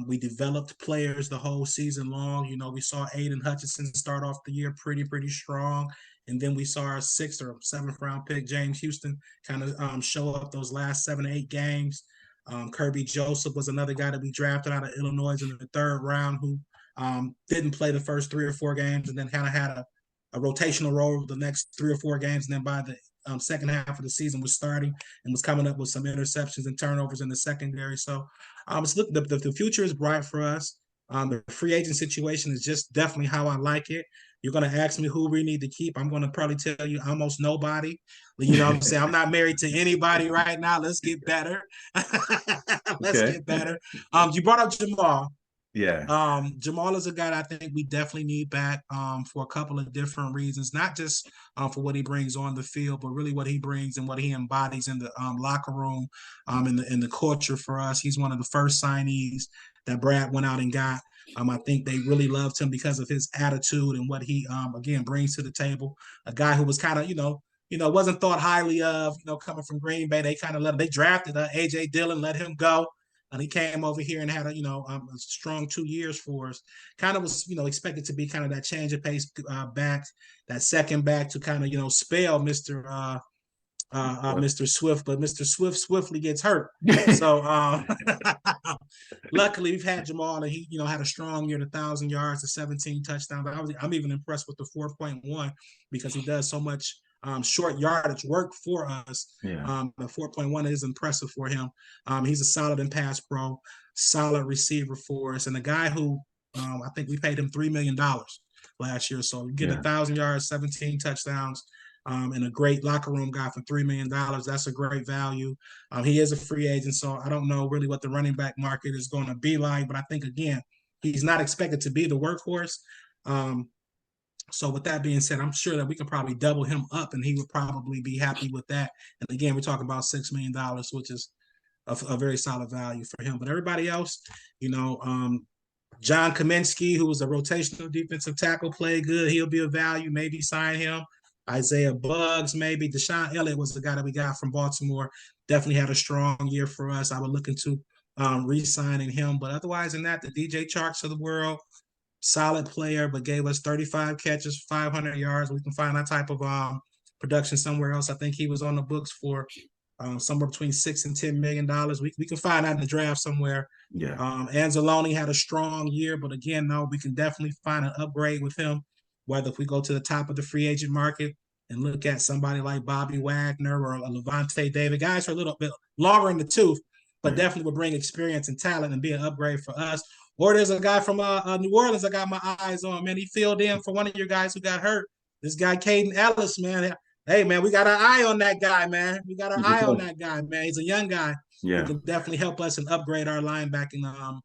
We developed players the whole season long. We saw Aiden Hutchinson start off the year pretty strong. And then we saw our 6th or 7th round pick, James Houston, kind of show up those last 7 or 8 games. Kirby Joseph was another guy that we drafted out of Illinois in the 3rd round who didn't play the first 3 or 4 games and then kind of had a rotational role the next 3 or 4 games. And then by the second half of the season was starting and was coming up with some interceptions and turnovers in the secondary. So the future is bright for us. The free agent situation is just definitely how I like it. You're going to ask me who we need to keep. I'm going to probably tell you almost nobody. You know what I'm saying? I'm not married to anybody right now. Let's get better. Let's get better. You brought up Jamal. Yeah. Jamal is a guy that I think we definitely need back for a couple of different reasons, not just for what he brings on the field, but really what he brings and what he embodies in the locker room, in the culture for us. He's one of the first signees that Brad went out and got. I think they really loved him because of his attitude and what he again brings to the table. A guy who was kind of wasn't thought highly of, coming from Green Bay. They kind of they drafted AJ Dillon, let him go. And he came over here and had a strong 2 years for us. Kind of was expected to be kind of that change of pace back, that second back to kind of spell Mr. Swift, but Mr. Swift swiftly gets hurt. So luckily we've had Jamal, and he had a strong year, 1,000 yards, to 17 touchdowns. But I'm even impressed with the 4.1 because he does so much short yardage work for us. Yeah. The 4.1 is impressive for him. He's a solid and pass pro, solid receiver for us, and a guy who I think we paid him $3 million last year. So you get 1,000 yards, 17 touchdowns, and a great locker room guy for $3 million. That's a great value. He is a free agent, so I don't know really what the running back market is going to be like, but I think, again, he's not expected to be the workhorse. So with that being said, I'm sure that we can probably double him up, and he would probably be happy with that. And again, we're talking about $6 million, which is a very solid value for him. But everybody else, John Kaminsky, who was a rotational defensive tackle, played good. He'll be a value. Maybe sign him. Isaiah Buggs, maybe. Deshaun Elliott was the guy that we got from Baltimore. Definitely had a strong year for us. I would look into re-signing him. But otherwise than that, the DJ Charks of the world, solid player, but gave us 35 catches, 500 yards. We can find that type of production somewhere else. I think he was on the books for somewhere between $6 and $10 million. We can find that in the draft somewhere. Yeah. Anzalone had a strong year, but again, no, we can definitely find an upgrade with him. Whether if we go to the top of the free agent market and look at somebody like Bobby Wagner or Levante David, guys are a little bit longer in the tooth, but definitely will bring experience and talent and be an upgrade for us. Or there's a guy from New Orleans I got my eyes on, man. He filled in for one of your guys who got hurt. This guy, Caden Ellis, man. Hey, man, we got our eye on that guy, man. We got our eye on that guy, man. He's a young guy. Yeah. Who can definitely help us and upgrade our linebacking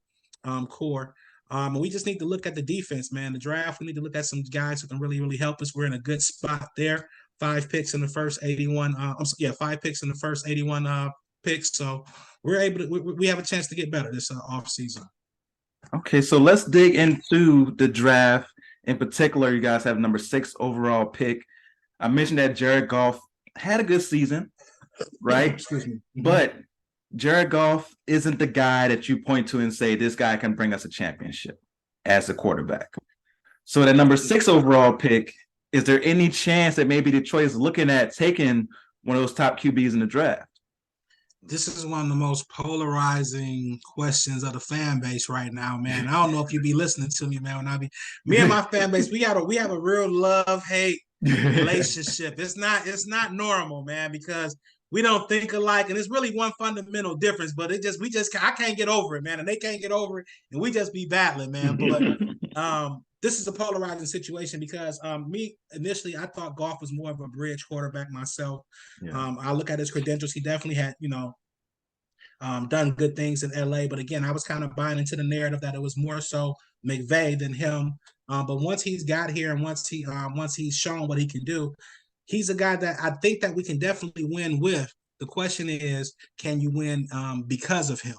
core. And we just need to look at the defense, man. The draft, we need to look at some guys who can really, really help us. We're in a good spot there. 5 picks in the first 81. 5 picks in the first 81 picks. So we're able to. We have a chance to get better this off season. Okay, so let's dig into the draft. In particular, you guys have number 6 overall pick. I mentioned that Jared Goff had a good season, right? Excuse me. But Jared Goff isn't the guy that you point to and say, this guy can bring us a championship as a quarterback. So that number 6 overall pick, is there any chance that maybe Detroit is looking at taking one of those top QBs in the draft? This is one of the most polarizing questions of the fan base right now, man. I don't know if you be listening to me, man. When me and my fan base, we have a real love-hate relationship. It's not normal, man, because we don't think alike, and it's really one fundamental difference. But I can't get over it, man, and they can't get over it, and we just be battling, man. But this is a polarizing situation because me initially I thought Goff was more of a bridge quarterback myself. Yeah. I look at his credentials; he definitely had done good things in LA. But again, I was kind of buying into the narrative that it was more so McVay than him. But once he's got here and once he's shown what he can do, he's a guy that I think that we can definitely win with. The question is, can you win because of him?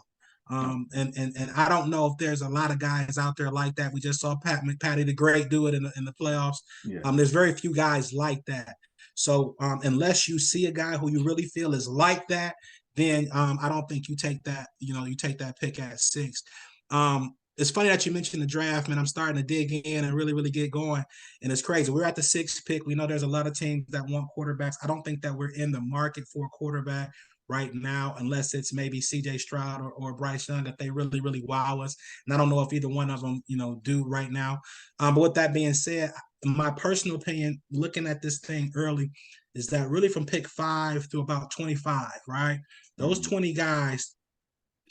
And I don't know if there's a lot of guys out there like that. We just saw Patty the Great do it in the playoffs. Yeah. There's very few guys like that. So unless you see a guy who you really feel is like that, then I don't think you take that. You take that pick at 6. It's funny that you mentioned the draft, man. I'm starting to dig in and really, really get going. And it's crazy. We're at the 6th pick. We know there's a lot of teams that want quarterbacks. I don't think that we're in the market for a quarterback right now, unless it's maybe CJ Stroud or Bryce Young, that they really, really wow us. And I don't know if either one of them, do right now. But with that being said, my personal opinion, looking at this thing early, is that really from pick 5 through about 25, right? Those 20 guys,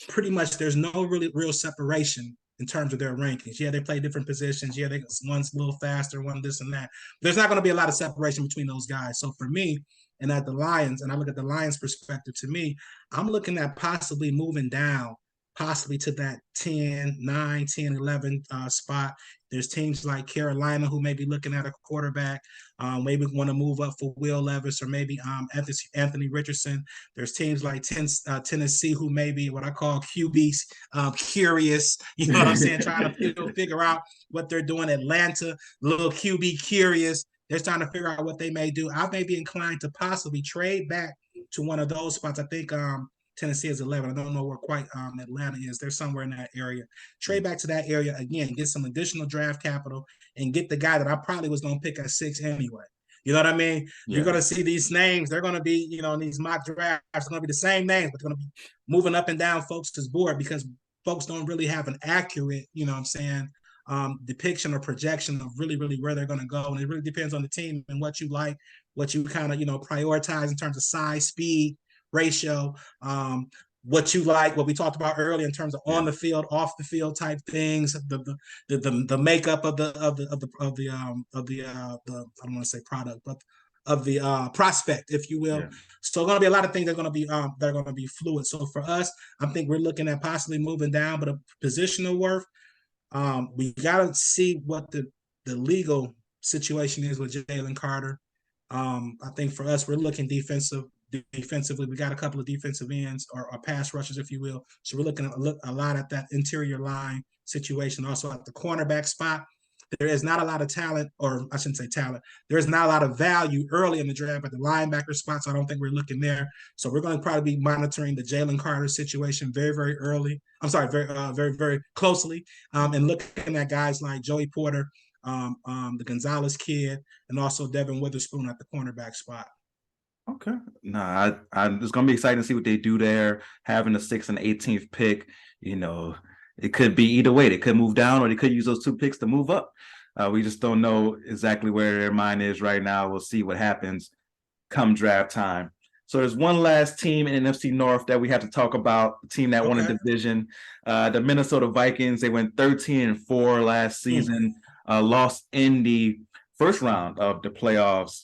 pretty much there's no really real separation in terms of their rankings. Yeah, they play different positions. Yeah, one's a little faster, one this and that. There's not going to be a lot of separation between those guys. So for me, and at the Lions, and I look at the Lions' perspective, to me, I'm looking at possibly moving down, possibly to that 10, 9, 10, 11 spot. There's teams like Carolina who may be looking at a quarterback, maybe want to move up for Will Levis or maybe Anthony Richardson. There's teams like Tennessee who may be what I call QB curious. You know what I'm saying? Trying to figure out what they're doing. Atlanta, little QB curious. They're trying to figure out what they may do. I may be inclined to possibly trade back to one of those spots. I think Tennessee is 11. I don't know where quite Atlanta is. They're somewhere in that area. Trade back to that area again, get some additional draft capital, and get the guy that I probably was going to pick at 6 anyway. You know what I mean? Yeah. You're going to see these names. They're going to be, in these mock drafts, are going to be the same names, but they're going to be moving up and down folks' board because folks don't really have an accurate, depiction or projection of really, really where they're going to go. And it really depends on the team and what you like, what you kind of, prioritize in terms of size, speed, ratio, what you like, what we talked about earlier in terms of on the field, off the field type things, the makeup of the I don't want to say product, but of the prospect, if you will. Yeah. So going to be a lot of things that are going to be fluid. So for us, I think we're looking at possibly moving down, but a positional worth. We got to see what the legal situation is with Jalen Carter. I think for us, we're looking defensively. We got a couple of defensive ends or pass rushers, if you will. So we're looking a lot at that interior line situation. Also at the cornerback spot, there is not a lot of talent, or I shouldn't say talent. There is not a lot of value early in the draft at the linebacker spot, so I don't think we're looking there. So we're going to probably be monitoring the Jalen Carter situation very, very early. I'm sorry, very, very, very closely, and looking at guys like Joey Porter, the Gonzalez kid, and also Devin Witherspoon at the cornerback spot. Okay. No, it's going to be exciting to see what they do there, having the 6th and 18th pick. It could be either way. They could move down or they could use those 2 picks to move up. We just don't know exactly where their mind is right now. We'll see what happens come draft time. So there's one last team in NFC North that we have to talk about, the team that won a division, the Minnesota Vikings. They went 13-4 last season, lost in the first round of the playoffs.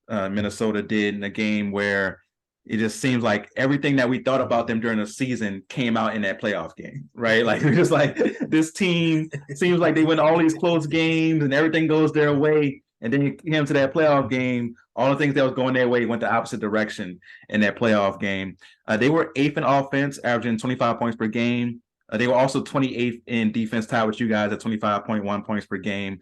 Minnesota did in a game where it just seems like everything that we thought about them during the season came out in that playoff game, right? Like, we're just like, this team seems like they win all these close games and everything goes their way. And then you came to that playoff game, all the things that was going their way went the opposite direction in that playoff game. They were 8th in offense, averaging 25 points per game. They were also 28th in defense, tied with you guys at 25.1 points per game.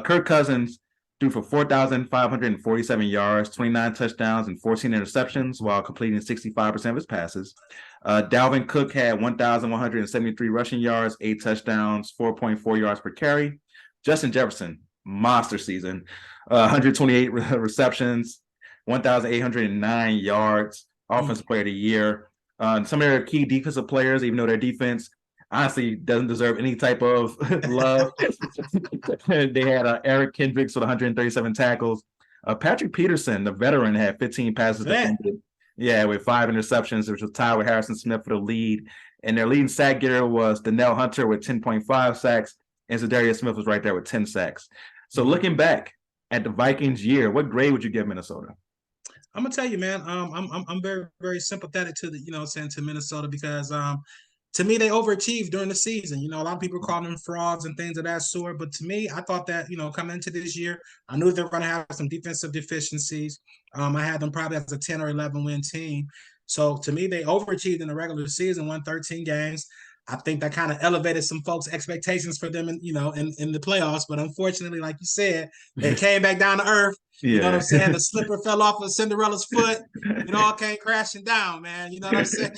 Kirk Cousins threw for 4,547 yards, 29 touchdowns, and 14 interceptions while completing 65% of his passes. Dalvin Cook had 1,173 rushing yards, 8 touchdowns, 4.4 yards per carry. Justin Jefferson, monster season, 128 receptions, 1,809 yards, offensive player of the year. Some of their key defensive players, even though their defense honestly doesn't deserve any type of love. They had Eric Kendricks with 137 tackles. Patrick Peterson, the veteran, had 15 passes defended. Yeah, with 5 interceptions, which was tied with Harrison Smith for the lead. And their leading sack getter was Danielle Hunter with 10.5 sacks, and Zadarius Smith was right there with 10 sacks. So looking back at the Vikings year, what grade would you give Minnesota? I'm gonna tell you, man. I'm very very sympathetic to the saying to Minnesota because to me they overachieved during the season. A lot of people call them frauds and things of that sort, but to me, I thought that coming into this year, I knew they were going to have some defensive deficiencies. I had them probably as a 10 or 11 win team. So to me, they overachieved in the regular season, won 13 games. I think that kind of elevated some folks' expectations for them, in the playoffs. But unfortunately, like you said, they came back down to earth. You know what I'm Yeah. saying? The slipper fell off of Cinderella's foot. It all came crashing down, man. You know what I'm saying?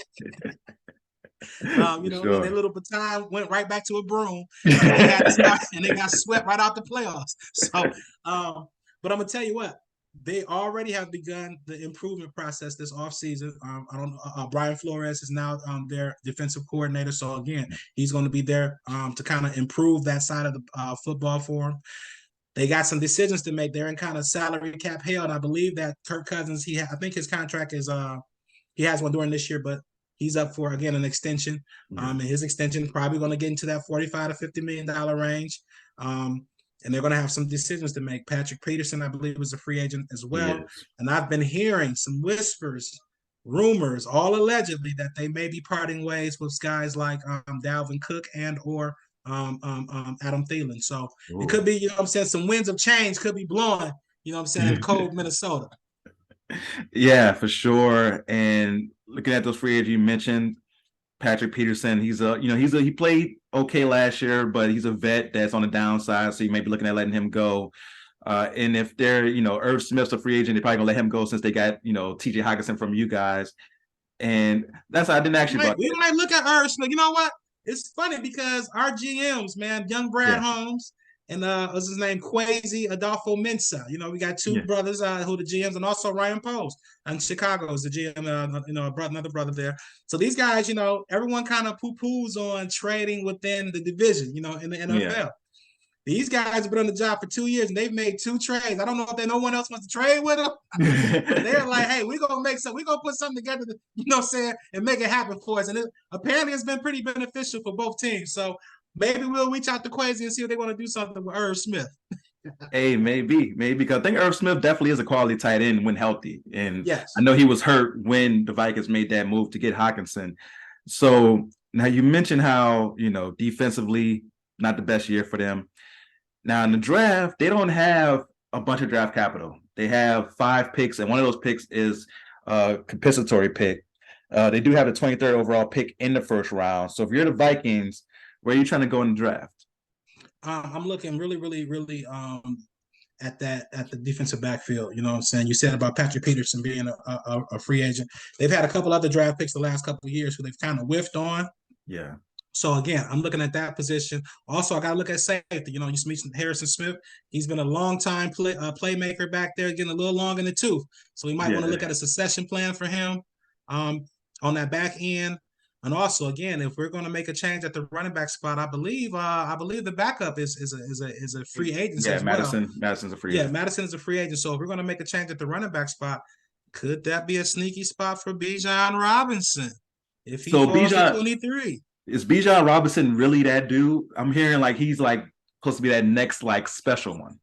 For And their sure. little baton went right back to a broom, and they had to start, and they got swept right out the playoffs. So, but I'm gonna tell you what, they already have begun the improvement process this offseason. I don't know. Brian Flores is now their defensive coordinator. So again, he's going to be there to kind of improve that side of the football for him. They got some decisions to make. They're in kind of salary cap hell. And I believe that Kirk Cousins, I think his contract is he has one during this year, but he's up for again an extension. And his extension is probably going to get into that $45 to $50 million range. And they're going to have some decisions to make. Patrick Peterson, I believe, is a free agent as well. Yes. And I've been hearing some whispers, rumors, all allegedly, that they may be parting ways with guys like Dalvin Cook and or Adam Thielen. So it could be, some winds of change could be blowing, in cold Minnesota. Yeah, for sure. And looking at those free agents you mentioned, Patrick Peterson, he played okay last year, but he's a vet that's on the downside, so you may be looking at letting him go. And if they're, Irv Smith's a free agent, they're probably gonna let him go since they got, TJ Hockenson from you guys. And that's I didn't actually. We might look at Irv Smith. You know what? It's funny because our GMs, man, young Brad Holmes and what's his name, Kwesi Adolfo Mensah. We got two brothers who the GMs, and also Ryan Post in Chicago is the GM. Another brother there. So these guys, everyone kind of poo-poos on trading within the division, in the NFL. Yeah. These guys have been on the job for 2 years and they've made 2 trades. I don't know if no one else wants to trade with them. But they're like, hey, we're gonna put something together to, and make it happen for us. And apparently it's been pretty beneficial for both teams. So maybe we'll reach out to Kwesi and see if they want to do something with Irv Smith. Hey, maybe, because I think Irv Smith definitely is a quality tight end when healthy. And I know he was hurt when the Vikings made that move to get Hockenson. So now you mentioned how, defensively, not the best year for them. Now in the draft, they don't have a bunch of draft capital. They have 5 picks, and one of those picks is a compensatory pick. They do have the 23rd overall pick in the first round. So if you're the Vikings, where are you trying to go in the draft? I'm looking really, really, really at the defensive backfield. You know what I'm saying? You said about Patrick Peterson being a free agent. They've had a couple other draft picks the last couple of years who they've kind of whiffed on. Yeah. So again, I'm looking at that position. Also, I got to look at safety. You mentioned Harrison Smith. He's been a long time playmaker back there, getting a little long in the tooth. So we might want to look at a succession plan for him on that back end. And also, again, if we're going to make a change at the running back spot, I believe the backup is a free agent. Yeah, Madison's a free agent. Yeah, Madison is a free agent. So if we're going to make a change at the running back spot, could that be a sneaky spot for Bijan Robinson if he falls to 23? Is Bijan Robinson really that dude? I'm hearing like he's like supposed to be that next like special one.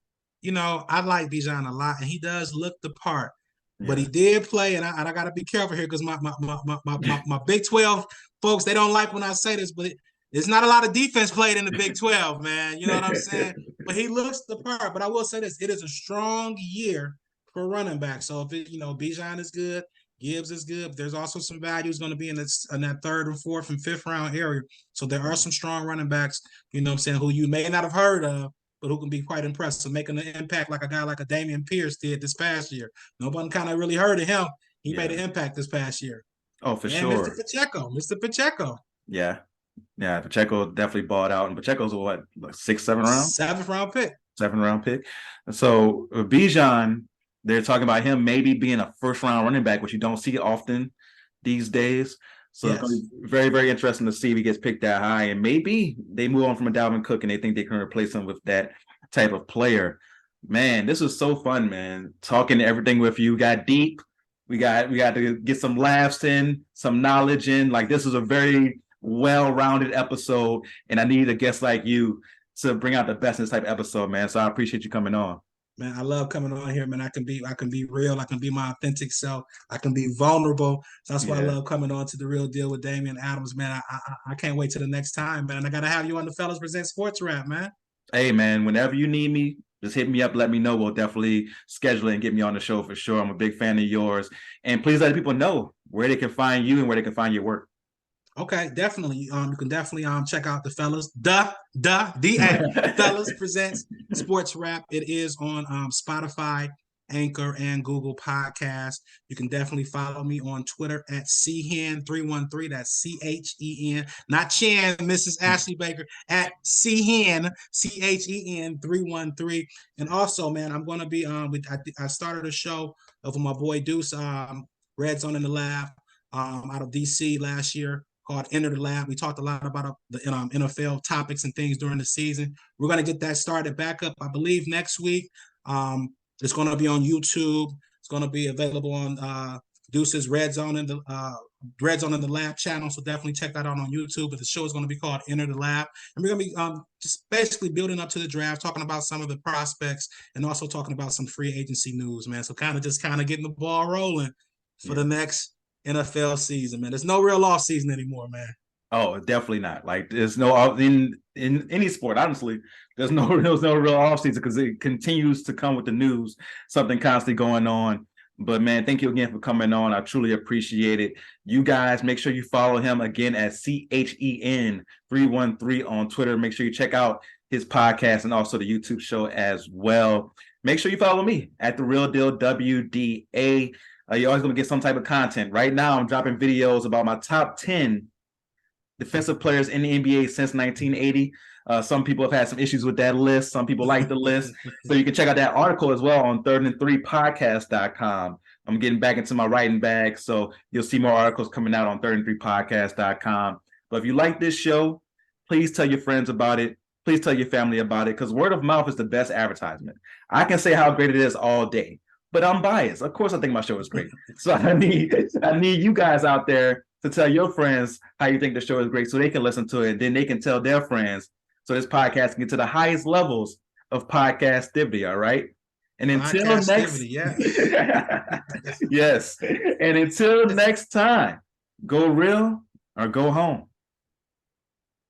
I like Bijan a lot, and he does look the part. But he did play, and I got to be careful here because my Big 12 folks, they don't like when I say this, but there's not a lot of defense played in the Big 12, man. You know what I'm saying? But he looks the part. But I will say this: it is a strong year for running back. So if Bijan is good, Gibbs is good, but there's also some values going to be in that 3rd and 4th and 5th round area. So there are some strong running backs, who you may not have heard of, but who can be quite impressive, making an impact like a guy like a Damian Pierce did this past year. Nobody kind of really heard of him. He made an impact this past year. Oh, for sure. Mr. Pacheco. Yeah. Pacheco definitely balled out. And Pacheco's what, like 6th, 7th round? 7th round pick. 7th round pick. So Bijan, they're talking about him maybe being a 1st round running back, which you don't see often these days. So it's going to be very, very interesting to see if he gets picked that high. And maybe they move on from a Dalvin Cook and they think they can replace him with that type of player. Man, this was so fun, man. Talking everything with you. Got deep. We got to get some laughs in, some knowledge in. Like, this is a very well-rounded episode, and I need a guest like you to bring out the best in this type of episode, man. So I appreciate you coming on. Man, I love coming on here, man. I can be real. I can be my authentic self. I can be vulnerable. So that's why I Yeah. love coming on to The Real Deal with Damian Adams, man. I can't wait till the next time, man. I gotta have you on the Fellas Present Sports Rap, man. Hey, man, whenever you need me, just hit me up. Let me know. We'll definitely schedule it and get me on the show for sure. I'm a big fan of yours. And please let people know where they can find you and where they can find your work. Okay, definitely. You can definitely check out the Fellas, Fellas Presents Sports Rap. It is on Spotify, Anchor, and Google Podcast. You can definitely follow me on Twitter at Chen313. That's CHEN, not Chen, Mrs. Ashley Baker, at Chen, CHEN313. And also, man, I'm gonna be I started a show with my boy Deuce, Red Zone in the Lab, out of DC last year, called Enter the Lab. We talked a lot about the NFL topics and things during the season. We're going to get that started back up, I believe, next week. It's going to be on YouTube. It's going to be available on Deuce's Red Zone in the Lab channel. So definitely check that out on YouTube. But the show is going to be called Enter the Lab. And we're going to be just basically building up to the draft, talking about some of the prospects and also talking about some free agency news, man. So kind of getting the ball rolling for the next NFL season, man. There's no real off season anymore, man. Oh, definitely not. Like there's no in any sport, honestly, there's no real off season because it continues to come with the news, something constantly going on. But man, thank you again for coming on. I truly appreciate it. You guys make sure you follow him again at CHEN313 on Twitter. Make sure you check out his podcast and also the YouTube show as well. Make sure you follow me at The Real Deal WDA. You're always going to get some type of content. Right now, I'm dropping videos about my top 10 defensive players in the NBA since 1980. Some people have had some issues with that list. Some people like the list. So you can check out that article as well on thirdand3podcast.com. I'm getting back into my writing bag, so you'll see more articles coming out on thirdand3podcast.com. But if you like this show, please tell your friends about it. Please tell your family about it because word of mouth is the best advertisement. I can say how great it is all day, but I'm biased. Of course, I think my show is great. So I need you guys out there to tell your friends how you think the show is great so they can listen to it. And then they can tell their friends so this podcast can get to the highest levels of podcastivity, all right? And until next yes. And until next time, go real or go home.